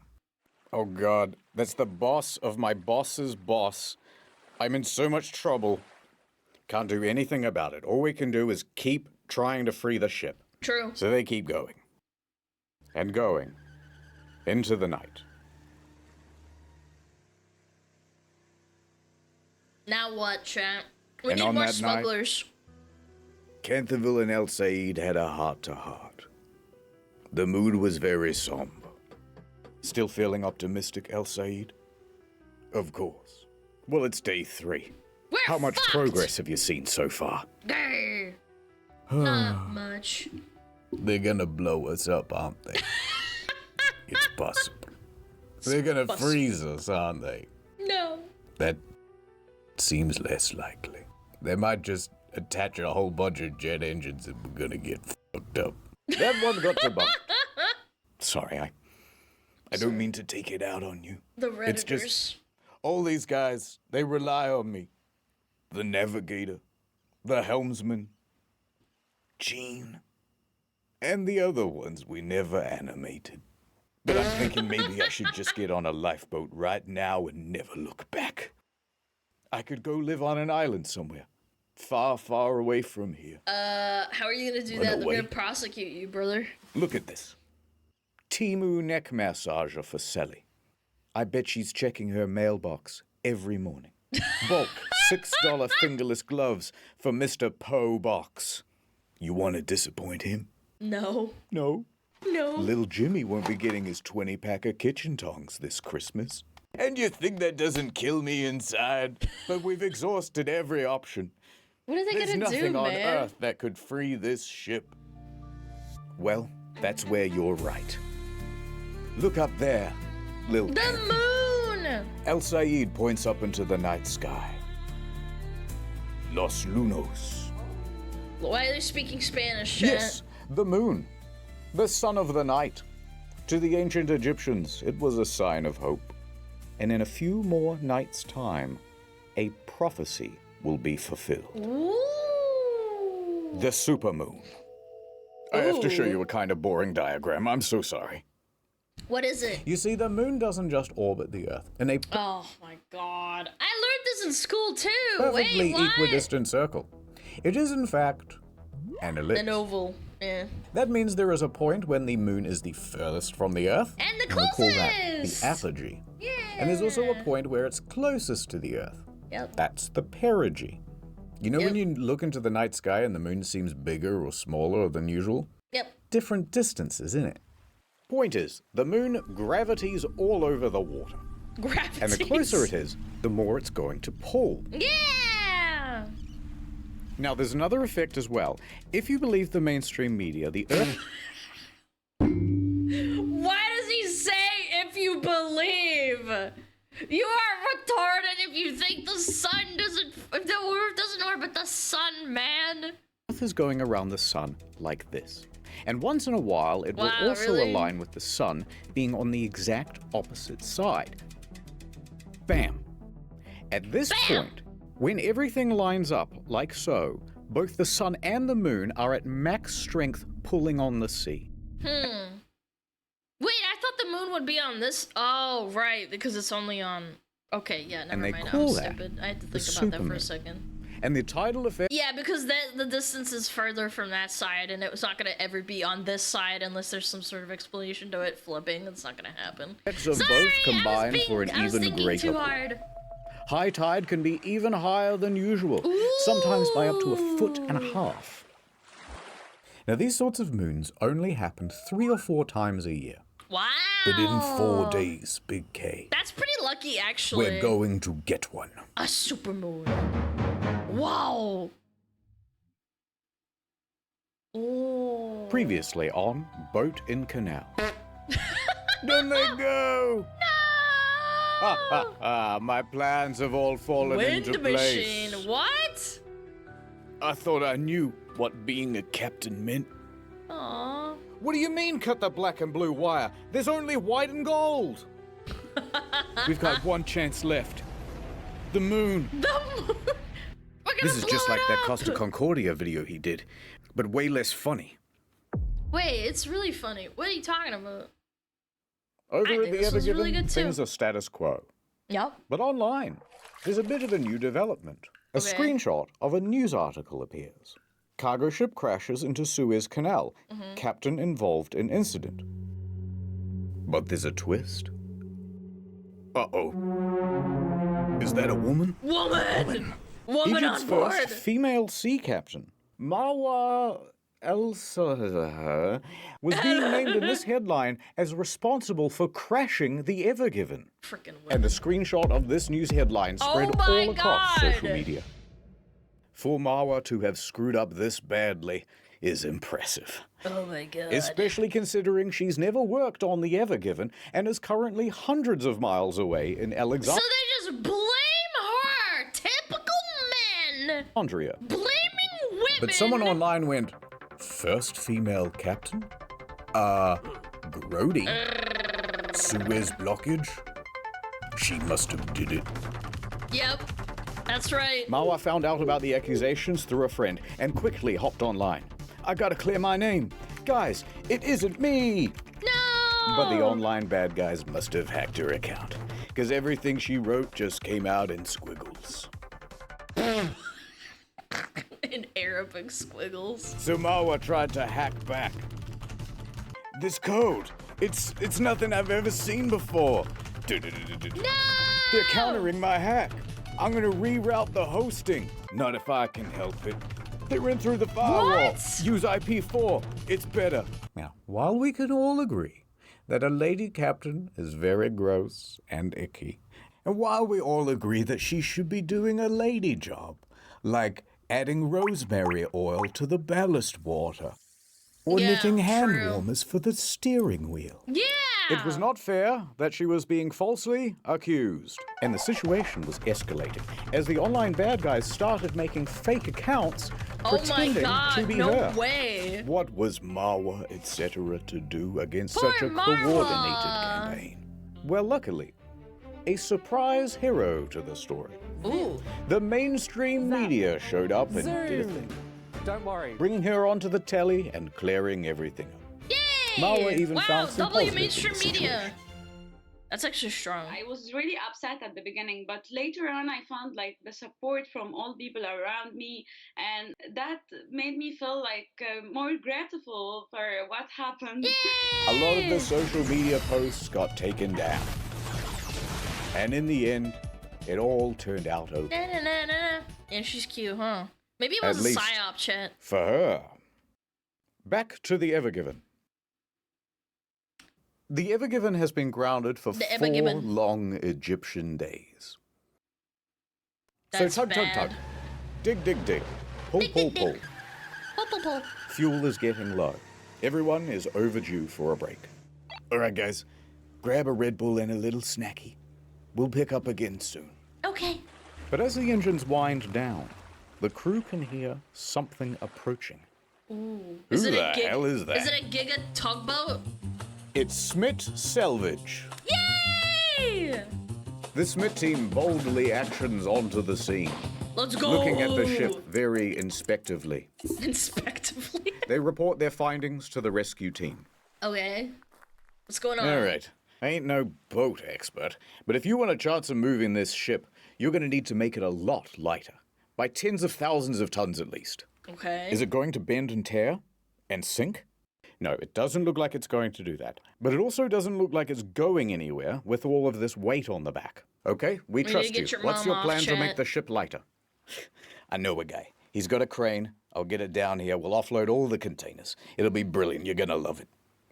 Oh god, that's the boss of my boss's boss. I'm in so much trouble. Can't do anything about it. All we can do is keep trying to free the ship. True. So they keep going. And going. Into the night. Now what, chat? We And need on more that night- smugglers. Canterville and El Said had a heart-to-heart. The mood was very somber. Still feeling optimistic, El Said? Of course. Well, it's day 3. How much progress have you seen so far? Grr. Not much. They're gonna blow us up, aren't they? It's possible. They're gonna freeze us, aren't they? No. That seems less likely. They might just attach a whole bunch of jet engines and we're gonna get fucked up. That one got debunked. Sorry, I don't mean to take it out on you. The Redditors. It's just all these guys, they rely on me. The navigator, the helmsman, Gene, and the other ones we never animated. But I'm thinking maybe I should just get on a lifeboat right now and never look back. I could go live on an island somewhere, far, far away from here. How are you gonna do Run that? They're away. gonna prosecute you, brother. Look at this. Timu neck massager for Sally. I bet she's checking her mailbox every morning. Bulk $6 fingerless gloves for Mr. Poe Box. You want to disappoint him? No. No. No. Little Jimmy won't be getting his 20-pack of kitchen tongs this Christmas. And you think that doesn't kill me inside? But we've exhausted every option. What are they There's gonna nothing do, on man? Earth that could free this ship. Well, that's where you're right. Look up there, Lil. The moon! El Said points up into the night sky. Los Lunos. Why are they speaking Spanish, chat? Yes, the moon. The son of the night. To the ancient Egyptians, it was a sign of hope. And in a few more nights' time, a prophecy will be fulfilled. Ooh. The supermoon. I have to show Ooh. you a kind of boring diagram. I'm so sorry. What is it? You see, the moon doesn't just orbit the Earth in a Oh my god. I learned this in school too. perfectly Wait, what? equidistant circle. It is, in fact, an ellipse. An oval. Yeah. That means there is a point when the moon is the furthest from the Earth. And the we call that closest! the apogee. Yeah. And there's also a point where it's closest to the Earth. Yep. That's the perigee. You know when you look into the night sky and the moon seems bigger or smaller than usual? Yep. Different distances, isn't it? Point is, the moon gravities all over the water. Gravities. And the closer it is, the more it's going to pull. Yeah! Now, there's another effect as well. If you believe the mainstream media, the Earth... Why does he say if you believe? You are retarded if you think the Earth doesn't orbit the sun, man. Earth is going around the sun like this. And once in a while, it will also really? align with the sun being on the exact opposite side. Bam! At this point, when everything lines up like so, both the sun and the moon are at max strength pulling on the sea. Wait, I thought the moon would be on this. Oh, right, because it's only on. Okay, yeah, never And they mind. call I'm that stupid. I had to the think about that for a supermoon. second. And the tidal effect... Yeah, because the distance is further from that side, and it's not gonna ever be on this side unless there's some sort of explanation to it flipping. It's not gonna happen. Effects of both combine for an I was even thinking greater too pull. hard. High tide can be even higher than usual, sometimes by up to 1.5 feet. Now, these sorts of moons only happen 3 or 4 times a year. Wow. But in 4 days, Big K, That's pretty lucky, actually. we're going to get one. A supermoon. Wow. Oh. Previously on Boat in Canal. Then they go! Ha ha ha, my plans have all fallen Wind into machine. place. What? I thought I knew what being a captain meant. Aww. What do you mean cut the black and blue wire? There's only white and gold. We've got one chance left. The moon. The moon. This is just like that Costa Concordia video he did, but way less funny. Wait, it's really funny. What are you talking about? Over I at think the this was Ever really Given, good too. things are status quo. Yep. But online, there's a bit of a new development. A Okay. screenshot of a news article appears. Cargo ship crashes into Suez Canal. Mm-hmm. Captain involved in incident. But there's a twist. Uh-oh. Is that a woman? Woman Egypt's on board. first female sea captain, Marwa El-Sahar, was being named in this headline as responsible for crashing the Ever Given. Frickin' And a screenshot of this news headline spread all across social media. For Marwa to have screwed up this badly is impressive. Oh my god. Especially considering she's never worked on the Ever Given and is currently hundreds of miles away in So Alexandria. they just blame her. Typical men. Blaming women. But someone online went, first female captain? Grody? Suez blockage? She must have did it. Yep. That's right. Marwa found out about the accusations through a friend and quickly hopped online. I gotta clear my name. Guys, it isn't me! No! But the online bad guys must have hacked her account, because everything she wrote just came out in squiggles. In Arabic squiggles. So Marwa tried to hack back. This code, it's nothing I've ever seen before. No! They're countering my hack. I'm gonna reroute the hosting. Not if I can help it. They ran through the firewall. What? Use IP4. It's better. Now, while we can all agree that a lady captain is very gross and icky, and while we all agree that she should be doing a lady job, like adding rosemary oil to the ballast water, or Yeah, knitting hand true. warmers for the steering wheel. Yeah. It was not fair that she was being falsely accused. And the situation was escalating as the online bad guys started making fake accounts Oh my pretending god, to be no her. way. What was Marwa, etc. to do against Poor such a Marwa. coordinated campaign? Well, luckily, a surprise hero to the story. Ooh. The mainstream media showed up and did a thing, Don't worry. bringing her onto the telly and clearing everything up. Yay! Marwa even wow, found some W positives in mainstream the media. situation. That's actually strong. I was really upset at the beginning, but later on I found like the support from all people around me, and that made me feel like more grateful for what happened. A lot of the social media posts got taken down. And in the end, it all turned out okay. Na, na, na, na. Yeah, she's cute, huh? Maybe it At was a least psyop chat. for her. Back to the Evergiven. The Evergiven has been grounded for The 4 Evergiven. long Egyptian days. That's so tug, tug, tug. bad. Dig, dig, dig. Pull, pull, pull. Pull, pull, pull. Fuel is getting low. Everyone is overdue for a break. All right, guys. Grab a Red Bull and a little snacky. We'll pick up again soon. Okay. But as the engines wind down, the crew can hear something approaching. Ooh. Who the hell is that? Is it a Giga tugboat? It's Smit Selvage. Yay! The Smit team boldly actions onto the scene. Let's go! Looking at the ship very inspectively. Inspectively? They report their findings to the rescue team. Okay. What's going on? All right. I ain't no boat expert, but if you want a chance of moving this ship, you're going to need to make it a lot lighter. By tens of thousands of tons at least. Okay. Is it going to bend and tear? And sink? No, it doesn't look like it's going to do that. But it also doesn't look like it's going anywhere with all of this weight on the back. Okay, we need trust to get you. your What's mom your off, plan to chat. make the ship lighter? I know a guy. He's got a crane. I'll get it down here. We'll offload all the containers. It'll be brilliant. You're going to love it.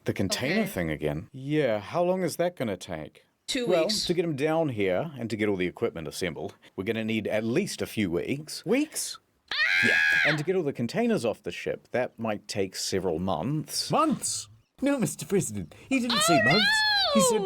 The container thing again? Yeah, how long is that going to take? 2 Well, weeks. to get them down here and to get all the equipment assembled, we're going to need at least a few weeks. Weeks? Yeah, and to get all the containers off the ship, that might take several months. Months? No, Mr. President, he didn't say months. He said,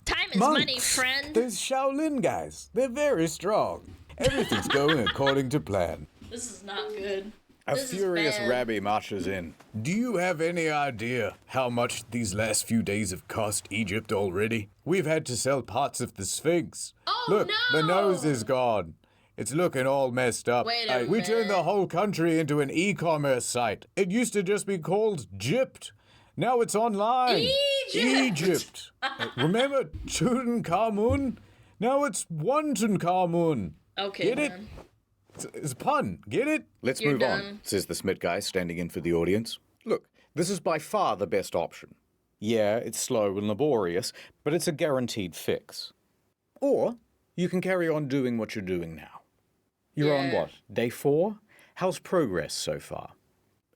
Time is months. money, friend. Those Shaolin guys, they're very strong. Everything's going according to plan. This is not good. A This is furious bad. Rabbi marches in. Do you have any idea how much these last few days have cost Egypt already? We've had to sell parts of the Sphinx. Oh, Look, no! the nose is gone. It's looking all messed up. Wait a We turned the minute. whole country into an e-commerce site. It used to just be called Gypt. Now it's online. Egypt. Remember Tutankhamun? Now it's Tutankhamun. Okay, Get it? man. It's a pun. Get it? Let's You're move done. on, says the Smith guy standing in for the audience. Look, this is by far the best option. Yeah, it's slow and laborious, but it's a guaranteed fix. Or you can carry on doing what you're doing now. You're on Yeah. what? Day 4? How's progress so far?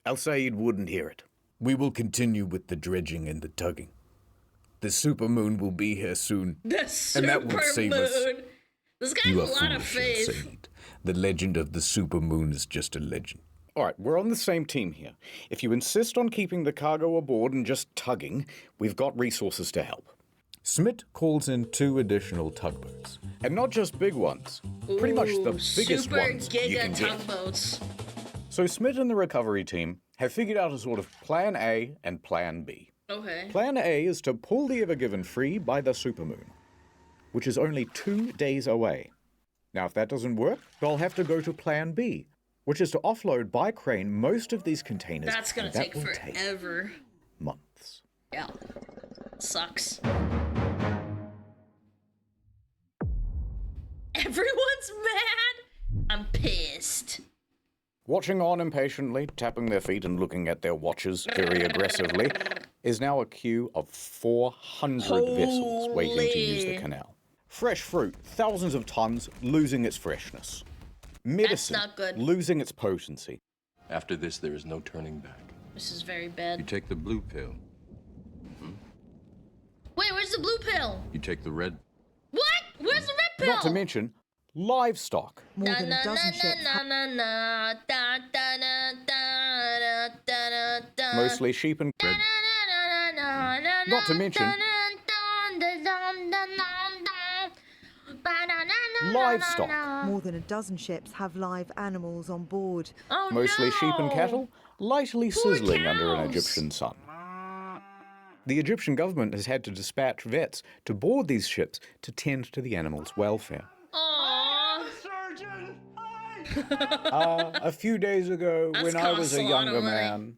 Al-Sayed wouldn't hear it. We will continue with the dredging and the tugging. The supermoon will be here soon. The and that will save us. supermoon. This guy You has are a lot of foolish, faith. Al-Sayed. The legend of the supermoon is just a legend. All right, we're on the same team here. If you insist on keeping the cargo aboard and just tugging, we've got resources to help. Smith calls in 2 additional tugboats. And not just big ones. Pretty much the biggest Super ones you giga can get. tugboats. So Smith and the recovery team have figured out a sort of Plan A and Plan B. Okay. Plan A is to pull the Evergiven free by the supermoon, which is only 2 days away. Now, if that doesn't work, they'll have to go to Plan B, which is to offload by crane most of these containers. That's gonna and that take will forever. months. Yeah. Sucks. Everyone's mad? I'm pissed. Watching on impatiently, tapping their feet and looking at their watches very aggressively, is now a queue of 400 vessels waiting to use the Holy. canal. Fresh fruit, thousands of tons, losing its freshness. Medicine, not good. losing its potency. After this, there is no turning back. This is very You bad. take the blue pill. Wait, where's the blue pill? You take the red. What? Where's the red pill? Not to mention, livestock. Na na na na na na da da da da da da da. Mostly sheep and red. Not to mention, livestock. More than a dozen ships have live animals on board. Oh, Mostly sheep and cattle, lightly sizzling under an cows. Egyptian sun. The Egyptian government has had to dispatch vets to board these ships to tend to the animals' welfare. Aww. A few days ago, That's when I was costs a a lot of younger money. man,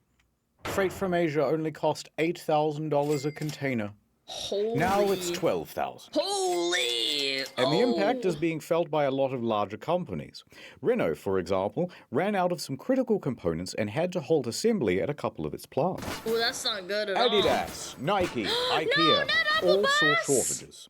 freight from Asia only cost $8,000 a container. Holy. Now it's $12,000. Holy. And the impact is being felt by a lot of larger companies. Renault, for example, ran out of some critical components and had to halt assembly at a couple of its plants. Oh, that's not good at all. Adidas, Nike, IKEA, all saw shortages.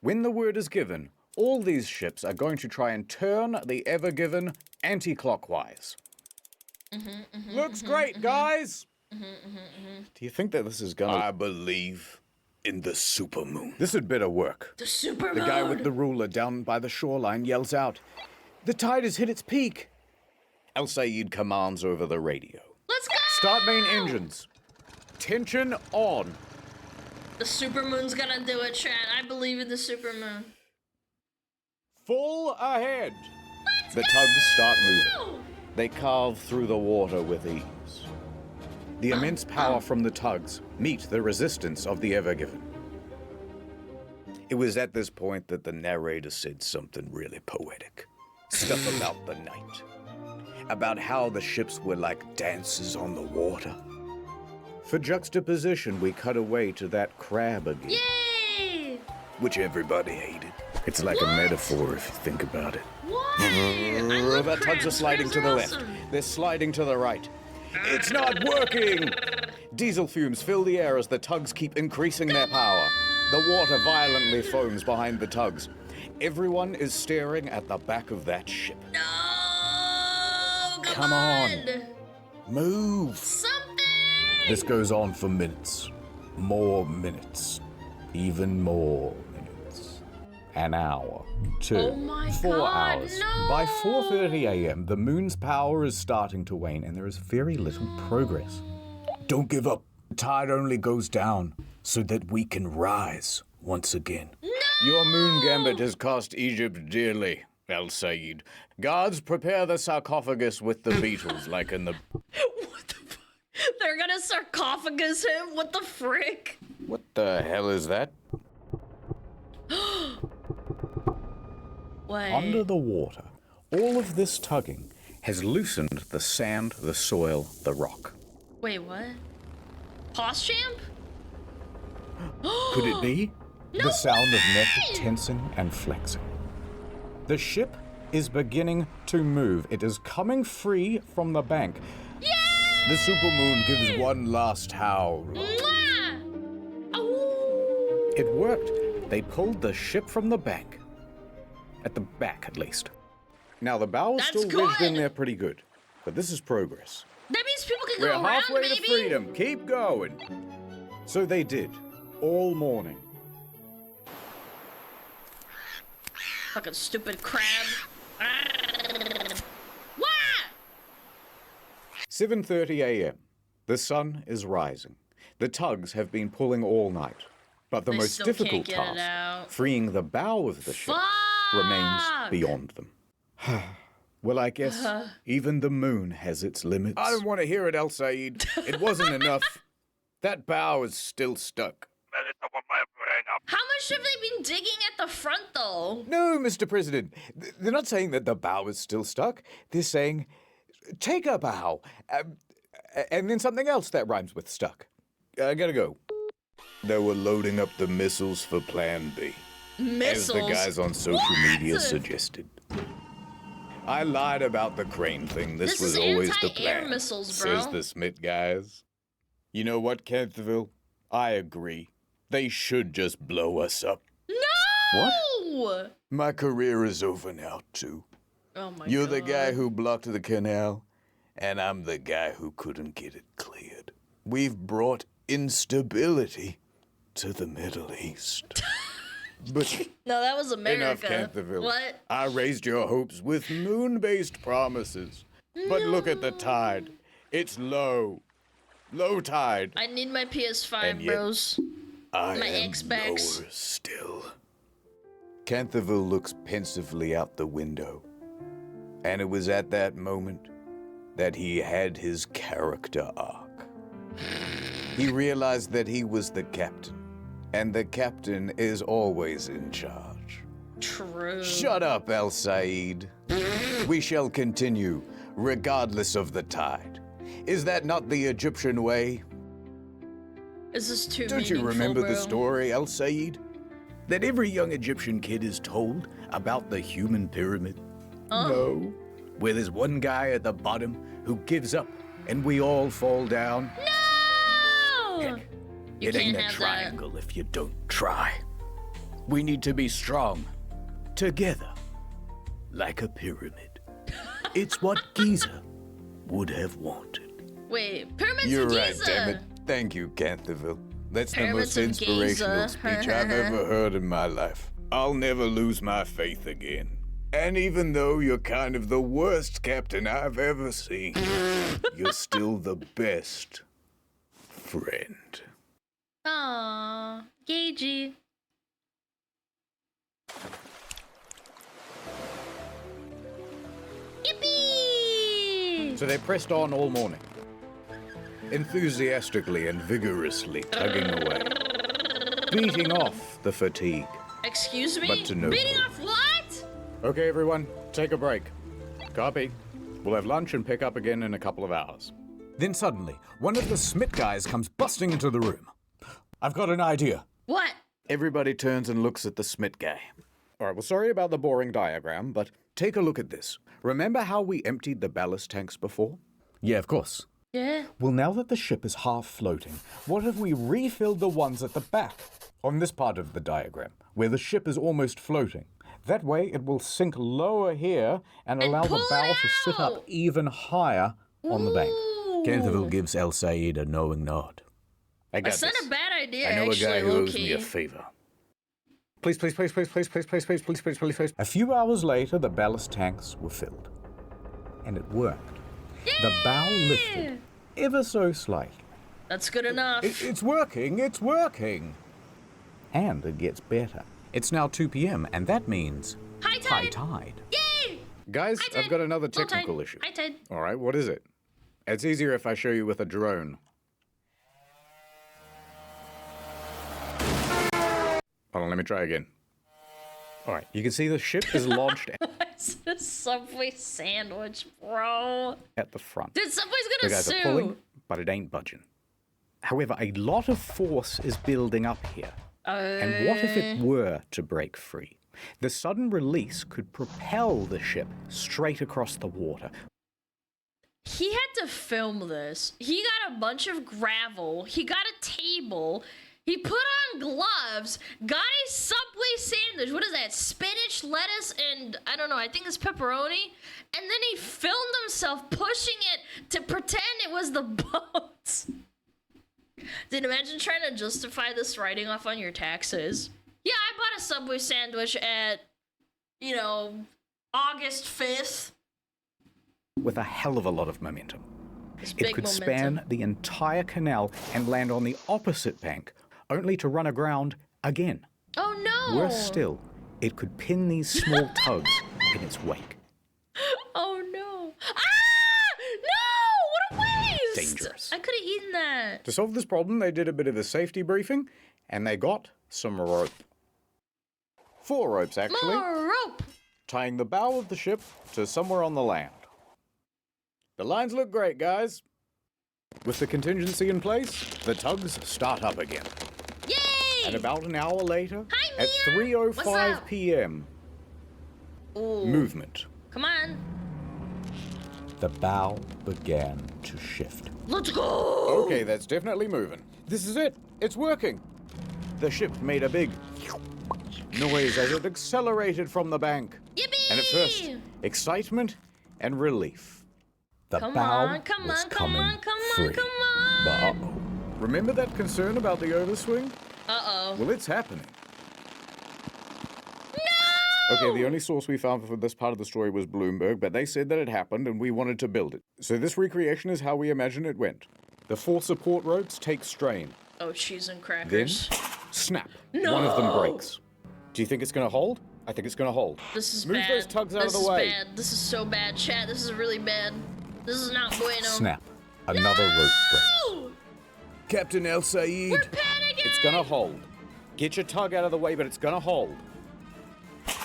When the word is given, all these ships are going to try and turn the Ever Given anti-clockwise. Looks great, guys! Do you think that this is gonna... I believe in the supermoon. This had better work. The supermoon! The guy with the ruler down by the shoreline yells out, "The tide has hit its peak!" El Sayed commands over the radio. Let's go! Start main engines. Tension on. The supermoon's gonna do it, Chad. I believe in the supermoon. Full ahead. The tugs start moving. They carve through the water with ease. The immense power from the tugs meet the resistance of the Ever Given. It was at this point that the narrator said something really poetic. Stuff about the night. About how the ships were like dancers on the water. For juxtaposition, we cut away to that crab again. Yay! Which everybody hated. It's like a metaphor if you think about it. What? The tugs are sliding to the left. They're sliding to the right. It's not working! Diesel fumes fill the air as the tugs keep increasing their power. The water violently foams behind the tugs. Everyone is staring at the back of that ship. No! Come on. Move. Something! This goes on for minutes. More minutes. Even more minutes. An hour. 2. Oh my 4 God, hours. no! By 4:30 a.m., the moon's power is starting to wane and there is very little progress. Don't give up. The tide only goes down so that we can rise once again. No! Your moon gambit has cost Egypt dearly, El Sayed. Guards, prepare the sarcophagus with the beetles like in the... What the fuck? They're gonna sarcophagus him? What the frick? What the hell is that? Wait. Under the water, all of this tugging has loosened the sand, the soil, the rock. Wait, what? Champ? Could it be? No the sound way! of neck tensing and flexing. The ship is beginning to move. It is coming free from the bank. Yay! The supermoon gives one last howl. Mwah! Ooh. It worked. They pulled the ship from the bank. At the back, at least. Now, the bow is That's still ridged in good. there pretty good. But this is progress. That means people can We're go around, halfway baby. to freedom. Keep going. So they did. All morning. Fucking stupid crab. What? 7:30 a.m. The sun is rising. The tugs have been pulling all night. But the They most still difficult can't get it task, out. freeing the bow of the ship, remains beyond them. Well, I guess even the moon has its limits. I don't want to hear it, El Sayed. It wasn't enough. That bow is still stuck. How much have they been digging at the front, though? No, Mr. President. They're not saying that the bow is still stuck. They're saying, take a bow, and then something else that rhymes with stuck. I gotta go. They were loading up the missiles for Plan B. Missiles? As the guys on social media suggested. I lied about the crane thing. This was is always the anti-air plan, missiles, bro. says the Smith guys. You know what, Canterville? I agree. They should just blow us up. No! What? My career is over now, too. Oh my You're God. the guy who blocked the canal, and I'm the guy who couldn't get it cleared. We've brought instability to the Middle East. But No, that was America. enough, Canterville. What? I raised your hopes with moon-based promises. But look at the tide. It's low. Low tide. I need my PS5, And yet, bros. I My am Xbox. lower still. Canterville looks pensively out the window. And it was at that moment that he had his character arc. He realized that he was the captain, and the captain is always in charge. True. Shut up, El Sayed. We shall continue, regardless of the tide. Is that not the Egyptian way? Is this too Don't you meaningful, remember bro? the story, El Sayed? That every young Egyptian kid is told about the human pyramid? Oh. No. Where there's one guy at the bottom who gives up and we all fall down. No! Heck, You it ain't can't a have that. triangle if you don't try. We need to be strong. Together. Like a pyramid. It's what Giza would have wanted. Wait, pyramids You're of right, Giza. damn it. Thank you, Canthaville. That's Pyramids the of most inspirational Giza. speech I've ever heard in my life. I'll never lose my faith again. And even though you're kind of the worst captain I've ever seen, you're still the best friend. Aww, Gagey. Yippee! So they pressed on all morning, enthusiastically and vigorously tugging away, beating off the fatigue. Excuse me? But to no Beating avail. off what? Okay, everyone, take a break. Copy. We'll have lunch and pick up again in a couple of hours. Then suddenly, one of the Smith guys comes busting into the room. I've got an idea. What? Everybody turns and looks at the Smith guy. All right, well, sorry about the boring diagram, but take a look at this. Remember how we emptied the ballast tanks before? Yeah, of course. Yeah. Well, now that the ship is half floating, what if we refilled the ones at the back? On this part of the diagram, where the ship is almost floating. That way, it will sink lower here and allow the bow to sit up even higher on the bank. Canthaville gives El Said a knowing nod. I got That's not this. a bad idea, I know actually, a guy who owes me a low-key. favor. Please, please, please, please, please, please, please, please, please, please, please, please. A few hours later, the ballast tanks were filled. And it worked. The bow lifted, ever so slightly. That's good enough. It's working, it's working. And it gets better. It's now 2 p.m., and that means high tide. high tide. Yay! Guys, High tide. I've got another Low tide. technical issue. High tide. All right, what is it? It's easier if I show you with a drone. Hold on, let me try again. All right, you can see the ship is lodged It's a Subway sandwich, bro. at the front. Dude, Subway's The gonna guys are sue. pulling, but it ain't budging. However, a lot of force is building up here. And what if it were to break free? The sudden release could propel the ship straight across the water. He had to film this. He got a bunch of gravel. He got a table. He put on gloves, got a Subway sandwich. What is that? Spinach, lettuce, and I don't know, I think it's pepperoni. And then he filmed himself pushing it to pretend it was the boat. Dude, imagine trying to justify this writing off on your taxes. Yeah, I bought a Subway sandwich at, you know, August 5th. With a hell of a lot of momentum. It's It big could momentum. span the entire canal and land on the opposite bank, only to run aground again. Oh no! Worse still, it could pin these small tugs in its wake. Oh no! Ah! No! What a waste! Dangerous. I could have eaten that. To solve this problem, they did a bit of a safety briefing, and they got some rope. 4 ropes, actually. More rope! Tying the bow of the ship to somewhere on the land. The lines look great, guys. With the contingency in place, the tugs start up again. Yay! And about an hour later, at What's 3:05 up? p.m., Ooh. movement. Come on. The bow began to shift. Let's go! Okay, that's definitely moving. This is it. It's working. The ship made a big noise as it accelerated from the bank. Yippee! And at first, excitement and relief. The Come bow on, come was on, come coming on, come free. on, come on! But uh-oh. Remember that concern about the overswing? Uh-oh. Well, it's happening. No! Okay, the only source we found for this part of the story was Bloomberg, but they said that it happened and we wanted to build it. So this recreation is how we imagine it went. The 4 support ropes take strain. Oh, cheese and Then, crackers. snap. No! One of them breaks. Do you think it's going to hold? I think it's going to hold. This is Move bad. those tugs out this of the way. Is bad. This is so bad, chat. This is really bad. This is not bueno. Snap. Another rope breaks. No! Captain El Said. We're panicking! It's gonna hold. Get your tug out of the way, but it's gonna hold.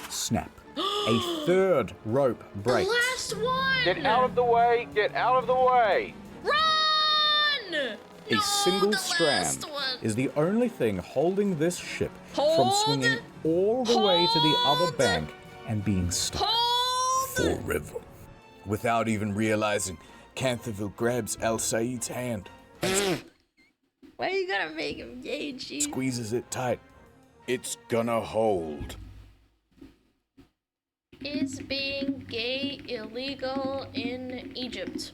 Snap. A third rope breaks. The last one! Get out of the way! Get out of the way! Run! A single strand is the only thing holding this ship from swinging all the way to the other bank and being stuck forever. Without even realizing, Canthaville grabs El Said's hand, Why you gotta make him gay, cheese? squeezes it tight. It's gonna hold. Is being gay illegal in Egypt?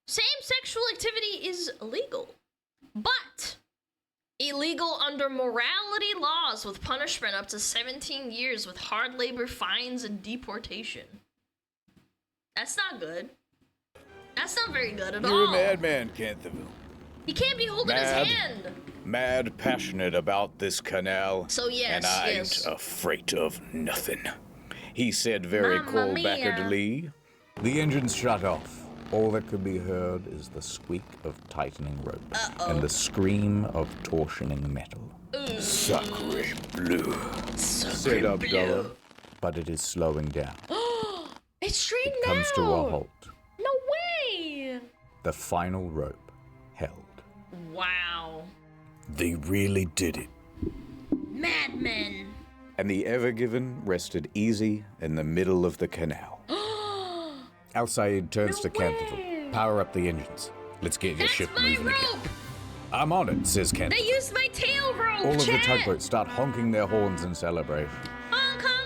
Same-sexual activity is illegal, but illegal under morality laws with punishment up to 17 years with hard labor, fines, and deportation. That's not good. That's not very good at all. You're a madman, Canterville. He can't be holding his hand. Mad passionate about this canal. So yes, and I yes. ain't afraid of nothing. He said very Mamma mia. cold-backedly. The engine's shut off. All that could be heard is the squeak of tightening rope and the scream of torsioning metal. Sacre bleu, said Abdullah, but it is slowing down. It's straight It comes to a halt. No way! The final rope held. Wow. They really did it. Madmen. And the Ever Given rested easy in the middle of the canal. Al Sayed turns to Canterville. Power up the engines. Let's get your ship moving again. I'm on it, says Canterville. They used my tail rope. All of the chat. tugboats start honking their horns in celebration.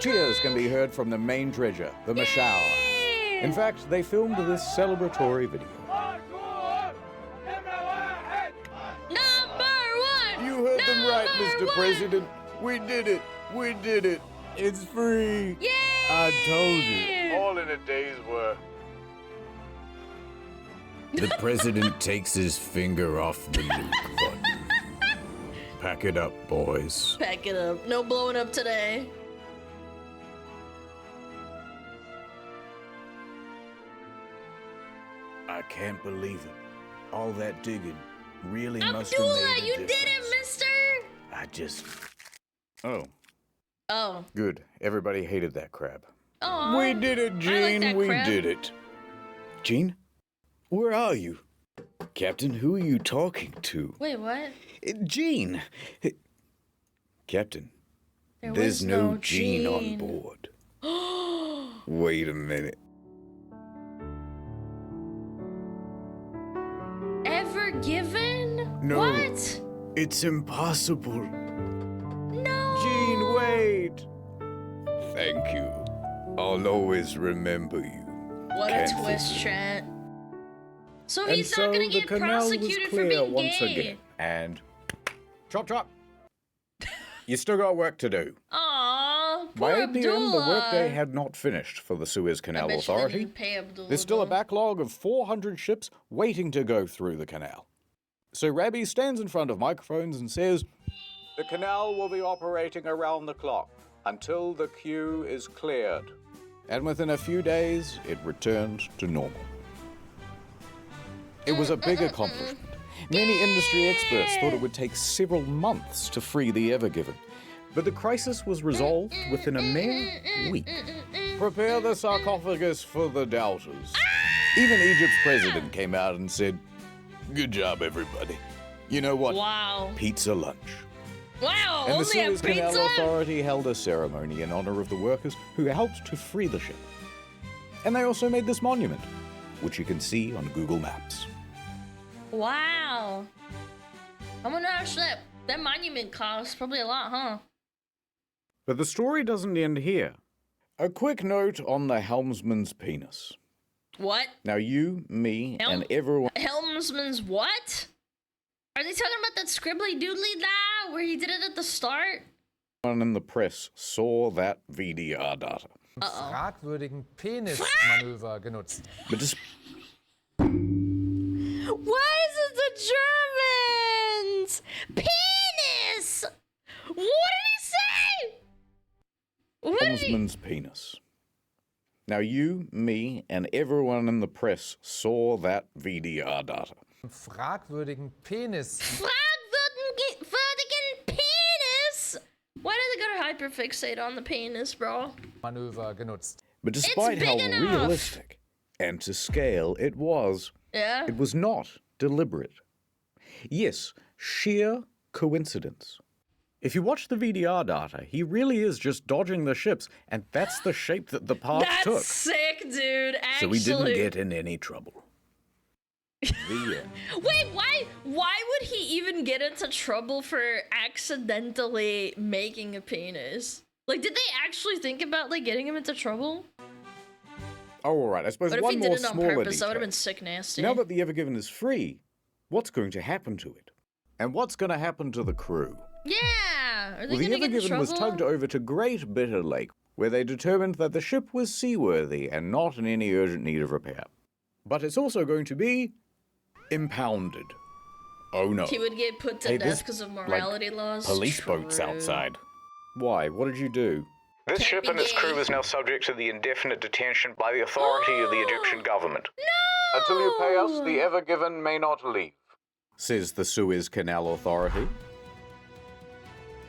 Cheers can be heard from the main dredger, the Mashal. In fact, they filmed this celebratory video. You heard them right, Mr. President. We did it. We did it. It's free. Yay! I told you. All in a day's work. The president takes his finger off the nuke button. Pack it up, boys. Pack it up. No blowing up today. I can't believe it. All that digging really must have Abdullah, made a you difference. did it, mister! I just... Oh, Oh. good. Everybody hated that crab. Oh. We did it, Gene. that We crab. did it. Gene? Where are you? Captain, who are you talking to? Wait, what? Gene! Captain, There there's was no Gene Gene. on board. Wait a minute. Ever Given? No. What? It's impossible. No. Gene, wait. Thank you. I'll always remember you. What a Can't twist, forget. Trent. So And he's so not gonna the get canal was prosecuted for clear being once gay. again. And chop chop. You still got work to do. Aww, By poor 8 p.m., the workday Abdullah. had not finished for the Suez I Canal bet you they Authority. didn't pay Abdullah, There's still a though. backlog of 400 ships waiting to go through the canal. So Rabbi stands in front of microphones and says, "The canal will be operating around the clock until the queue is cleared." And within a few days, it returned to normal. It was a big accomplishment. Many industry experts thought it would take several months to free the Ever Given. But the crisis was resolved within a mere week. Prepare the sarcophagus for the doubters. Even Egypt's president came out and said, "Good job, everybody. You know what? Wow. Pizza lunch." Wow, And the only a Suez Canal pizza? Authority held a ceremony in honor of the workers who helped to free the ship. And they also made this monument, which you can see on Google Maps. Wow. I wonder how much that monument costs. Probably a lot, huh? But the story doesn't end here. A quick note on the helmsman's penis. What? Now you, me, and everyone... Helmsman's what? Are they talking about that scribbly doodly da where he did it at the start? in the press saw that VDR data. Fragwürdigen Penismanöver genutzt. But just Why is it the Germans? Penis! What did he say? What did he... Helmsman's penis. Now you, me, and everyone in the press saw that VDR data. Fragwürdigen Penis. Fragwürdigen penis? Why did they go to hyperfixate on the penis, bro? Manöver genutzt. But despite how enough. realistic and to scale it was, Yeah? it was not deliberate. Yes, sheer coincidence. If you watch the VDR data, he really is just dodging the ships, and that's the shape that the path That's took. sick, dude. Actually. So we didn't get in any trouble. Wait, why would he even get into trouble for accidentally making a penis? Like, did they actually think about like getting him into trouble? Oh, all right. I suppose But if one he more did it on smaller purpose, that detail. would have been sick nasty. Now that the Ever Given is free, what's going to happen to it? And what's going to happen to the crew? Yeah, are they Well, the gonna Ever get in Given was trouble? tugged over to Great Bitter Lake, where they determined that the ship was seaworthy and not in any urgent need of repair. But it's also going to be impounded. Oh no. He would get put to Hey, death there's, because of morality laws. Police boats True. outside. Why? What did you do? This ship and its crew is now subject to the indefinite detention by the authority of the Egyptian government. No! Until you pay us, the Ever Given may not leave. Says the Suez Canal Authority.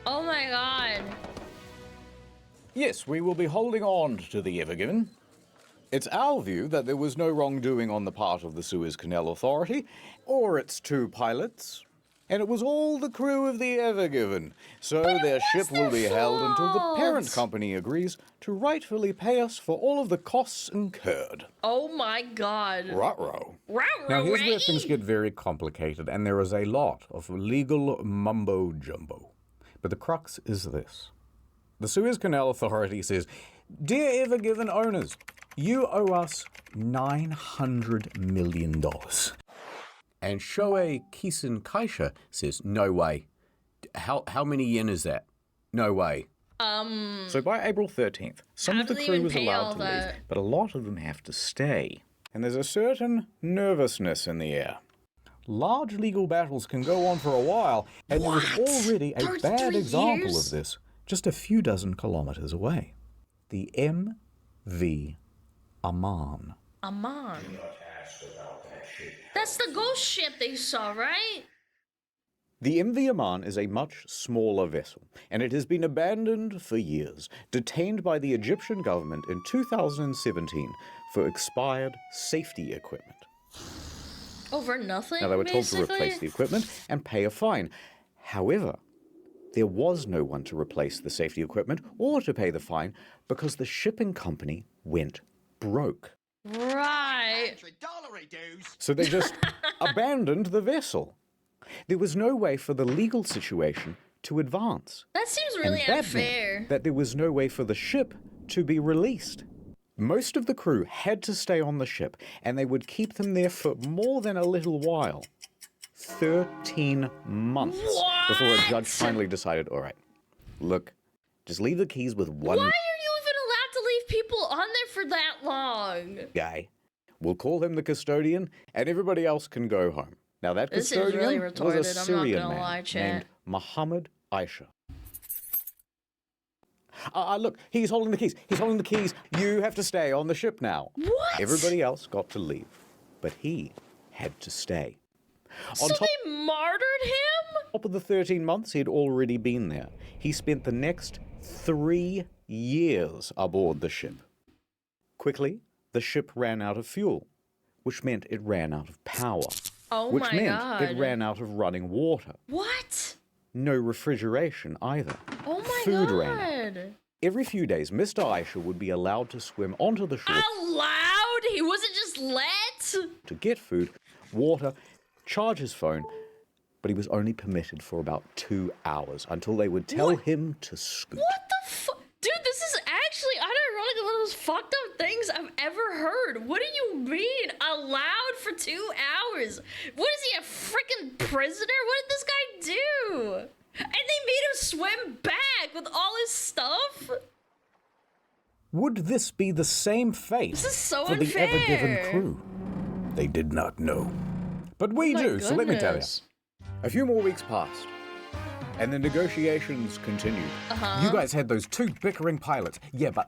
Oh my god. Yes, we will be holding on to the Ever Given. It's our view that there was no wrongdoing on the part of the Suez Canal Authority or its two pilots, and it was all the crew of the Ever Given. So their ship will be held until the parent company agrees to rightfully pay us for all of the costs incurred. Oh my god. Ruh-roh. Ruh-roh, Now here's where right? things get very complicated, and there is a lot of legal mumbo-jumbo. But the crux is this. The Suez Canal Authority says, "Dear Ever Given owners, you owe us $900 million. And Shoei Kisen Kaisha says, no way. How many yen is that? No way. So by April 13th, some how of the do they crew even was pay all allowed to leave, that? but a lot of them have to stay. And there's a certain nervousness in the air. Large legal battles can go on for a while, and there was already a bad 33 example years? of this just a few dozen kilometers away. The MV Aman. Aman. That's the ghost ship they saw, right? The MV Aman is a much smaller vessel, and it has been abandoned for years, detained by the Egyptian government in 2017 for expired safety equipment. Over nothing, Now, they were told to basically? replace the equipment and pay a fine. However, there was no one to replace the safety equipment or to pay the fine because the shipping company went broke. Right. So they just abandoned the vessel. There was no way for the legal situation to advance. That seems really and that unfair. meant that there was no way for the ship to be released. Most of the crew had to stay on the ship, and they would keep them there for more than a little while. 13 months before a judge finally decided, all right, look, just leave the keys with one Why are you even allowed to leave people on there for that long? guy. We'll call him the custodian, and everybody else can go home. Now, that This is custodian really was retarded, a I'm not Syrian gonna man lie, chat. named Muhammad Aisha. Look, he's holding the keys. He's holding the keys. You have to stay on the ship now. What? Everybody else got to leave, but he had to stay. So they martyred him? On top of the 13 months he'd already been there, he spent the next 3 years aboard the ship. Quickly, the ship ran out of fuel, which meant it ran out of power. Oh which my meant god. it ran out of running water. What? No refrigeration either. Oh my Food god. ran out. Every few days, Mr. Aisha would be allowed to swim onto the shore Allowed? He wasn't just let? to get food, water, charge his phone, but he was only permitted for about 2 hours until they would tell him to scoot. What the fuck? Dude, this is actually unironically one of those fucked up things I've ever heard. What do you mean? Allowed for 2 hours? What is he, a freaking prisoner? What did this guy do? And they made him swim back with all his stuff? Would this be the same fate This is so for the Ever Given unfair. crew? They did not know. But we Oh my do, so let me tell you. goodness. A few more weeks passed, and the negotiations continued. You guys had those 2 bickering pilots. Yeah, but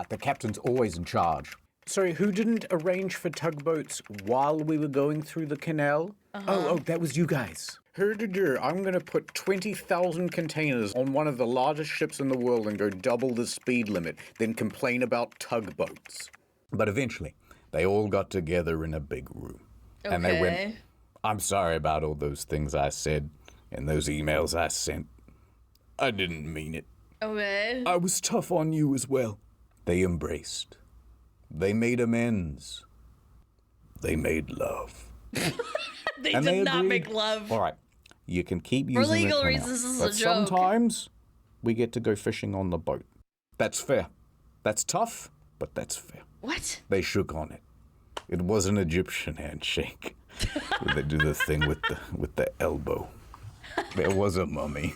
the captain's always in charge. Sorry, who didn't arrange for tugboats while we were going through the canal? Oh, that was you guys. I'm gonna put 20,000 containers on one of the largest ships in the world and go double the speed limit, then complain about tugboats. But eventually, they all got together in a big room. And they went, I'm sorry about all those things I said and those emails I sent. I didn't mean it. Okay. I was tough on you as well. They embraced. They made amends. They made love. They And did not agreed, make love. All right, you can keep For using legal the canal, reasons, this is but a joke. sometimes we get to go fishing on the boat. That's fair. That's tough, but that's fair. What? They shook on it. It was an Egyptian handshake. They do the thing with the elbow. There was a mummy.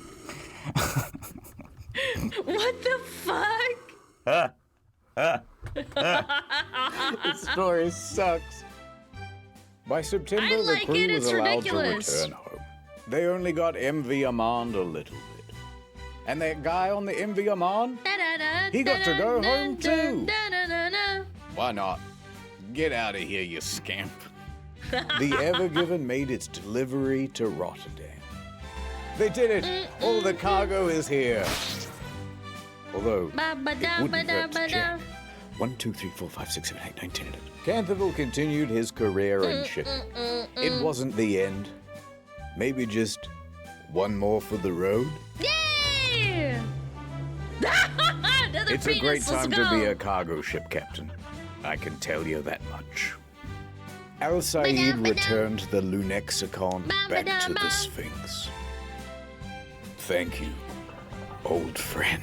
What the fuck? This story sucks. By September, I like the crew it, was it's allowed ridiculous. to return home. They only got MV Amand a little bit. And that guy on the MV Amand, he got to go home too. Why not? Get out of here, you scamp. The Ever Given made its delivery to Rotterdam. They did it. All the cargo is here. Although, it wouldn't hurt to check. 1, 2, 3, 4, 5, 6, 7, 8, 9, 10, 11. Canterville continued his career in shipping. It wasn't the end. Maybe just one more for the road. Yay! It's a great time to be a cargo ship captain. I can tell you that much. Al Said returned the Lunexicon back to the Sphinx. Thank you, old friend.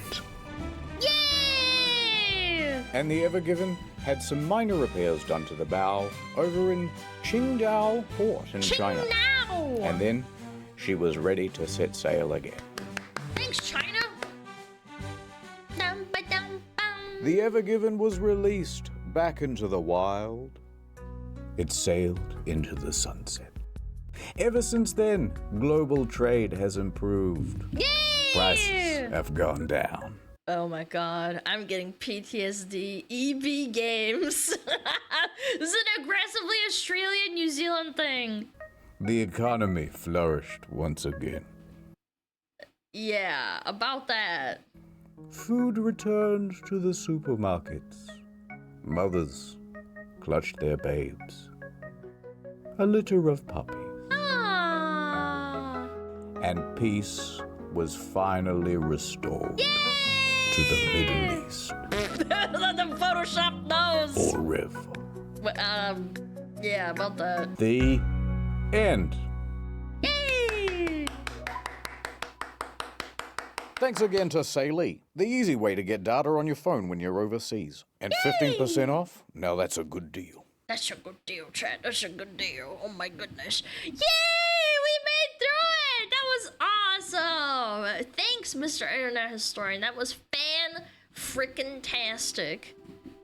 Yay! And the Ever Given had some minor repairs done to the bow over in Qingdao Port in China. And then she was ready to set sail again. Thanks, China. The Ever Given was released back into the wild. It sailed into the sunset. Ever since then, global trade has improved. Yay! Prices have gone down. Oh my god, I'm getting PTSD. EB games. This is an aggressively Australian New Zealand thing. The economy flourished once again. Yeah, about that. Food returned to the supermarkets. Mothers clutched their babes. A litter of puppies. Ah. And peace was finally restored to the Middle East. Let them Photoshop those. Forever. Yeah, about that. The end. Yay! Thanks again to Salee, the easy way to get data on your phone when you're overseas. And 15% off? Now that's a good deal. That's a good deal, chat. That's a good deal. Oh my goodness. Yay! We made through it! That was awesome! Thanks, Mr. Internet Historian. That was fan-frickin-tastic.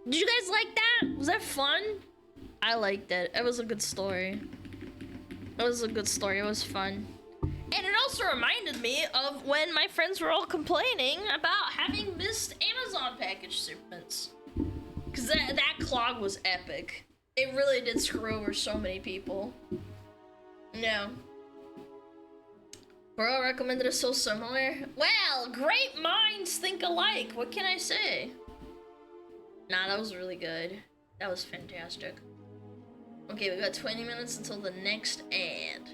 Did you guys like that? Was that fun? I liked it. It was a good story. It was a good story. It was fun. And it also reminded me of when my friends were all complaining about having missed Amazon package shipments. Because that clog was epic. It really did screw over so many people. Yeah. Bro recommended it so similar. Well, great minds think alike. What can I say? Nah, that was really good. That was fantastic. Okay, we got 20 minutes until the next ad.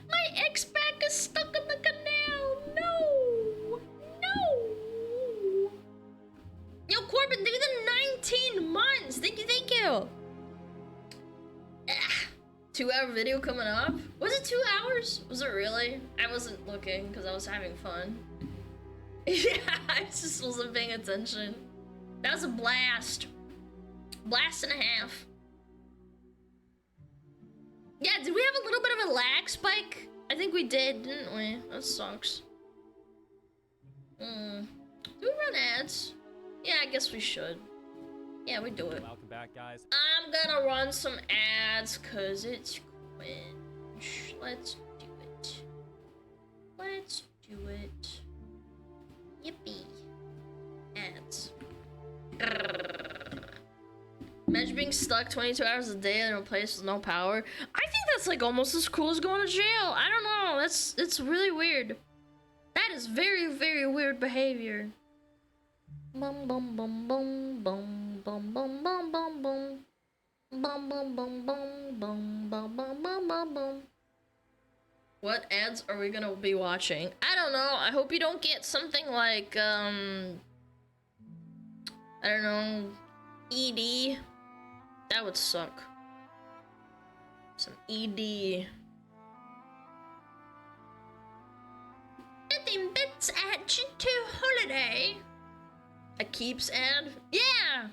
My X-Pack is stuck in the canal. No. No. Yo, Corbin, thank you the 19 months. Thank you. 2-hour video coming up? Was it 2 hours? Was it really? I wasn't looking because I was having fun. Yeah, I just wasn't paying attention. That was a blast. Blast and a half. Yeah, did we have a little bit of a lag spike? I think we did, didn't we? That sucks. Do we run ads? Yeah, I guess we should. Yeah, we do it. Welcome back, guys. I'm gonna run some ads because it's cringe. Let's do it. Let's do it. Yippee. Ads. Imagine being stuck 22 hours a day in a place with no power. I think that's like almost as cool as going to jail. I don't know. It's really weird. That is very, very weird behavior. Bum bum bum bum bum bum bum bum bum bum. Bum bum bum bum bum bum bum bum bum bum. What ads are we gonna be watching? I don't know. I hope you don't get something like I don't know, ED. That would suck. Some ED. Nothing beats at to holiday. A keeps ad? Yeah!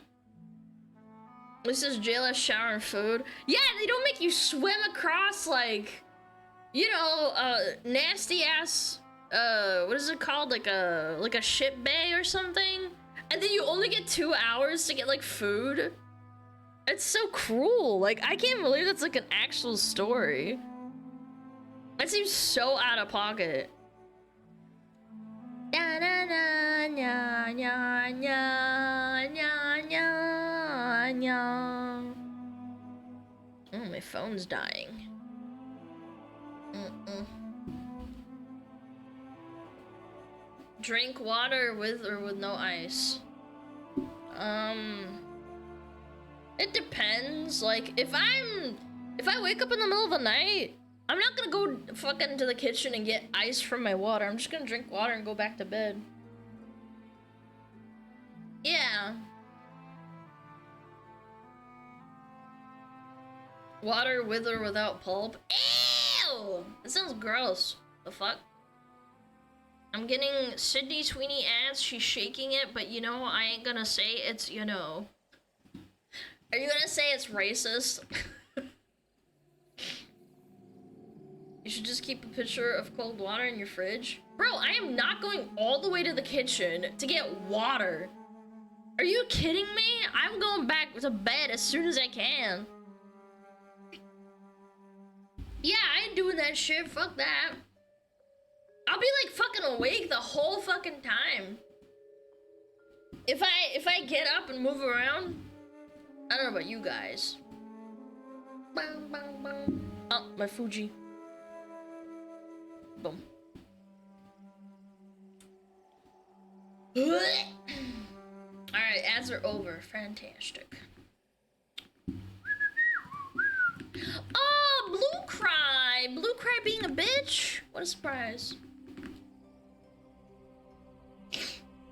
This is jailless shower and food. Yeah, they don't make you swim across, like, you know, nasty ass, what is it called? Like a ship bay or something? And then you only get 2 hours to get, like, food? It's so cruel. Like, I can't believe that's, like, an actual story. That seems so out of pocket. Na na na na na na na na na. Oh, my phone's dying. Drink water with or with no ice. It depends. Like, if I wake up in the middle of the night, I'm not gonna go fucking to the kitchen and get ice from my water. I'm just gonna drink water and go back to bed. Yeah. Water with or without pulp. Ew! That sounds gross. The fuck? I'm getting Sydney Sweeney ads. She's shaking it, but you know, I ain't gonna say it's, you know. Are you gonna say it's racist? You should just keep a pitcher of cold water in your fridge. Bro, I am not going all the way to the kitchen to get water. Are you kidding me? I'm going back to bed as soon as I can. Yeah, I ain't doing that shit. Fuck that. I'll be like fucking awake the whole fucking time. If I get up and move around, I don't know about you guys. Bang, bang, bang. Oh, my Fuji. Boom. Alright, ads are over. Fantastic. Oh, Blue Cry! Blue Cry being a bitch? What a surprise.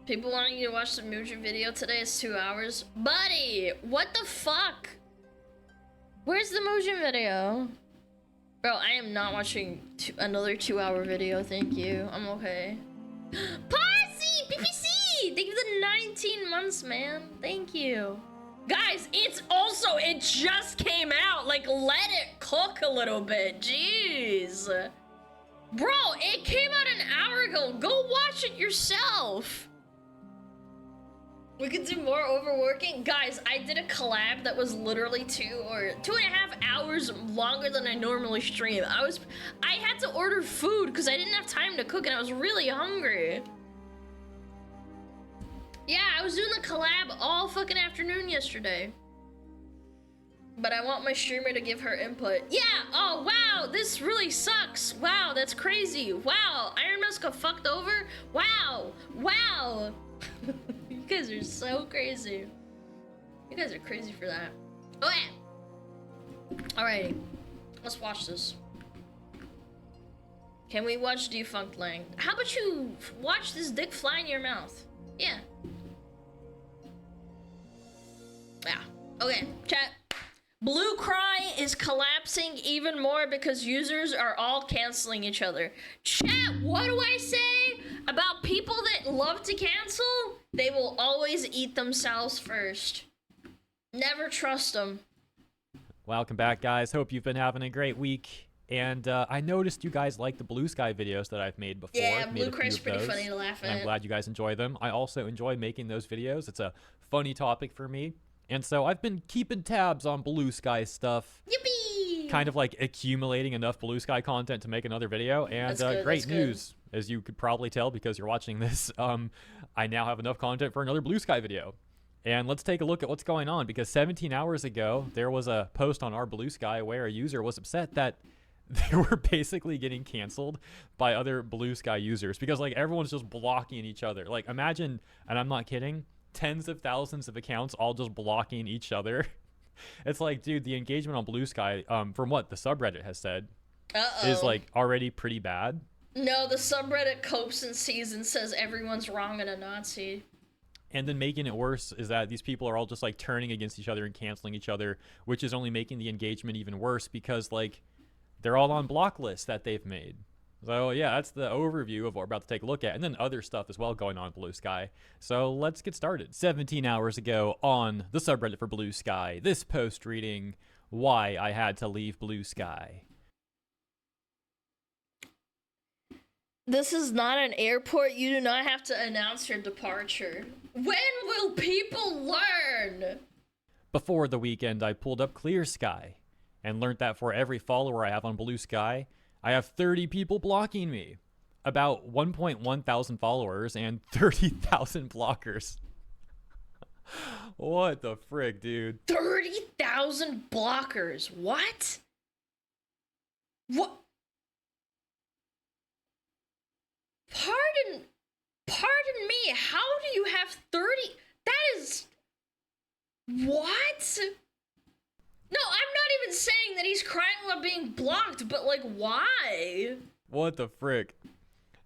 People wanting you to watch the Muji video today is 2 hours. Buddy, what the fuck? Where's the Muji video? Bro, I am not watching another 2 hour video, thank you. I'm okay. Posse! PPC! Thank you for the 19 months, man. Thank you. Guys, it just came out. Like, let it cook a little bit. Jeez. Bro, it came out an hour ago. Go watch it yourself. We could do more overworking. Guys, I did a collab that was literally 2 or 2.5 hours longer than I normally stream. I had to order food because I didn't have time to cook and I was really hungry. Yeah, I was doing the collab all fucking afternoon yesterday. But I want my streamer to give her input. Yeah, oh wow, this really sucks. Wow, that's crazy. Wow, Iron Mask got fucked over. Wow, wow. You guys are so crazy. You guys are crazy for that. Oh yeah. Alrighty, let's watch this. Can we watch Defunct Lang? How about you watch this dick fly in your mouth? Yeah. Yeah. Okay, chat. Blue Cry is collapsing even more because users are all canceling each other. Chat, what do I say about people that love to cancel? They will always eat themselves first. Never trust them. Welcome back, guys. Hope you've been having a great week. And I noticed you guys like the Blue Sky videos that I've made before. Yeah, Blue Cry's pretty funny to laugh at. I'm glad you guys enjoy them. I also enjoy making those videos. It's a funny topic for me. And so I've been keeping tabs on Blue Sky stuff. Yippee! Kind of like accumulating enough Blue Sky content to make another video. And great news, as you could probably tell because you're watching this, I now have enough content for another Blue Sky video. And let's take a look at what's going on, because 17 hours ago, there was a post on our Blue Sky where a user was upset that they were basically getting canceled by other Blue Sky users because like everyone's just blocking each other. Like imagine, and I'm not kidding, tens of thousands of accounts all just blocking each other. It's like, dude, the engagement on Blue Sky, from what the subreddit has said, is like already pretty bad. No, the subreddit copes and sees and says everyone's wrong and a Nazi. And then making it worse is that these people are all just like turning against each other and canceling each other, which is only making the engagement even worse because like they're all on block lists that they've made. So yeah, that's the overview of what we're about to take a look at, and then other stuff as well going on Blue Sky. So let's get started. 17 hours ago on the subreddit for Blue Sky, this post reading, "Why I Had to Leave Blue Sky." This is not an airport. You do not have to announce your departure. When will people learn? Before the weekend, I pulled up Clear Sky and learned that for every follower I have on Blue Sky, I have 30 people blocking me. About 1.1 thousand followers and 30,000 blockers. What the frick, dude? 30,000 blockers. What? What? Pardon me, how do you have 30? That is... What? No, I'm not even saying that he's crying about being blocked, but like, why? What the frick?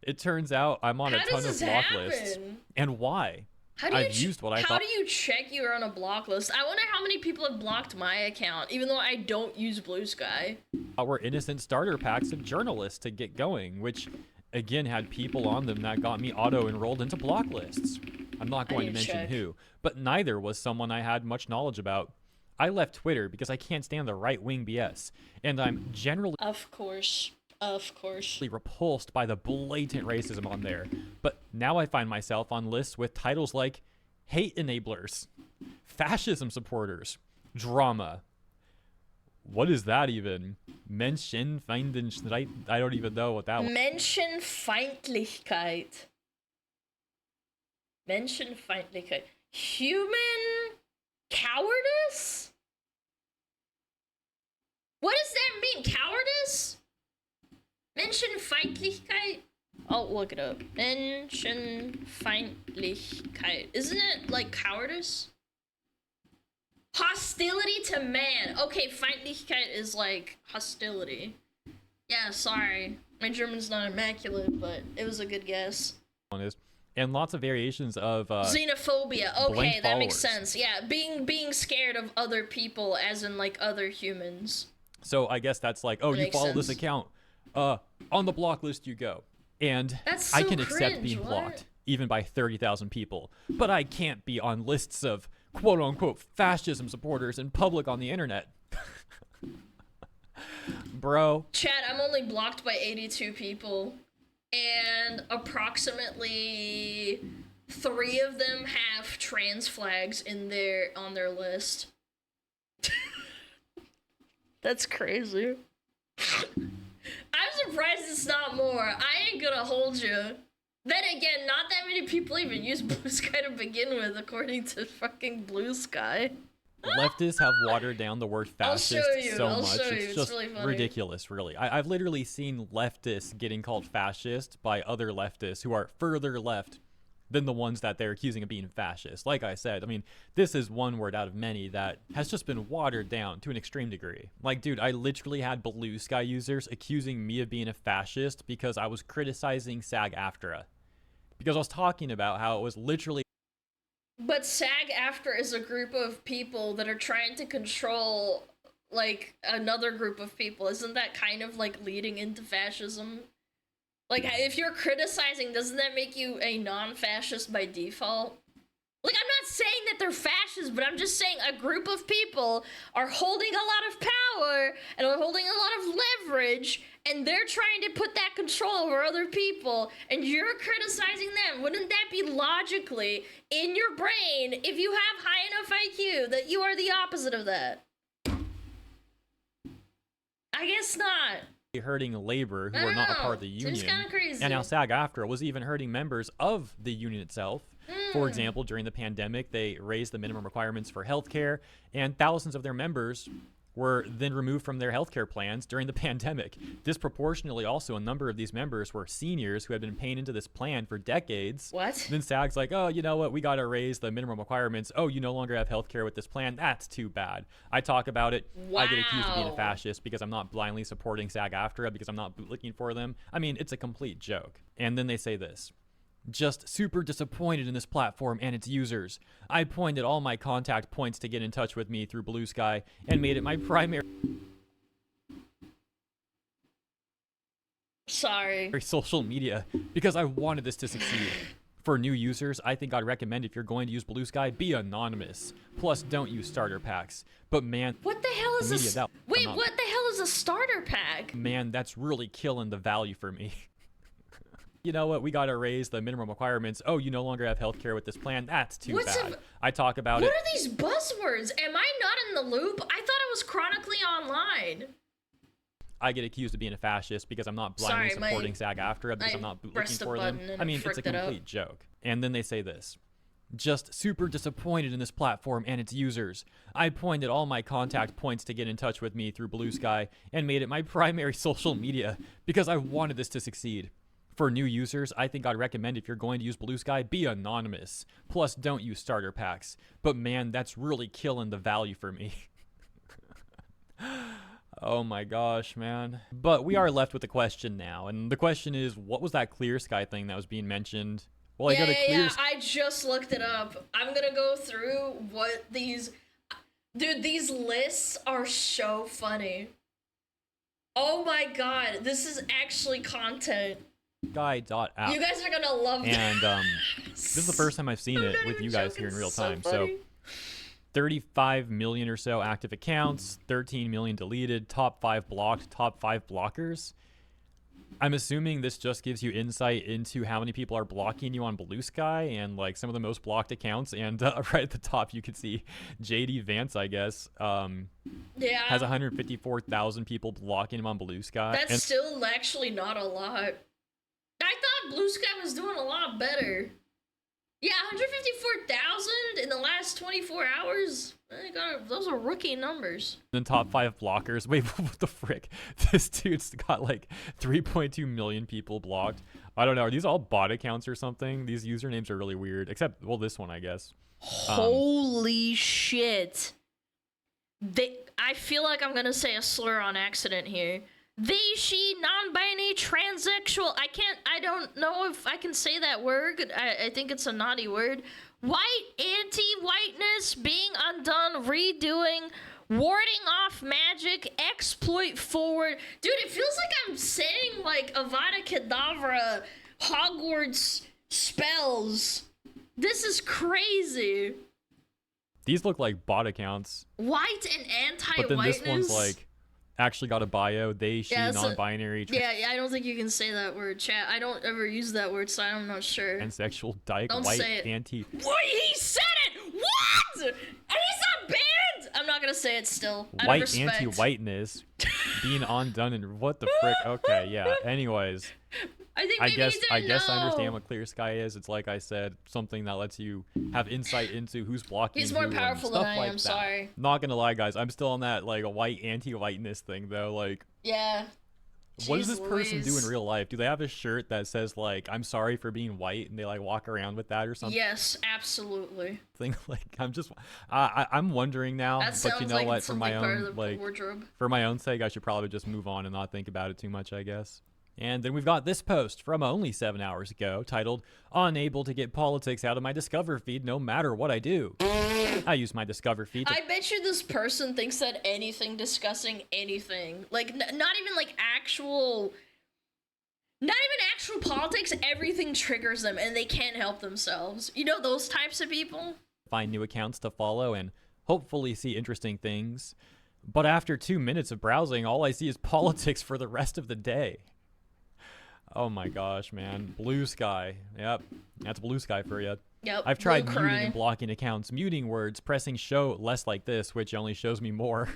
It turns out I'm on a ton of block lists. And why? I've used what I thought. How do you check you're on a block list? I wonder how many people have blocked my account, even though I don't use Blue Sky. Were innocent starter packs of journalists to get going, which again had people on them that got me auto-enrolled into block lists. I'm not going to mention who, but neither was someone I had much knowledge about. I left Twitter because I can't stand the right-wing BS, and I'm generally Of course, repulsed by the blatant racism on there. But now I find myself on lists with titles like hate enablers, fascism supporters, drama. What is that even? Menschenfeindlichkeit? I don't even know what that was. Menschenfeindlichkeit. Menschenfeindlichkeit. Human cowardice? What does that mean? Cowardice? Menschenfeindlichkeit? I'll look it up. Menschenfeindlichkeit. Isn't it like cowardice? Hostility to man. Okay, Feindlichkeit is like hostility. Yeah, sorry. My German's not immaculate, but it was a good guess. And lots of variations of xenophobia. Okay, that makes sense. Yeah, being scared of other people, as in like other humans. So I guess that's like, oh, you follow this account. On the block list you go. And so I can accept being blocked, even by 30,000 people. But I can't be on lists of quote-unquote fascism supporters in public on the internet. Bro. Chat, I'm only blocked by 82 people. And approximately 3 of them have trans flags on their list. That's crazy. I'm surprised it's not more. I ain't gonna hold you. Then again, not that many people even use Blue Sky to begin with, according to fucking Blue Sky. Leftists have watered down the word fascist so much. It's just really ridiculous, really. I've literally seen leftists getting called fascist by other leftists who are further left than the ones that they're accusing of being fascist. Like I said, I mean, this is one word out of many that has just been watered down to an extreme degree. Like, dude, I literally had Blue Sky users accusing me of being a fascist because I was criticizing SAG-AFTRA. Because I was talking about how it was literally... But SAG-AFTRA is a group of people that are trying to control, like, another group of people. Isn't that kind of, like, leading into fascism? Like, if you're criticizing, doesn't that make you a non-fascist by default? Like, I'm not saying that they're fascists, but I'm just saying a group of people are holding a lot of power and are holding a lot of leverage, and they're trying to put that control over other people, and you're criticizing them. Wouldn't that be logically in your brain, if you have high enough IQ, that you are the opposite of that? I guess not. Hurting labor who are not a part of the union. Seems kinda crazy. And now SAG-AFTRA was even hurting members of the union itself. For example, during the pandemic, they raised the minimum requirements for healthcare, and thousands of their members were then removed from their healthcare plans during the pandemic. Disproportionately, also, a number of these members were seniors who had been paying into this plan for decades. What? Then SAG's like, oh, you know what? We got to raise the minimum requirements. Oh, you no longer have healthcare with this plan. That's too bad. I talk about it. Wow. I get accused of being a fascist because I'm not blindly supporting SAG-AFTRA because I'm not bootlicking for them. I mean, it's a complete joke. And then they say this. Just super disappointed in this platform and its users. I pointed all my contact points to get in touch with me through Blue Sky and made it my primary social media because I wanted this to succeed. For new users, I think I'd recommend if you're going to use Blue Sky, be anonymous. Plus, don't use starter packs. But man, what the hell is this? Wait, what the hell is a starter pack? Man, that's really killing the value for me. You know what? We gotta raise the minimum requirements. Oh, you no longer have healthcare with this plan. That's too bad. I talk about it. What are these buzzwords? Am I not in the loop? I thought it was chronically online. I get accused of being a fascist because I'm not blindly supporting SAG-AFTRA because I'm not looking for them. I mean, it's a complete joke. And then they say this. Just super disappointed in this platform and its users. I pointed all my contact points to get in touch with me through Blue Sky and made it my primary social media because I wanted this to succeed. For new users, I think I'd recommend if you're going to use Blue Sky, be anonymous. Plus, don't use starter packs. But man, that's really killing the value for me. Oh my gosh, man. But we are left with a question now. And the question is, what was that Clear Sky thing that was being mentioned? Well, yeah, I just looked it up. I'm gonna go through what these... Dude, these lists are so funny. Oh my god, this is actually content. Guy.app. You guys are gonna love this. And this is the first time I've seen it with you guys here in real time. So 35 million or so active accounts, 13 million deleted, top 5 blocked, top 5 blockers. I'm assuming this just gives you insight into how many people are blocking you on Blue Sky and like some of the most blocked accounts. And right at the top, you can see JD Vance, I guess, has 154,000 people blocking him on Blue Sky. That's still actually not a lot. I thought Blue Sky was doing a lot better. Yeah, 154,000 in the last 24 hours. Those are rookie numbers. Then top 5 blockers. Wait, what the frick? This dude's got like 3.2 million people blocked. I don't know. Are these all bot accounts or something? These usernames are really weird. Except, well, this one, I guess. Holy shit. I feel like I'm gonna say a slur on accident here. They, she, non-binary, transsexual. I don't know if I can say that word. I think it's a naughty word. White, anti-whiteness, being undone, redoing, warding off magic, exploit forward. Dude, it feels like I'm saying like Avada Kedavra, Hogwarts spells. This is crazy. These look like bot accounts. White and anti-whiteness. But then this one's like actually got a bio. They, she, non-binary. Yeah, I don't think you can say that word, chat. I don't ever use that word, so I'm not sure. Pansexual, dyke, Don't white, say it. anti. What? He said it! What? And he's not banned! I'm not gonna say it still. White anti-whiteness, being undone, and what the frick? Okay, yeah. Anyways, I guess I understand what Clear Sky is. It's like I said, something that lets you have insight into who's blocking. He's more who powerful and stuff than I like am. that. Sorry. Not gonna lie, guys. I'm still on that like a white anti-whiteness thing though. Like, yeah. What does this person do in real life? Do they have a shirt that says like "I'm sorry for being white" and they like walk around with that or something? Yes, absolutely. Like I'm wondering now. That but you know like what? For my own wardrobe. for my own sake, I should probably just move on and not think about it too much, I guess. And then we've got this post from only 7 hours ago titled, "Unable to get politics out of my Discover feed no matter what I do." I use my Discover feed to I bet you this person thinks that anything discussing anything, like not even like actual politics, everything triggers them and they can't help themselves. You know those types of people? find new accounts to follow and hopefully see interesting things. But after 2 minutes of browsing, all I see is politics for the rest of the day. Oh my gosh, man. Blue Sky. Yep, that's Blue Sky for you. Yep, I've tried muting and blocking accounts, muting words, pressing show less like this, which only shows me more.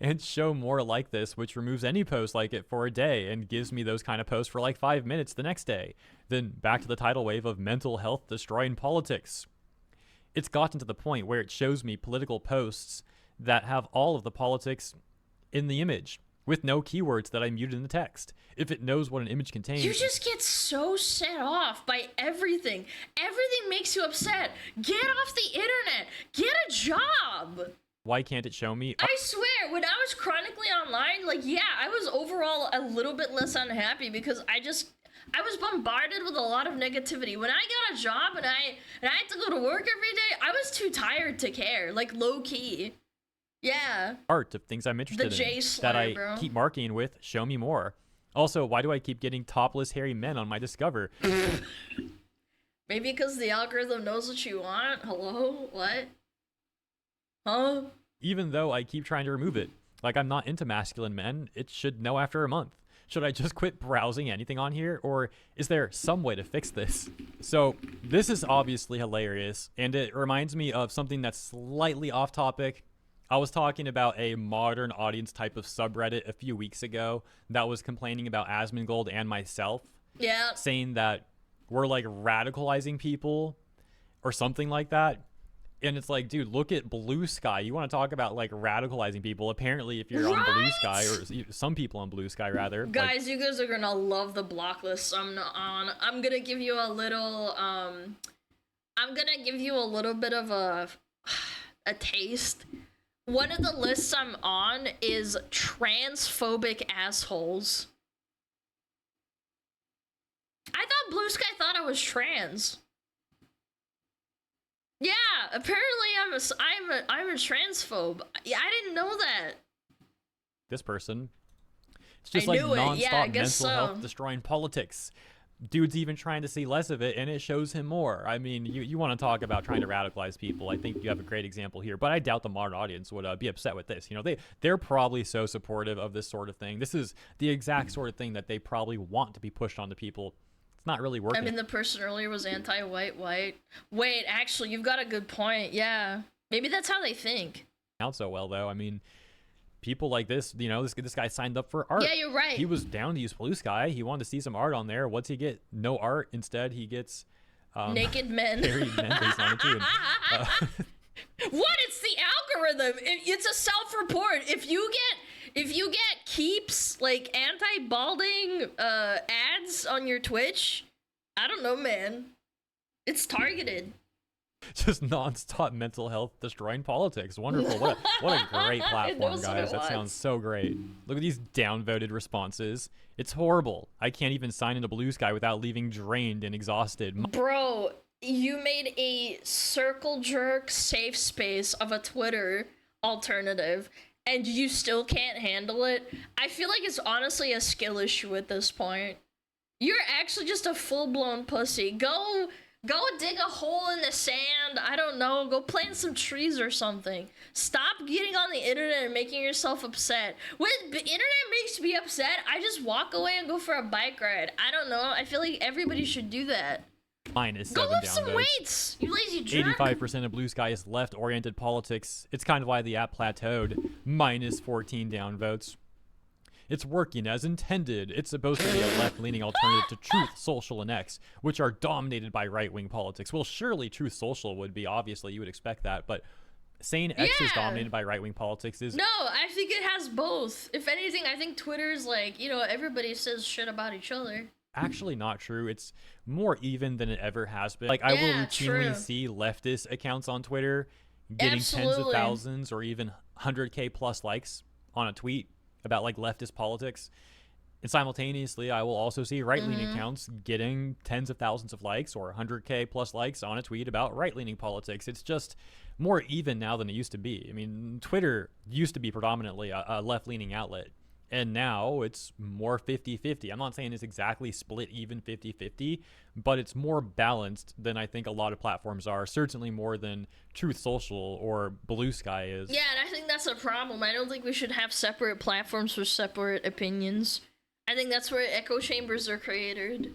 And show more like this, which removes any post like it for a day and gives me those kind of posts for like 5 minutes the next day. Then back to the tidal wave of mental health destroying politics. It's gotten to the point where it shows me political posts that have all of the politics in the image with no keywords that I muted in the text. If it knows what an image contains. You just get so set off by everything. Everything makes you upset. Get off the internet. Get a job. Why can't it show me? I swear, when I was chronically online, like, yeah, I was overall a little bit less unhappy because I was bombarded with a lot of negativity. When I got a job and I had to go to work every day, I was too tired to care, like low key. Yeah. Art of things I'm interested in that I keep marking with show me more. Also, why do I keep getting topless hairy men on my Discover? Maybe because the algorithm knows what you want. Hello? What? Huh? Even though I keep trying to remove it. Like, I'm not into masculine men. It should know after a month. Should I just quit browsing anything on here? Or is there some way to fix this? So, this is obviously hilarious. And it reminds me of something that's slightly off topic. I was talking about a modern audience type of subreddit a few weeks ago that was complaining about Asmongold and myself. Yeah. Saying that we're, like, radicalizing people or something like that. And it's like, dude, look at Blue Sky. You want to talk about, like, radicalizing people. Apparently, if you're on Blue Sky, or some people on Blue Sky, rather. Guys, like, you guys are gonna love the block list I'm on. I'm gonna give you a little, I'm gonna give you a little bit of a taste. One of the lists I'm on is transphobic assholes. I thought Blue Sky thought I was trans. Yeah, apparently I'm a transphobe. Yeah, I didn't know that. this person. It's just like nonstop mental health destroying politics. Dude's even trying to see less of it, and it shows him more. I mean, you want to talk about trying to radicalize people. I think you have a great example here, but I doubt the modern audience would be upset with this. You know, they're probably so supportive of this sort of thing. This is the exact sort of thing that they probably want to be pushed onto people. It's not really working. I mean, the person earlier was anti-white. Wait, actually, you've got a good point. Yeah, maybe that's how they think. Out so well, though. I mean, people like this, you know, this guy signed up for art. Yeah, you're right. He was down to use Blue Sky. He wanted to see some art on there. What's he get? No art. Instead, he gets naked men. Married men based on it too. What? It's the algorithm. It's a self-report. If you get keeps like anti-balding ads on your Twitch, I don't know, man. It's targeted. Just non-stop mental health destroying politics. Wonderful. What a great platform, guys. That sounds so great. Look at these downvoted responses. It's horrible. I can't even sign into Blue Sky without leaving drained and exhausted. Bro, you made a circle jerk safe space of a Twitter alternative, and you still can't handle it. I feel like it's honestly a skill issue at this point. You're actually just a full-blown pussy. Go dig a hole in the sand. I don't know. Go plant some trees or something. Stop getting on the internet and making yourself upset. When the internet makes me upset, I just walk away and go for a bike ride. I don't know. I feel like everybody should do that. Minus Go 7 lift downvotes. some weights, you lazy jerk. 85% of Blue Sky is left-oriented politics. It's kind of why the app plateaued. Minus 14 downvotes. It's working as intended. It's supposed to be a left-leaning alternative to Truth Social and X, which are dominated by right-wing politics. Well, surely Truth Social would be, obviously, you would expect that, but saying X is dominated by right-wing politics is... No, I think it has both. If anything, I think Twitter's like, you know, everybody says shit about each other. Actually not true. It's more even than it ever has been. Like, I will routinely see leftist accounts on Twitter getting tens of thousands or even 100K plus likes on a tweet about like leftist politics, and simultaneously I will also see right-leaning accounts getting tens of thousands of likes or 100K plus likes on a tweet about right-leaning politics. It's just more even now than it used to be. I mean, Twitter used to be predominantly a left-leaning outlet, and now it's more 50-50. I'm not saying it's exactly split even 50-50, but it's more balanced than I think a lot of platforms are, certainly more than Truth Social or Blue Sky is. Yeah, and I think that's a problem. I don't think we should have separate platforms for separate opinions. I think that's where echo chambers are created.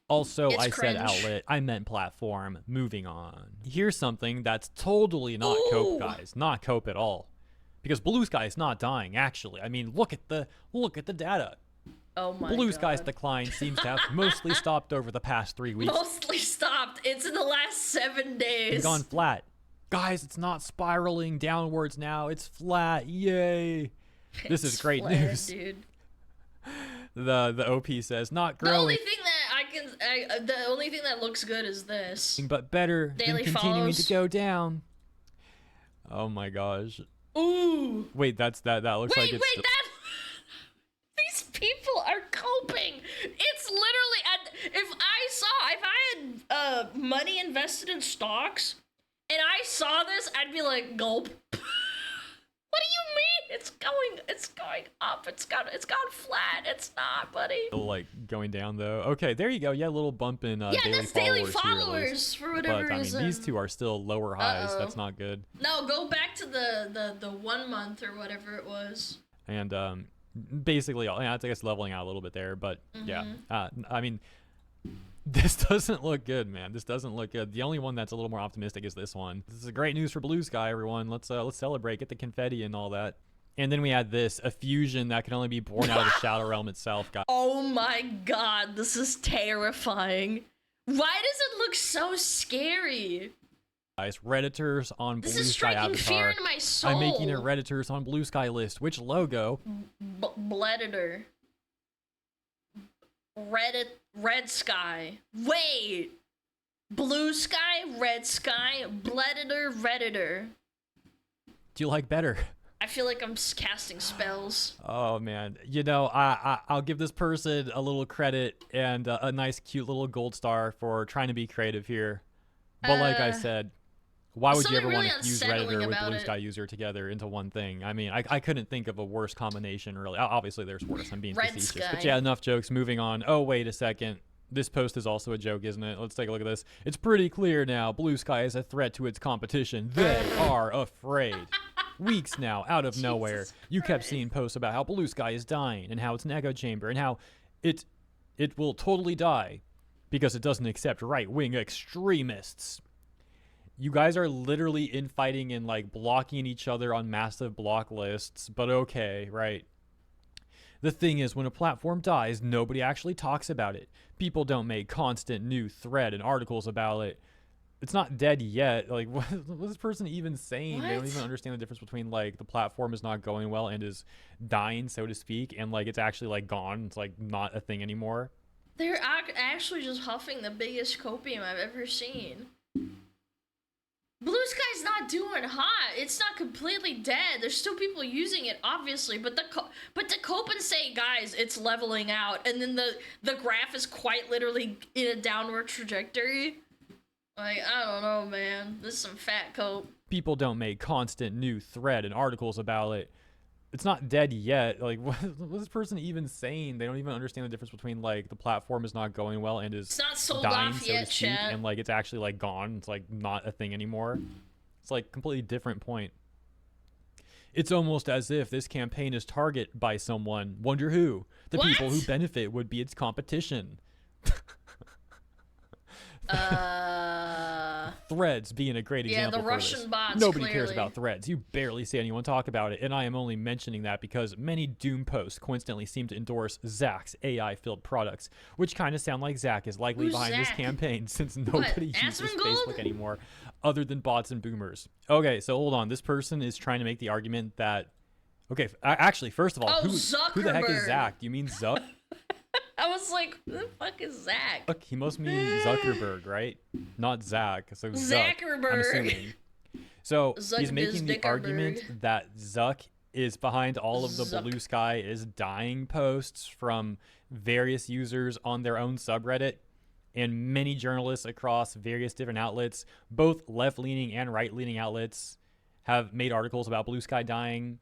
Also, I said outlet, I meant platform. Moving on. Here's something that's totally not cope, guys. Not cope at all. Because Blue Sky is not dying, actually. I mean, look at the data. Oh my Blue Sky's decline seems to have mostly stopped over the past 3 weeks. Mostly stopped. It's in the last 7 days. It's gone flat. Guys, it's not spiraling downwards now. It's flat. Yay. This is great news. Dude. The OP says not growing. The only thing that the only thing that looks good is this. But better Daily than continuing follows. to go down. Oh my gosh. Ooh. Wait, that looks like it's. Wait, that. These people are coping. It's literally, if I had money invested in stocks, and I saw this, I'd be like, gulp. What do you mean? It's going up. It's gone flat. It's not, buddy. Like going down though. Okay, there you go. Yeah, a little bump in yeah, daily that's followers daily here, followers for whatever but, reason. I mean, these two are still lower highs. That's not good. No, go back to the 1 month or whatever it was. And basically, yeah, it's I guess leveling out a little bit there, but yeah. I mean, this doesn't look good, man. This doesn't look good. The only one that's a little more optimistic is this one. This is great news for Blue Sky, everyone. Let's celebrate, get the confetti and all that. And then we had this, a fusion that can only be born out of the Shadow Realm itself, guys. Oh my god, this is terrifying. Why does it look so scary? Guys, Redditors on This Blue is Sky striking avatar. fear into my soul. I'm making a Redditors on Blue Sky list. Which logo? Bleditor. Red sky. Wait. Blue sky, red sky, Bleditor, Redditor. Do you like better? I feel like I'm casting spells. Oh man, you know, I'll give this person a little credit and a nice cute little gold star for trying to be creative here. But like I said, why would you ever want to fuse Redditor with Blue Sky user together into one thing? I mean, I couldn't think of a worse combination really. Obviously there's worse, I'm being facetious. But yeah, enough jokes, moving on. Oh, wait a second. This post is also a joke, isn't it? Let's take a look at this. It's pretty clear now, Blue Sky is a threat to its competition. They are afraid. Weeks now, out of nowhere, you kept seeing posts about how Blue Sky is dying and how it's an echo chamber and how it will totally die because it doesn't accept right-wing extremists. You guys are literally infighting and like blocking each other on massive block lists, but okay, right? The thing is, when a platform dies, nobody actually talks about it. People don't make constant new thread and articles about it. It's not dead yet. Like, what is this person even saying? They don't even understand the difference between, like, the platform is not going well and is dying, so to speak, and, like, it's actually, like, gone. It's, like, not a thing anymore. They're actually just huffing the biggest copium I've ever seen. Blue Sky's not doing hot. It's not completely dead. There's still people using it, obviously, but to cope and say, guys, it's leveling out, and then the graph is quite literally in a downward trajectory. Like, I don't know, man. This is some fat cope. People don't make constant new thread and articles about it. It's not dead yet. Like, what is this person even saying? They don't even understand the difference between, like, the platform is not going well and is it's not sold dying, off so yet, to speak, chat. and, like, it's actually, like, gone. It's, like, not a thing anymore. It's, like, completely different point. It's almost as if this campaign is targeted by someone. Wonder who? The people who benefit would be its competition. Threads being a great example. Yeah, the Russian bots. Nobody cares about Threads. You barely see anyone talk about it, and I am only mentioning that because many Doom posts coincidentally seem to endorse Zach's AI-filled products, which kind of sound like Zach is likely behind this campaign since nobody uses Facebook anymore, other than bots and boomers. Okay, so hold on. This person is trying to make the argument that. Okay, actually, first of all, who the heck is Zach? Do you mean Zuck? I was like, who the fuck is Zach? Look, he must mean Zuckerberg, right? Not Zach. So Zuck, I'm assuming. So he's making the argument that Zuck is behind all of the Blue Sky is dying posts from various users on their own subreddit, and many journalists across various different outlets, both left-leaning and right-leaning outlets, have made articles about Blue Sky dying,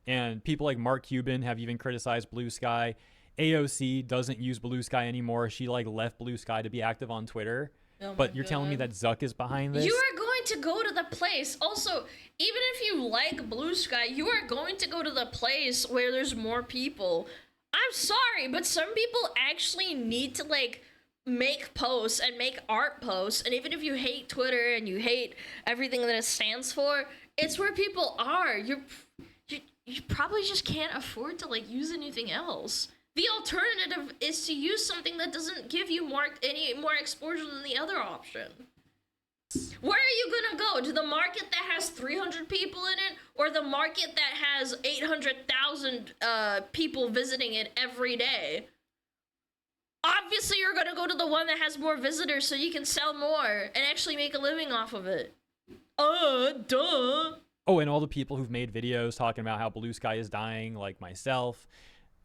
and people like Mark Cuban have even criticized Blue Sky. AOC doesn't use Blue Sky anymore. She like left Blue Sky to be active on Twitter. But you're telling me that Zuck is behind this? You are going to go to the place. Also, even if you like Blue Sky, you are going to go to the place where there's more people. I'm sorry, but some people actually need to like make posts and make art posts. And even if you hate Twitter and you hate everything that it stands for, it's where people are. You probably just can't afford to like use anything else. The alternative is to use something that doesn't give you any more exposure than the other option. Where are you gonna go? To the market that has 300 people in it, or the market that has 800,000 people visiting it every day? Obviously, you're gonna go to the one that has more visitors so you can sell more and actually make a living off of it. Duh. Oh, and all the people who've made videos talking about how blue sky is dying, like myself.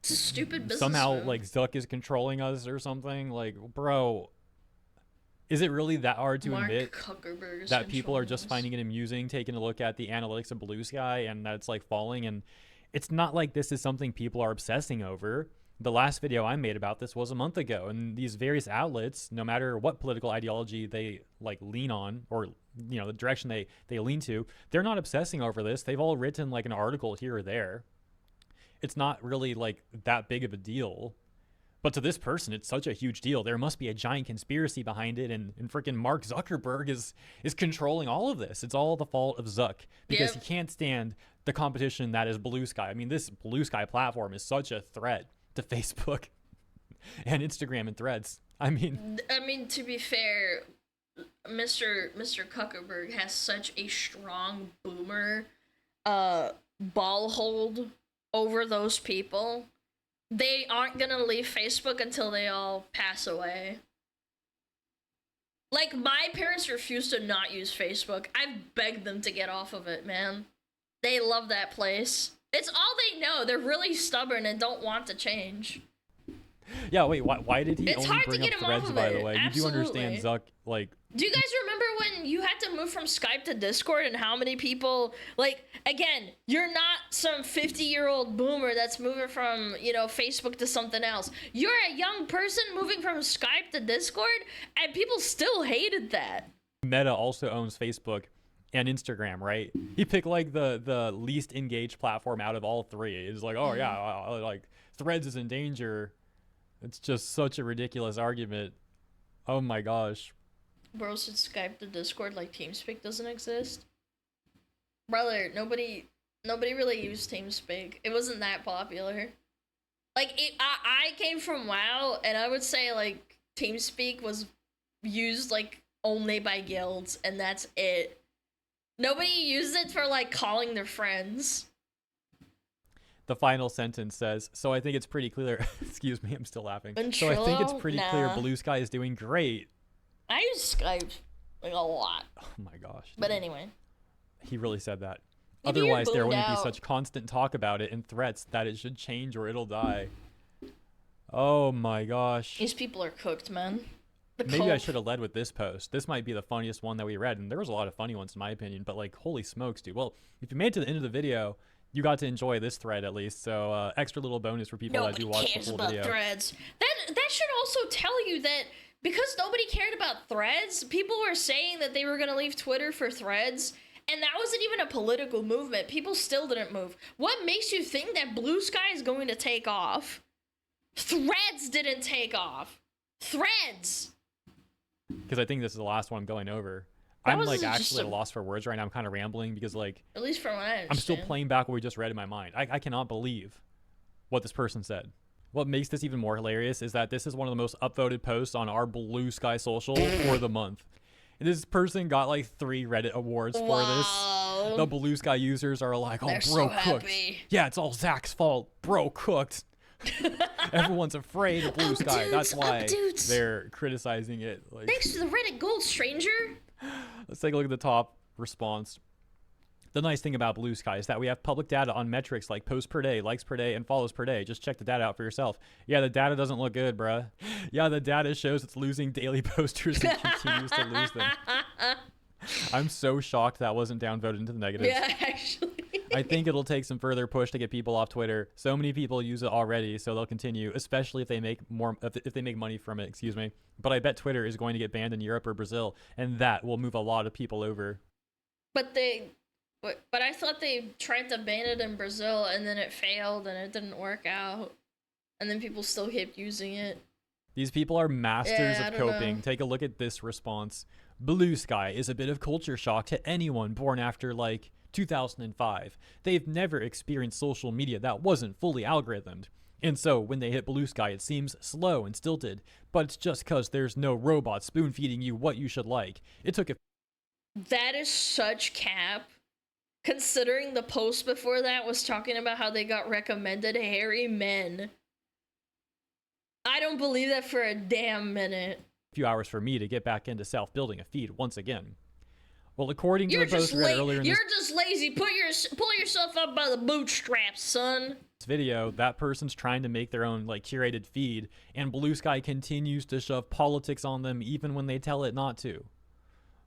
It's a stupid business Somehow, move. like, Zuck is controlling us or something. Like, bro, is it really that hard to admit that people are just finding it amusing, taking a look at the analytics of blue sky and that it's like falling? And it's not like this is something people are obsessing over. The last video I made about this was a month ago, and these various outlets, no matter what political ideology they like lean on, or you know, the direction they lean to, they're not obsessing over this. They've all written like an article here or there. It's not really like that big of a deal. But to this person, it's such a huge deal. There must be a giant conspiracy behind it, and freaking Mark Zuckerberg is controlling all of this. It's all the fault of Zuck, because he can't stand the competition that is Blue Sky. I mean, this Blue Sky platform is such a threat to Facebook and Instagram and Threads. I mean, to be fair, Mr. Zuckerberg has such a strong boomer ball hold over those people. They aren't gonna leave Facebook until they all pass away. Like, my parents refuse to not use Facebook. I've begged them to get off of it, man. They love that place. It's all they know. They're really stubborn and don't want to change. yeah, wait, why did he It's only hard to bring get up him off Threads, of by the it. way? You do understand Absolutely. Zuck, like... Do you guys remember when you had to move from Skype to Discord and how many people, like, again, you're not some 50-year-old boomer that's moving from, you know, Facebook to something else. You're a young person moving from Skype to Discord, and people still hated that. Meta also owns Facebook and Instagram, right? He picked like the least engaged platform out of all three. It's like, oh yeah, like Threads is in danger. It's just such a ridiculous argument. Oh my gosh. Bro said Skype to Discord like TeamSpeak doesn't exist. Brother, nobody really used TeamSpeak. It wasn't that popular. Like, I came from WoW, and I would say like TeamSpeak was used like only by guilds, and that's it. Nobody used it for like calling their friends. The final sentence says, so I think it's pretty clear. Excuse me, I'm still laughing. And so I think it's Trello? pretty clear Nah. Blue Sky is doing great. I use Skype like a lot. Oh my gosh. But anyway. He really said that. If you're Otherwise, there boomed wouldn't be out- such constant talk about it and threats that it should change or it'll die. Oh my gosh. These people are cooked, man. The Maybe I coke. should have led with this post. This might be the funniest one that we read, and there was a lot of funny ones in my opinion, but like, holy smokes, dude. Well, if you made it to the end of the video, you got to enjoy this thread at least, so extra little bonus for people that do watch the cares full about video. Threads. That should also tell you that because nobody cared about Threads, people were saying that they were gonna leave Twitter for Threads, and that wasn't even a political movement. People still didn't move. What makes you think that Blue Sky is going to take off? Threads didn't take off. Threads. Because I think this is the last one I'm going over. That I'm was like just actually at a- a loss for words right now. I'm kind of rambling because like At least from what I understand. I'm still playing back what we just read in my mind. I cannot believe what this person said. What makes this even more hilarious is that this is one of the most upvoted posts on our Blue Sky social for the month. And this person got like 3 Reddit awards for this. The Blue Sky users are like, oh, They're bro so cooked. happy. Yeah, it's all Zach's fault. Bro cooked. Everyone's afraid of Blue Sky. That's why updudes. they're criticizing it. Like, Thanks to the Reddit Gold Stranger. let's take a look at the top response. The nice thing about Blue Sky is that we have public data on metrics like posts per day, likes per day, and follows per day. Just check the data out for yourself. Yeah, the data doesn't look good, bruh. Yeah, the data shows it's losing daily posters and continues to lose them. I'm so shocked that wasn't downvoted into the negatives. Yeah, actually. I think it'll take some further push to get people off Twitter. So many people use it already, so they'll continue, especially if they make if they make money from it, excuse me. But I bet Twitter is going to get banned in Europe or Brazil, and that will move a lot of people over. But I thought they tried to ban it in Brazil and then it failed and it didn't work out. And then people still kept using it. These people are masters Yeah, I of don't coping. know. Take a look at this response. Blue Sky is a bit of culture shock to anyone born after, like, 2005. They've never experienced social media that wasn't fully algorithmed. And so, when they hit Blue Sky, it seems slow and stilted. But it's just because there's no robot spoon-feeding you what you should like. It took a... That is such cap. Considering the post before that was talking about how they got recommended hairy men. I don't believe that for a damn minute. few hours for me to get back into self-building a feed once again. Well, according to You're the post just we read earlier in You're just lazy. Pull yourself up by the bootstraps, son. this video, that person's trying to make their own like curated feed, and Blue Sky continues to shove politics on them even when they tell it not to.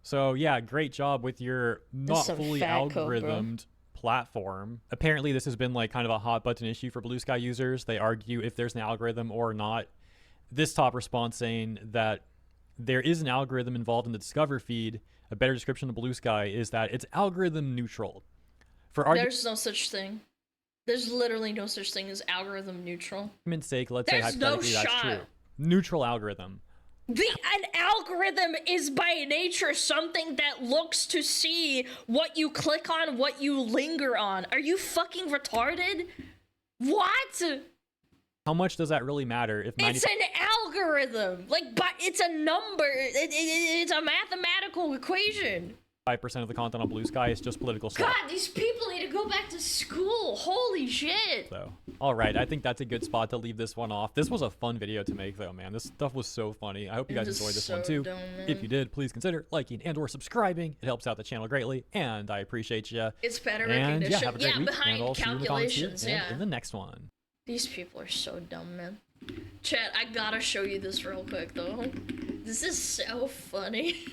So yeah, great job with your not fully algorithmed platform. Apparently this has been like kind of a hot button issue for Blue Sky users. They argue if there's an algorithm or not. This top response saying that there is an algorithm involved in the Discover feed. A better description of Blue Sky is that it's algorithm neutral. There's no such thing. There's literally no such thing as algorithm neutral. For argument's sake, let's say hypothetically no that's true. Neutral algorithm. An algorithm is by nature something that looks to see what you click on, what you linger on. Are you fucking retarded? What? How much does that really matter if it's an algorithm? Like, but it's a number. It's a mathematical equation. 5% of the content on Blue Sky is just political stuff. God, these people need to go back to school. Holy shit. So, all right, I think that's a good spot to leave this one off. This was a fun video to make, though, man. This stuff was so funny. I hope you guys enjoyed this one, too. If you did, please consider liking and or subscribing. It helps out the channel greatly, and I appreciate you. It's better and, recognition. Yeah, have a great week, behind and I'll see you in the comments here calculations, and in the next one. These people are so dumb, man. Chat, I gotta show you this real quick, though. This is so funny.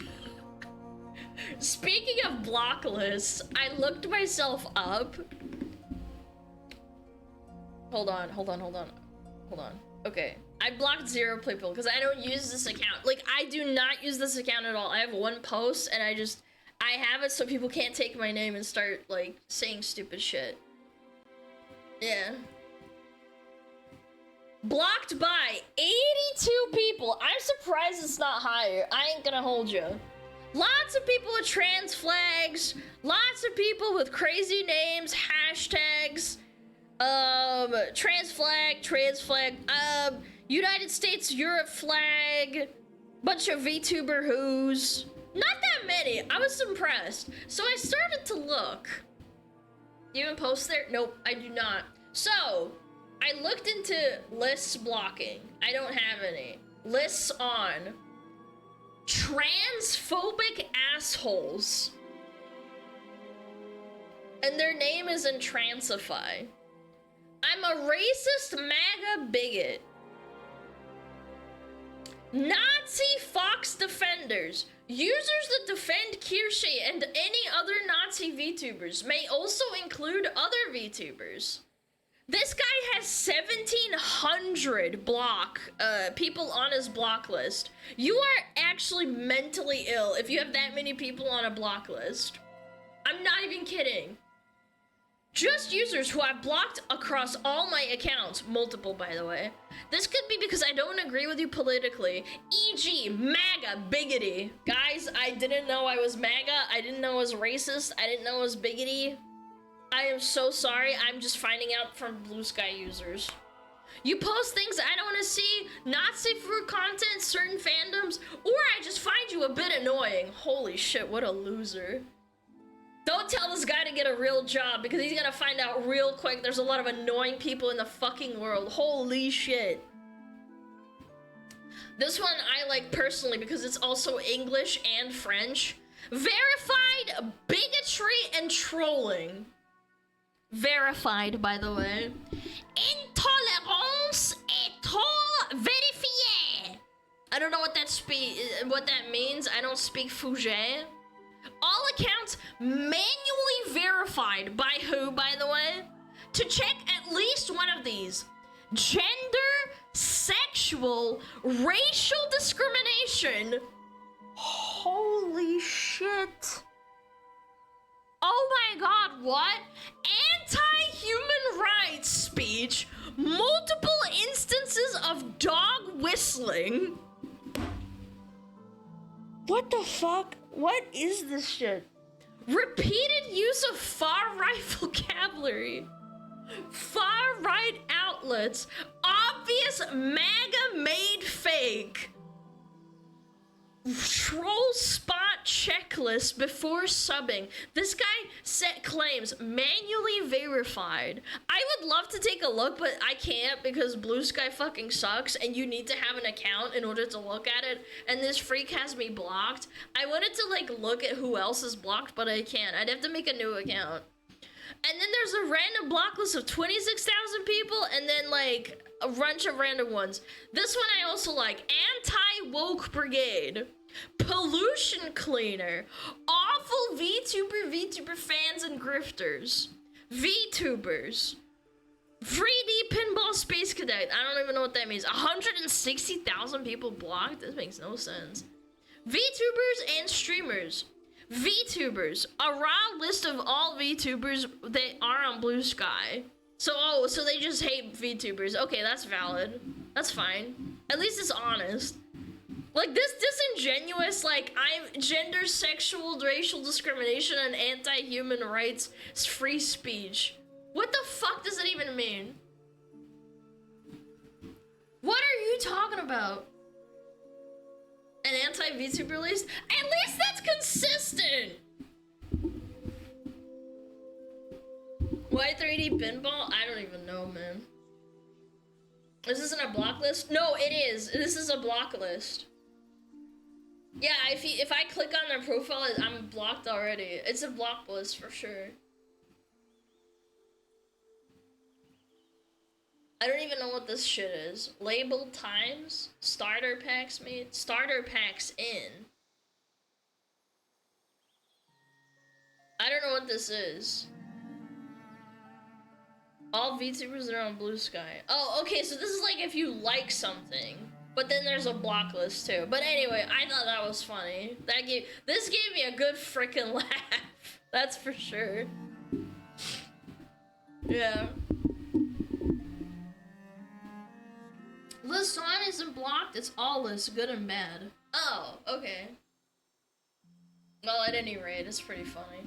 Speaking of block lists, I looked myself up. Hold on. Okay, I blocked 0 people because I don't use this account. Like, I do not use this account at all. I have one post and I have it so people can't take my name and start, like, saying stupid shit. Yeah. Blocked by 82 people. I'm surprised it's not higher. I ain't gonna hold you. Lots of people with trans flags. Lots of people with crazy names, hashtags. Trans flag. United States, Europe flag. Bunch of VTuber who's. Not that many. I was impressed. So I started to look. Do you even post there? Nope, I do not. So, I looked into lists blocking. I don't have any. Lists on. Transphobic assholes. And their name is in Transify. I'm a racist MAGA bigot. Nazi Fox defenders. Users that defend Kirsche and any other Nazi VTubers may also include other VTubers. This guy has 1,700 people on his block list. You are actually mentally ill if you have that many people on a block list. I'm not even kidding. Just users who I've blocked across all my accounts, multiple by the way. This could be because I don't agree with you politically, e.g. MAGA biggity. Guys, I didn't know I was MAGA, I didn't know I was racist, I didn't know I was biggity. I am so sorry, I'm just finding out from Blue Sky users. You post things I don't want to see, not safe for content, certain fandoms, or I just find you a bit annoying. Holy shit, what a loser. Don't tell this guy to get a real job because he's gonna find out real quick there's a lot of annoying people in the fucking world. Holy shit. This one I like personally because it's also English and French. Verified bigotry and trolling. Verified, by the way. Intolérance est trop vérifiée. I don't know what that means. I don't speak Fugé. All accounts manually verified by who, by the way? To check at least one of these. Gender, sexual, racial discrimination. Holy shit. Oh my god, what? Anti-human rights speech, multiple instances of dog whistling. What the fuck? What is this shit? Repeated use of far-right vocabulary. Far-right outlets. Obvious MAGA made fake. Troll spot checklist before subbing. This guy set claims manually verified. I would love to take a look, but I can't because Blue Sky fucking sucks and you need to have an account in order to look at it, and this freak has me blocked. I wanted to like look at who else is blocked, but I can't. I'd have to make a new account. And then there's a random block list of 26,000 people, and then like a bunch of random ones. This one I also like. Anti-woke brigade. Pollution cleaner. Awful VTuber fans and grifters. VTubers. 3D pinball space cadet. I don't even know what that means. 160,000 people blocked? This makes no sense. VTubers and streamers. VTubers. A raw list of all VTubers that are on Blue Sky. So they just hate VTubers. Okay, that's valid. That's fine. At least it's honest. Like, this disingenuous, like, I'm gender, sexual, racial discrimination, and anti-human rights free speech. What the fuck does that even mean? What are you talking about? An anti-VTuber list? At least that's consistent! Why 3D pinball? I don't even know, man. This isn't a block list? No, it is. This is a block list. Yeah, if I click on their profile, I'm blocked already. It's a block list for sure. I don't even know what this shit is. Labeled times? Starter packs made? Starter packs in. I don't know what this is. All VTubers are on Blue Sky. Oh, okay, so this is like if you like something. But then there's a block list too. But anyway, I thought that was funny. This gave me a good freaking laugh. That's for sure. Yeah. List 1 isn't blocked, it's all lists, good and bad. Oh, okay. Well, at any rate, it's pretty funny.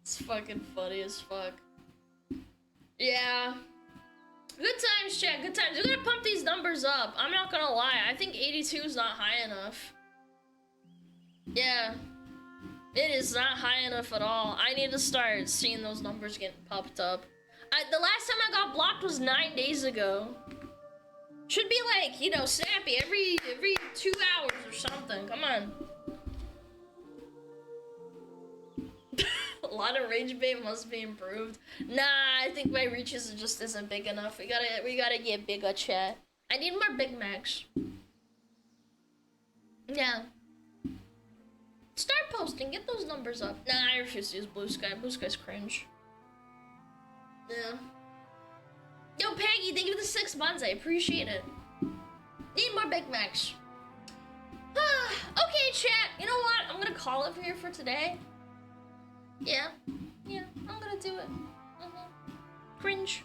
It's fucking funny as fuck. Yeah. Good times, chat, good times. We're gonna pump these numbers up. I'm not gonna lie, I think 82 is not high enough. Yeah. It is not high enough at all. I need to start seeing those numbers getting popped up. The last time I got blocked was 9 days ago. Should be like, you know, snappy every 2 hours or something. Come on. A lot of rage bait must be improved. Nah, I think my reaches just isn't big enough. We gotta get bigger, chat. I need more Big Macs. Yeah. Start posting, get those numbers up. Nah, I refuse to use Blue Sky. Blue Sky's cringe. Yeah. Yo, Peggy, thank you for the 6 months. I appreciate it. Need more Big Macs. Okay, chat. You know what? I'm gonna call it here for today. Yeah. Yeah, I'm gonna do it. Cringe.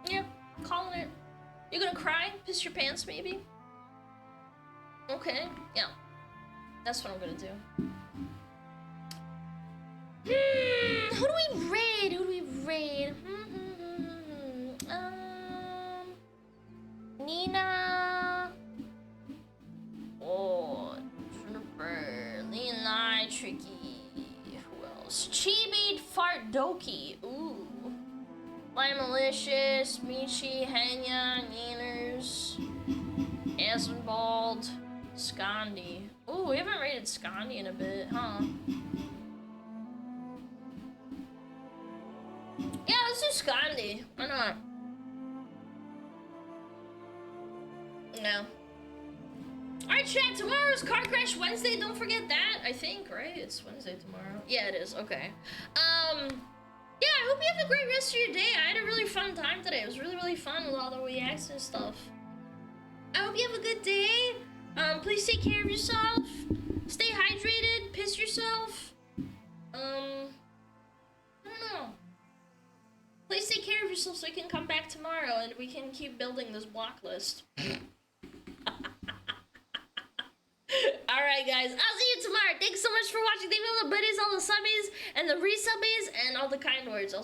Yeah, calling it. You gonna cry? Piss your pants, maybe? Okay, yeah. That's what I'm gonna do. Who do we raid? Who do we raid? Nina. Oh, Jennifer. Lena, Tricky. Who else? Chibi Fartdoki. Ooh. Lime Malicious, Michi, Henya, Niners. Asmonbald. Skandi. Ooh, we haven't raided Skandi in a bit, huh? Yeah, let's do Skandi. Why not? No. Alright, chat, tomorrow's Car Crash Wednesday. Don't forget that, I think, right? It's Wednesday tomorrow. Yeah, it is. Okay. Yeah, I hope you have a great rest of your day. I had a really fun time today. It was really, really fun with all the reacts and stuff. I hope you have a good day. Please take care of yourself. Stay hydrated. Piss yourself. I don't know. Please take care of yourself so you can come back tomorrow and we can keep building this block list. Alright, guys. I'll see you tomorrow. Thanks so much for watching. Thank you all the buddies, all the subbies, and the resubbies, and all the kind words.